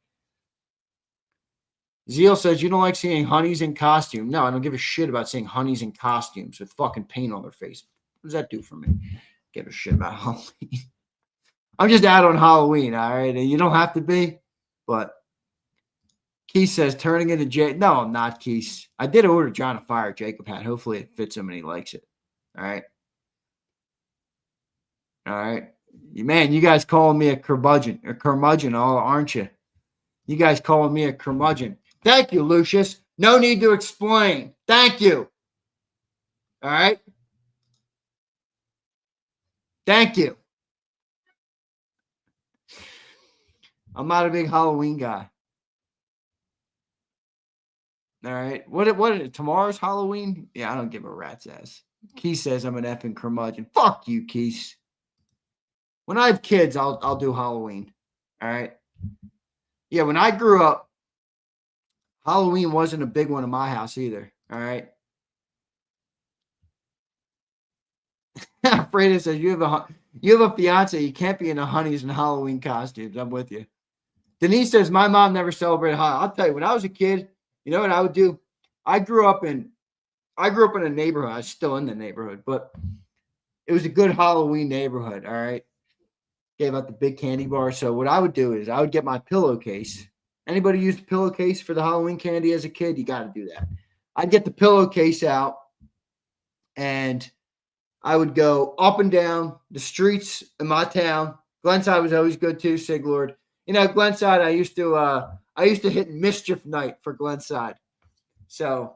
Zeal says, you don't like seeing honeys in costume. No, I don't give a shit about seeing honeys in costumes with fucking paint on their face. What does that do for me? Give a shit about Halloween. I'm just out on Halloween, all right? And you don't have to be, but Keith says, turning into Jay. No, I'm not, Keith. I did order John a Fire JAKIB hat. Hopefully it fits him and he likes it. All right. All right. Man, you guys calling me a curmudgeon, aren't you? You guys calling me a curmudgeon. Thank you, Lucius. No need to explain. Thank you. All right. Thank you. I'm not a big Halloween guy. All right. What tomorrow's Halloween? Yeah, I don't give a rat's ass. Keith says I'm an effing curmudgeon. Fuck you, Keith. When I have kids, I'll do Halloween. All right. Yeah, when I grew up, Halloween wasn't a big one in my house either. All right. Freda says you have a fiance. You can't be in the honeys and Halloween costumes. I'm with you. Denise says my mom never celebrated Halloween. I'll tell you, when I was a kid, you know what I would do? I grew up in a neighborhood. I was still in the neighborhood, but it was a good Halloween neighborhood. All right. Gave out the big candy bar. So what I would do is I would get my pillowcase. Anybody use the pillowcase for the Halloween candy as a kid? You got to do that. I'd get the pillowcase out and I would go up and down the streets in my town. Glenside was always good too, Siglord. Glenside, I used to hit mischief night for Glenside. So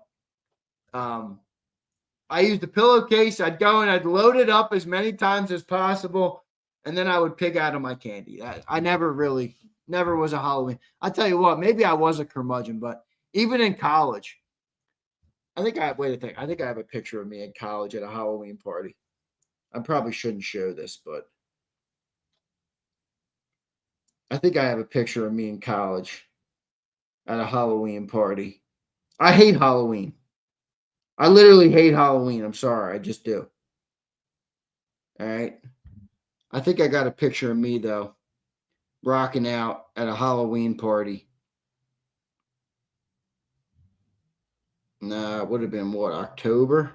I used the pillowcase. I'd go and I'd load it up as many times as possible. And then I would pick out of my candy. I never was a Halloween. I tell you what, maybe I was a curmudgeon, but even in college, I think I have a picture of me in college at a Halloween party. I probably shouldn't show this, but I think I have a picture of me in college at a Halloween party. I hate Halloween. I literally hate Halloween. I'm sorry. I just do. All right. I think I got a picture of me, though, rocking out at a Halloween party. Nah, it would have been what, October?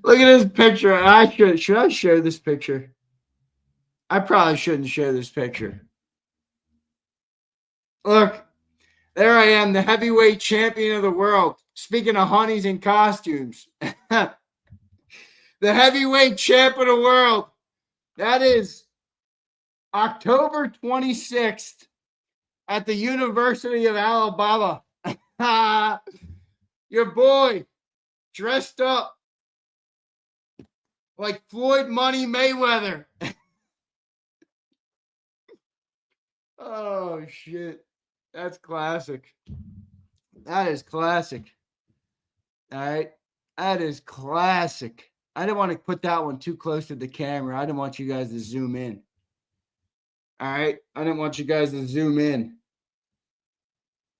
Look at this picture. Should I show this picture? I probably shouldn't show this picture. Look, There I am, the heavyweight champion of the world. Speaking of honeys and costumes, the heavyweight champ of the world. That is October 26th at the University of Alabama. Your boy dressed up like Floyd Money Mayweather. Oh, shit. That's classic. That is classic. All right. That is classic. I didn't want to put that one too close to the camera. I didn't want you guys to zoom in. All right. I didn't want you guys to zoom in.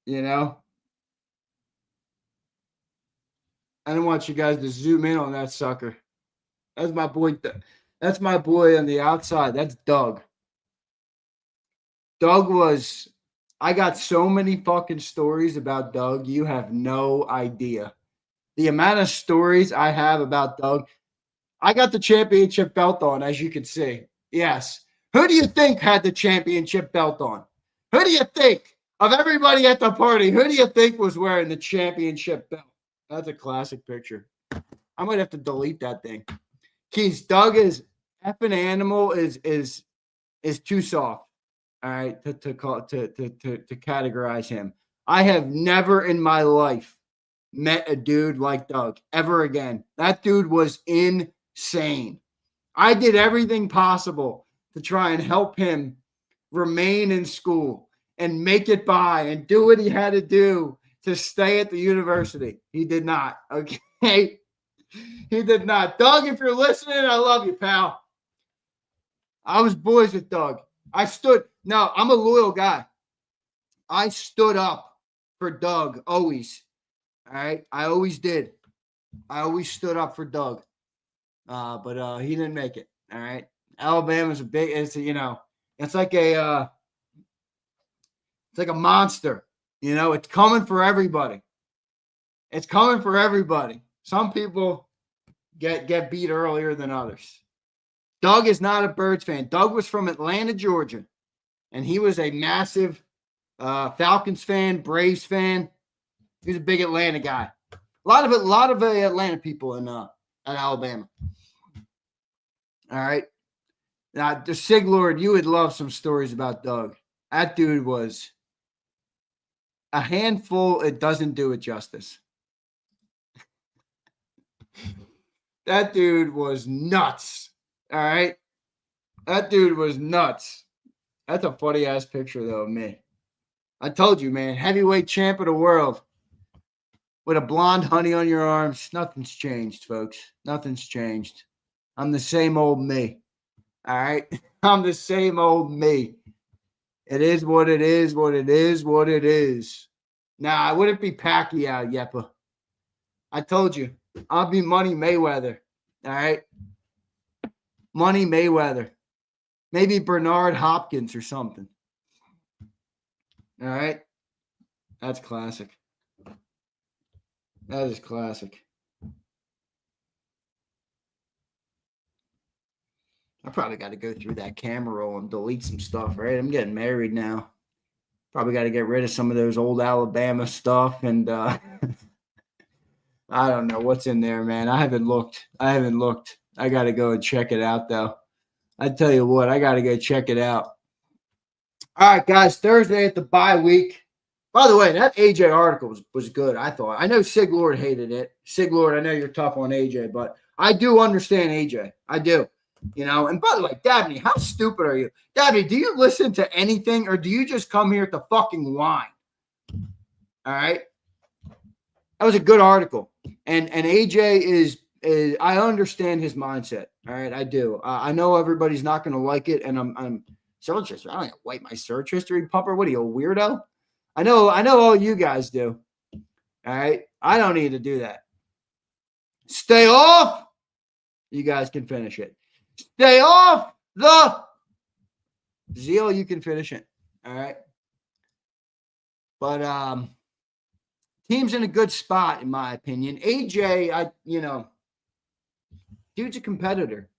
You know? I didn't want you guys to zoom in on that sucker. That's my boy. That's my boy on the outside. That's Doug. Doug was, I got so many fucking stories about Doug. You have no idea. The amount of stories I have about Doug. I got the championship belt on, as you can see. Yes. Who do you think had the championship belt on? Who do you think? Of everybody at the party, who do you think was wearing the championship belt? That's a classic picture. I might have to delete that thing. Keys, Doug is effing animal is too soft. All right, to categorize him. I have never in my life met a dude like Doug ever again. That dude was insane. I did everything possible to try and help him remain in school and make it by and do what he had to do to stay at the university. He did not. Okay. He did not. Doug, if you're listening, I love you, pal. I was boys with Doug. No, I'm a loyal guy. I stood up for Doug always. All right. I always did. I always stood up for Doug. But he didn't make it. All right. Alabama's it's like a monster. You know, it's coming for everybody. It's coming for everybody. Some people get beat earlier than others. Doug is not a Birds fan. Doug was from Atlanta, Georgia, and he was a massive Falcons fan, Braves fan. He was a big Atlanta guy. A lot of Atlanta people in at Alabama. All right. Now, the Sig Lord, you would love some stories about Doug. That dude was a handful. It doesn't do it justice. That dude was nuts. All right. That dude was nuts. That's a funny ass picture, though, of me. I told you, man, heavyweight champ of the world with a blonde honey on your arms. Nothing's changed, folks. Nothing's changed. I'm the same old me. All right. I'm the same old me. It is what it is, what it is, what it is. Nah, I wouldn't be Pacquiao, Yeppa. I told you. I'll be Money Mayweather. All right. Money Mayweather. Maybe Bernard Hopkins or something. All right. That's classic. That is classic. I probably got to go through that camera roll and delete some stuff, right? I'm getting married now. Probably got to get rid of some of those old Alabama stuff. And I don't know what's in there, man. I haven't looked. I got to go and check it out, though. I tell you what, I got to go check it out. All right, guys, Thursday at the bye week. By the way, that AJ article was good, I thought. I know Sig Lord hated it. Sig Lord, I know you're tough on AJ, but I do understand AJ. I do. You know, and by the way, Dabney, how stupid are you? Dabney, do you listen to anything or do you just come here to fucking whine? All right. That was a good article. And AJ is I understand his mindset. All right. I do. I know everybody's not going to like it. And I'm search history. I don't need to wipe my search history, pumper. What are you, a weirdo? I know all you guys do. All right. I don't need to do that. Stay off. You guys can finish it. Stay off the Zeal. You can finish it. All right. But team's in a good spot, in my opinion. AJ, dude's a competitor.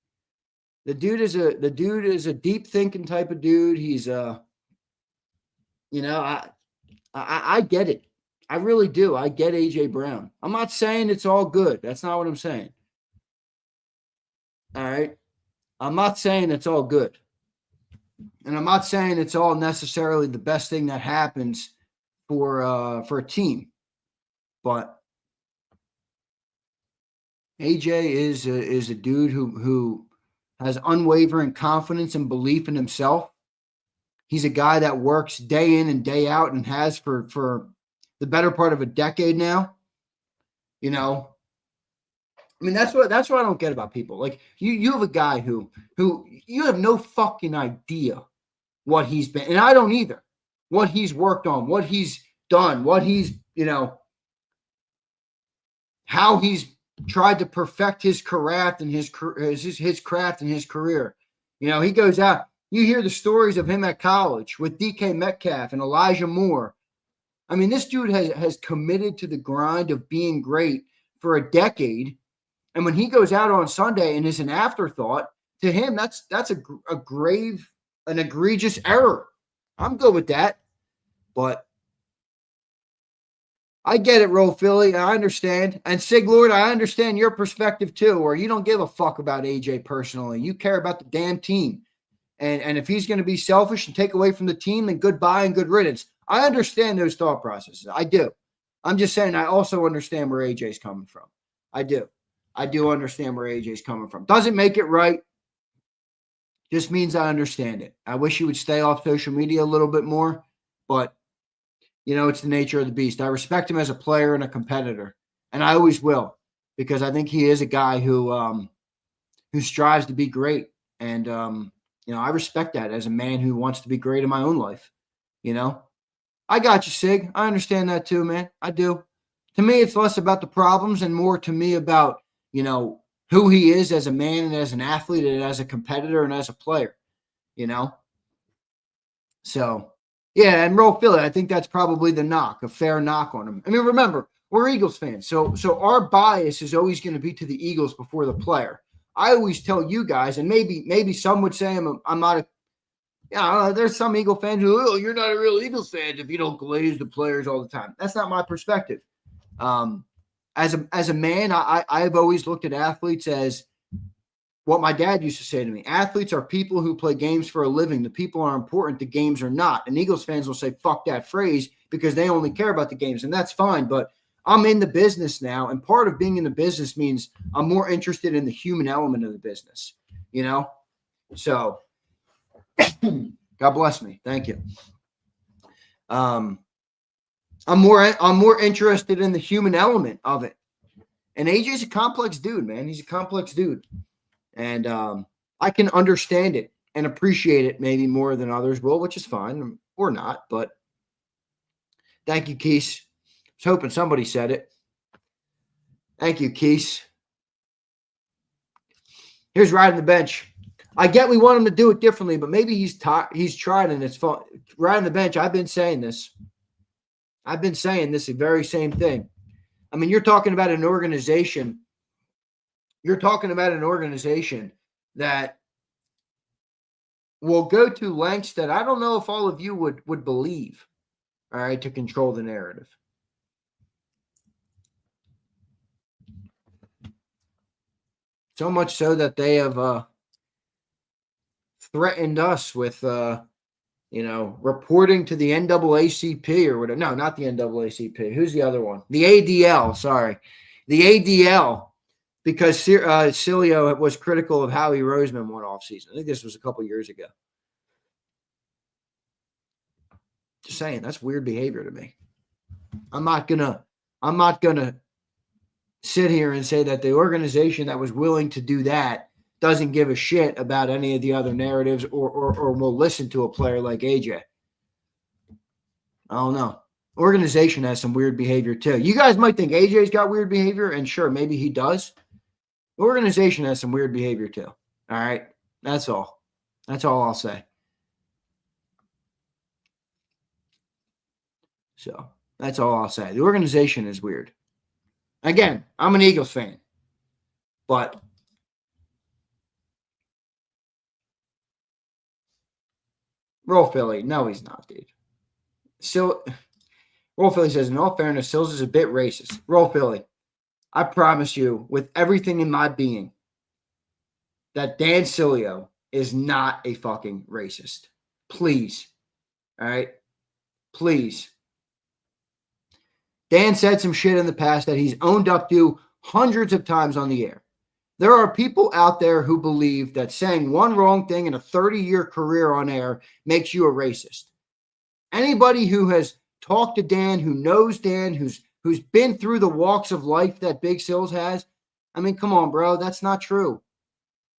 The dude is a deep thinking type of dude. He's I I get it. I really do. I get A.J. Brown. I'm not saying it's all good. That's not what I'm saying. All right? I'm not saying it's all good. And I'm not saying it's all necessarily the best thing that happens for a team. But AJ is a dude who has unwavering confidence and belief in himself. He's a guy that works day in and day out and has for the better part of a decade now. You know, I mean, that's what I don't get about people. Like you have a guy who you have no fucking idea what he's been, and I don't either. What he's worked on, what he's done, what he's, how he's tried to perfect his craft and his craft and his career. He goes out. You hear the stories of him at college with DK Metcalf and Elijah Moore. I mean, this dude has committed to the grind of being great for a decade. And when he goes out on Sunday and is an afterthought, to him, that's a grave, an egregious error. I'm good with that. But I get it, Roll Philly. I understand. And Sig Lord, I understand your perspective too, where you don't give a fuck about AJ personally. You care about the damn team. And if he's going to be selfish and take away from the team, then goodbye and good riddance. I understand those thought processes. I do. I'm just saying I also understand where AJ's coming from. I do. I do understand where AJ's coming from. Doesn't make it right. Just means I understand it. I wish he would stay off social media a little bit more, but it's the nature of the beast. I respect him as a player and a competitor, and I always will, because I think he is a guy who strives to be great. And, I respect that as a man who wants to be great in my own life. I got you, Sig. I understand that too, man. I do. To me, it's less about the problems and more to me about, who he is as a man and as an athlete and as a competitor and as a player, So, yeah, and Roll Philly, I think that's probably the knock, a fair knock on him. I mean, remember, we're Eagles fans, so our bias is always going to be to the Eagles before the player. I always tell you guys, and maybe some would say I'm not a there's some Eagle fans who, you're not a real Eagles fan if you don't glaze the players all the time. That's not my perspective. As a man, I've always looked at athletes as what my dad used to say to me. Athletes are people who play games for a living. The people are important. The games are not. And Eagles fans will say, fuck that phrase, because they only care about the games. And that's fine. But I'm in the business now. And part of being in the business means I'm more interested in the human element of the business, So God bless me. Thank you. I'm more interested in the human element of it. And AJ's a complex dude, man. He's a complex dude. And I can understand it and appreciate it maybe more than others will, which is fine, or not. But thank you, Keese. I was hoping somebody said it. Thank you, Keese. Here's riding the bench. I get we want him to do it differently, but maybe he's tried and it's fun. Riding the bench, I've been saying this. The very same thing. I mean, you're talking about an organization. You're talking about an organization that will go to lengths that I don't know if all of you would believe, all right, to control the narrative. So much so that they have threatened us with, reporting to the NAACP or whatever. No, not the NAACP. Who's the other one? The ADL, sorry. The ADL, because Cilio was critical of Howie Roseman one offseason. I think this was a couple years ago. Just saying, that's weird behavior to me. I'm not gonna sit here and say that the organization that was willing to do that doesn't give a shit about any of the other narratives or will listen to a player like AJ. I don't know. Organization has some weird behavior too. You guys might think AJ's got weird behavior, and sure, maybe he does. The organization has some weird behavior too. All right. That's all. That's all I'll say. So that's all I'll say. The organization is weird. Again, I'm an Eagles fan, but Roll Philly. No, he's not, dude. So Roll Philly says, in all fairness, Sills is a bit racist. Roll Philly, I promise you, with everything in my being, that Dan Sileo is not a fucking racist. Please. All right? Please. Dan said some shit in the past that he's owned up to hundreds of times on the air. There are people out there who believe that saying one wrong thing in a 30-year career on air makes you a racist. Anybody who has talked to Dan, who knows Dan, who's been through the walks of life that Big Sills has, I mean, come on, bro. That's not true.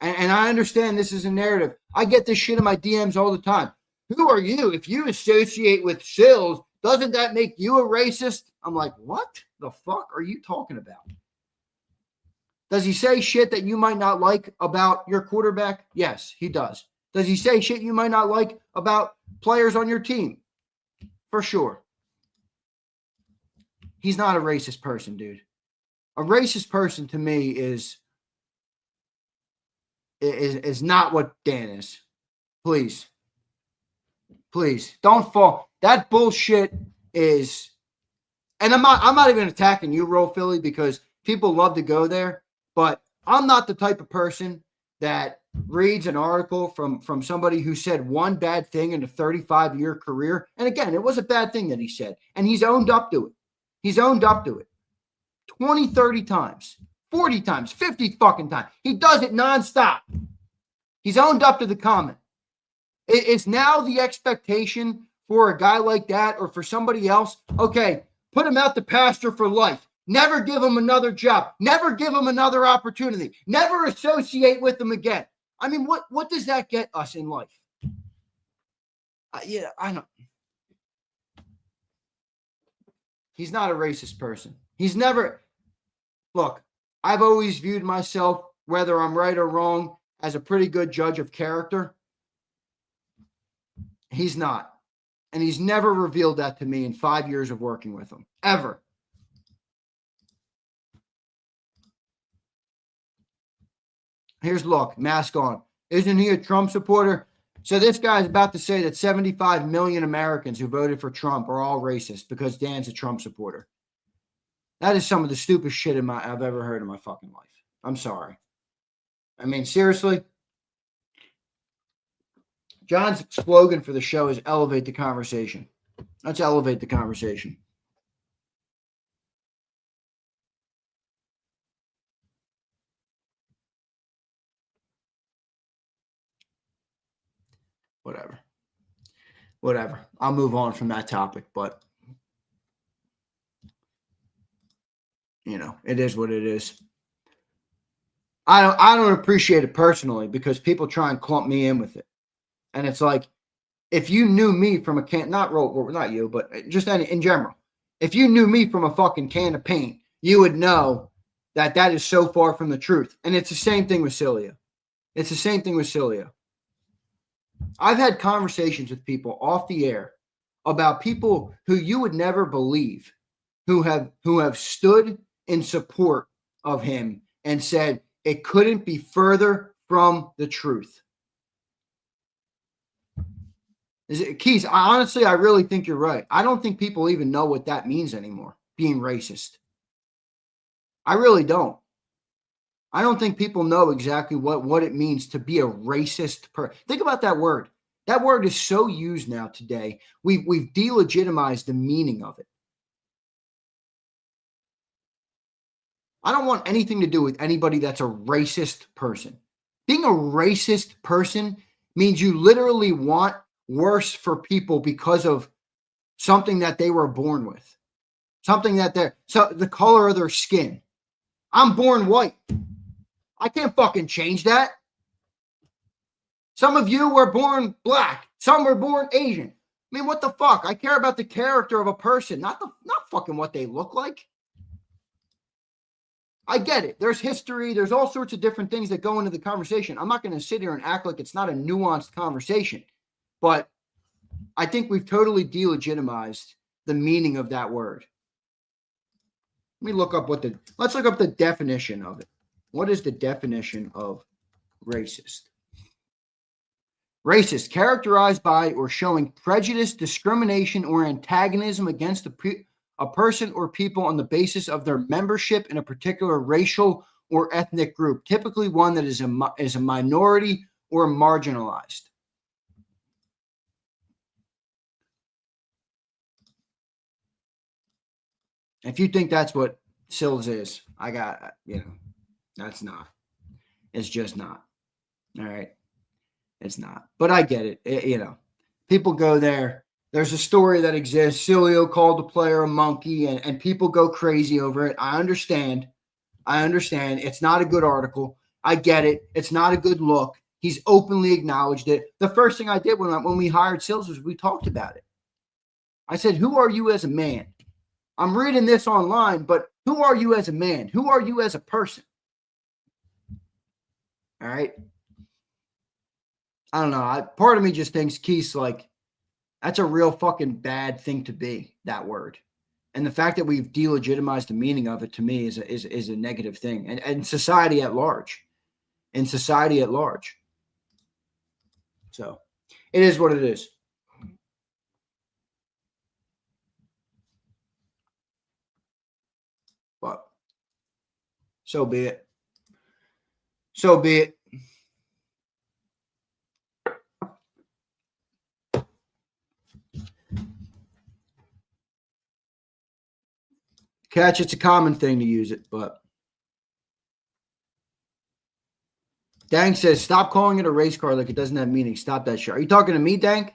And I understand this is a narrative. I get this shit in my DMs all the time. Who are you? If you associate with Sills, doesn't that make you a racist? I'm like, what the fuck are you talking about? Does he say shit that you might not like about your quarterback? Yes, he does. Does he say shit you might not like about players on your team? For sure. He's not a racist person, dude. A racist person to me is not what Dan is. Please. Please don't fall. That bullshit is, and I'm not even attacking you, Roll Philly, because people love to go there, but I'm not the type of person that reads an article from somebody who said one bad thing in a 35-year career. And again, it was a bad thing that he said, and he's owned up to it. He's owned up to it 20, 30 times, 40 times, 50 fucking times. He does it nonstop. He's owned up to the comment. It's now the expectation for a guy like that or for somebody else. Okay, put him out to pasture for life. Never give him another job. Never give him another opportunity. Never associate with him again. I mean, what does that get us in life? Yeah, I know. He's not a racist person. He's never. Look, I've always viewed myself, whether I'm right or wrong, as a pretty good judge of character. He's not. And he's never revealed that to me in 5 years of working with him. Ever. Here's look, mask on. Isn't he a Trump supporter? So this guy's about to say that 75 million Americans who voted for Trump are all racist because Dan's a Trump supporter. That is some of the stupidest shit I've ever heard in my fucking life. I'm sorry. I mean, seriously. John's slogan for the show is elevate the conversation. Let's elevate the conversation. Whatever. I'll move on from that topic, but you know, it is what it is. I don't appreciate it personally because people try and clump me in with it. And it's like, if you knew me from a can, not you, but just in general, if you knew me from a fucking can of paint, you would know that is so far from the truth. And it's the same thing with Cilia. It's the same thing with Cilia. I've had conversations with people off the air about people who you would never believe, who have stood in support of him and said it couldn't be further from the truth. Keys, honestly, I really think you're right. I don't think people even know what that means anymore, being racist. I really don't. I don't think people know exactly what it means to be a racist person. Think about that word. That word is so used now today. We've delegitimized the meaning of it. I don't want anything to do with anybody that's a racist person. Being a racist person means you literally want worse for people because of something that they were born with, something that the color of their skin. I'm born white. I can't fucking change that. Some of you were born black. Some were born Asian. I mean, what the fuck? I care about the character of a person, not fucking what they look like. I get it. There's history. There's all sorts of different things that go into the conversation. I'm not going to sit here and act like it's not a nuanced conversation. But I think we've totally delegitimized the meaning of that word. Let me look up let's look up the definition of it. What is the definition of racist? Racist, characterized by or showing prejudice, discrimination, or antagonism against a person or people on the basis of their membership in a particular racial or ethnic group, typically one that is a minority or marginalized. If you think that's what SILS is, that's not. It's just not. All right. It's not. But I get it. People go there. There's a story that exists. Cilio called the player a monkey, and people go crazy over it. I understand. It's not a good article. I get it. It's not a good look. He's openly acknowledged it. The first thing I did when we hired SILS was we talked about it. I said, who are you as a man? I'm reading this online, but who are you as a man? Who are you as a person? All right. I don't know. Part of me just thinks Keith's like, that's a real fucking bad thing to be, that word. And the fact that we've delegitimized the meaning of it, to me, is a negative thing. And society at large. In society at large. So it is what it is. But so be it. So be it. Catch, it's a common thing to use it, but Dank says, stop calling it a race car like it doesn't have meaning. Stop that shit. Are you talking to me, Dank?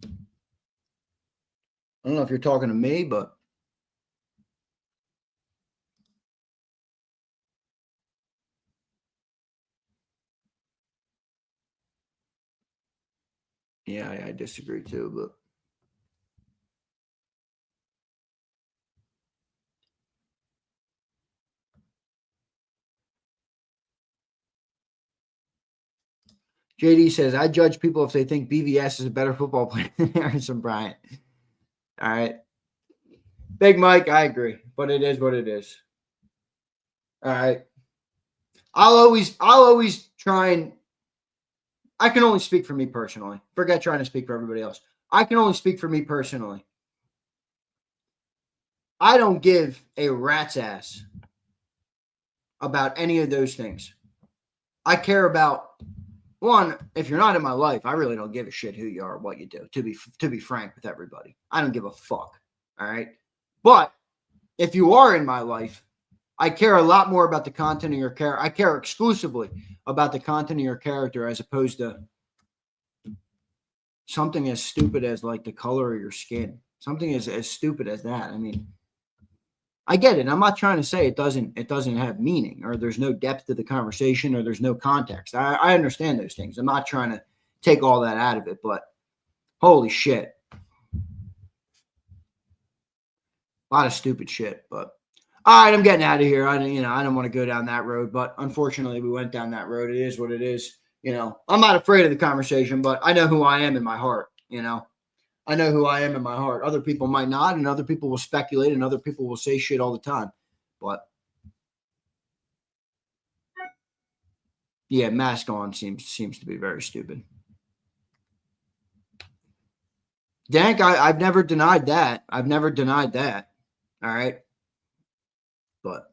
I don't know if you're talking to me, but yeah, I disagree too, but JD says, I judge people if they think BVS is a better football player than Harrison Bryant. All right. Big Mike, I agree, but it is what it is. All right. I'll always try and I can only speak for me personally. Forget trying to speak for everybody else. I can only speak for me personally. I don't give a rat's ass about any of those things. I care about, one, if you're not in my life, I really don't give a shit who you are or what you do, to be frank with everybody. I don't give a fuck, all right? But if you are in my life, I care a lot more about the content of your character. I care exclusively about the content of your character as opposed to something as stupid as like the color of your skin. Something as stupid as that. I mean, I get it. I'm not trying to say it doesn't have meaning or there's no depth to the conversation or there's no context. I understand those things. I'm not trying to take all that out of it, but holy shit. A lot of stupid shit, but all right, I'm getting out of here. I don't want to go down that road, but unfortunately we went down that road. It is what it is. I'm not afraid of the conversation, but I know who I am in my heart. I know who I am in my heart. Other people might not, and other people will speculate, and other people will say shit all the time. But yeah, mask on seems to be very stupid. Dank, I've never denied that. I've never denied that. All right. But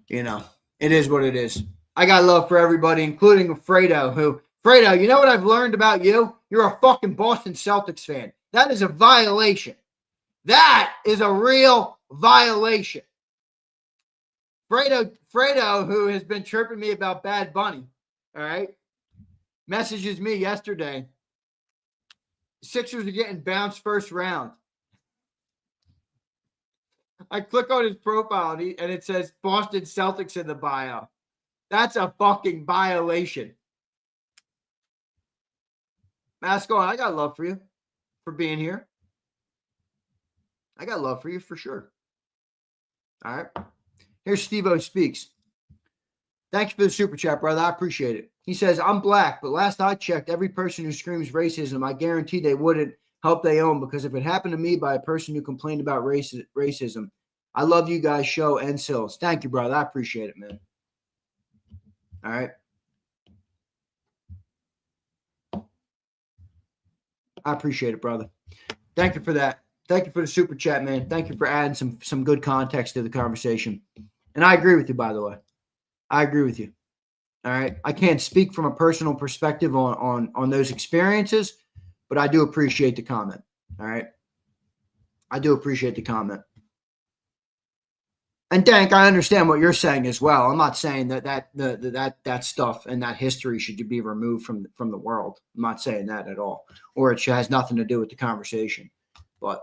it is what it is. I got love for everybody, including Fredo, Fredo, you know what I've learned about you? You're a fucking Boston Celtics fan. That is a violation. That is a real violation. Fredo, who has been chirping me about Bad Bunny, all right, messages me yesterday. Sixers are getting bounced first round. I click on his profile and it says Boston Celtics in the bio. That's a fucking violation. Mask on. I got love for you for being here. I got love for you for sure. All right. Here's Steve-O Speaks. Thank you for the super chat, brother. I appreciate it. He says, I'm black, but last I checked, every person who screams racism, I guarantee they wouldn't help they own, because if it happened to me by a person who complained about racism, I love you guys' show and Sills. Thank you, brother. I appreciate it, man. All right. I appreciate it, brother. Thank you for that. Thank you for the super chat, man. Thank you for adding some good context to the conversation. And I agree with you, by the way. I agree with you. All right. I can't speak from a personal perspective on those experiences, but I do appreciate the comment. All right. I do appreciate the comment. And Dank, I understand what you're saying as well. I'm not saying that stuff and that history should be removed from the world. I'm not saying that at all, or it has nothing to do with the conversation. But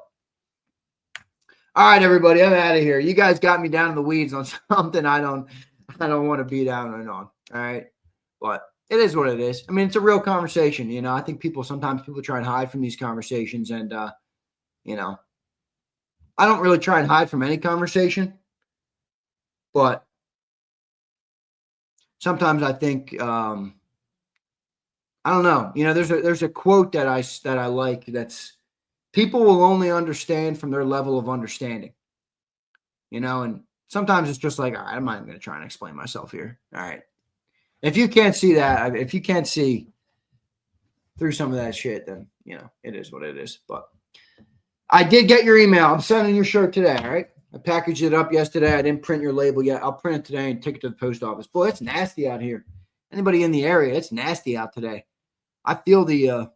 all right, everybody, I'm out of here. You guys got me down in the weeds on something I don't want to be down on. All right, but it is what it is. I mean, it's a real conversation. You know, I think sometimes people try and hide from these conversations, and you know, I don't really try and hide from any conversation. But sometimes I think I don't know. You know, there's a quote that I like that's people will only understand from their level of understanding. You know, and sometimes it's just like, all right, I'm not even going to try and explain myself here. All right, if you can't see that, if you can't see through some of that shit, then you know it is what it is. But I did get your email. I'm sending your shirt today. All right. I packaged it up yesterday. I didn't print your label yet. I'll print it today and take it to the post office. Boy, it's nasty out here. Anybody in the area, it's nasty out today. I feel the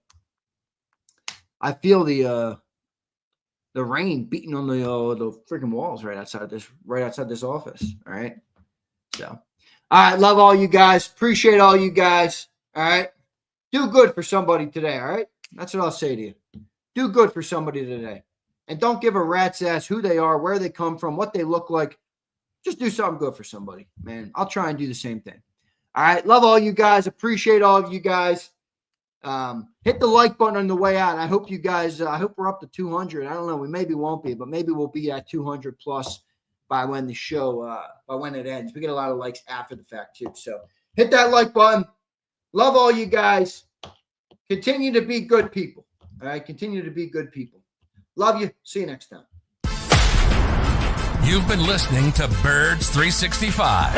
rain beating on the freaking walls right outside this office. All right. So, all right. Love all you guys. Appreciate all you guys. All right. Do good for somebody today. All right. That's what I'll say to you. Do good for somebody today. And don't give a rat's ass who they are, where they come from, what they look like. Just do something good for somebody, man. I'll try and do the same thing. All right. Love all you guys. Appreciate all of you guys. Hit the like button on the way out. I hope you guys, I hope we're up to 200. I don't know. We maybe won't be, but maybe we'll be at 200 plus by when the show, by when it ends. We get a lot of likes after the fact too. So hit that like button. Love all you guys. Continue to be good people. All right. Continue to be good people. Love you. See you next time. You've been listening to Birds 365,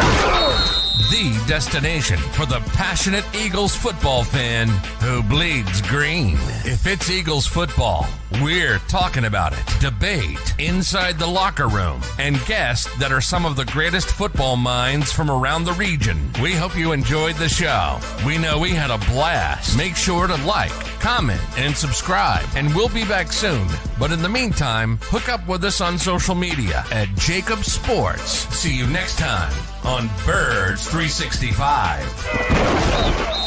the destination for the passionate Eagles football fan who bleeds green. If it's Eagles football, we're talking about it. Debate, inside the locker room, and guests that are some of the greatest football minds from around the region. We hope you enjoyed the show. We know we had a blast. Make sure to like, comment, and subscribe, and we'll be back soon. But in the meantime, hook up with us on social media at JAKIB Sports. See you next time on Birds 365.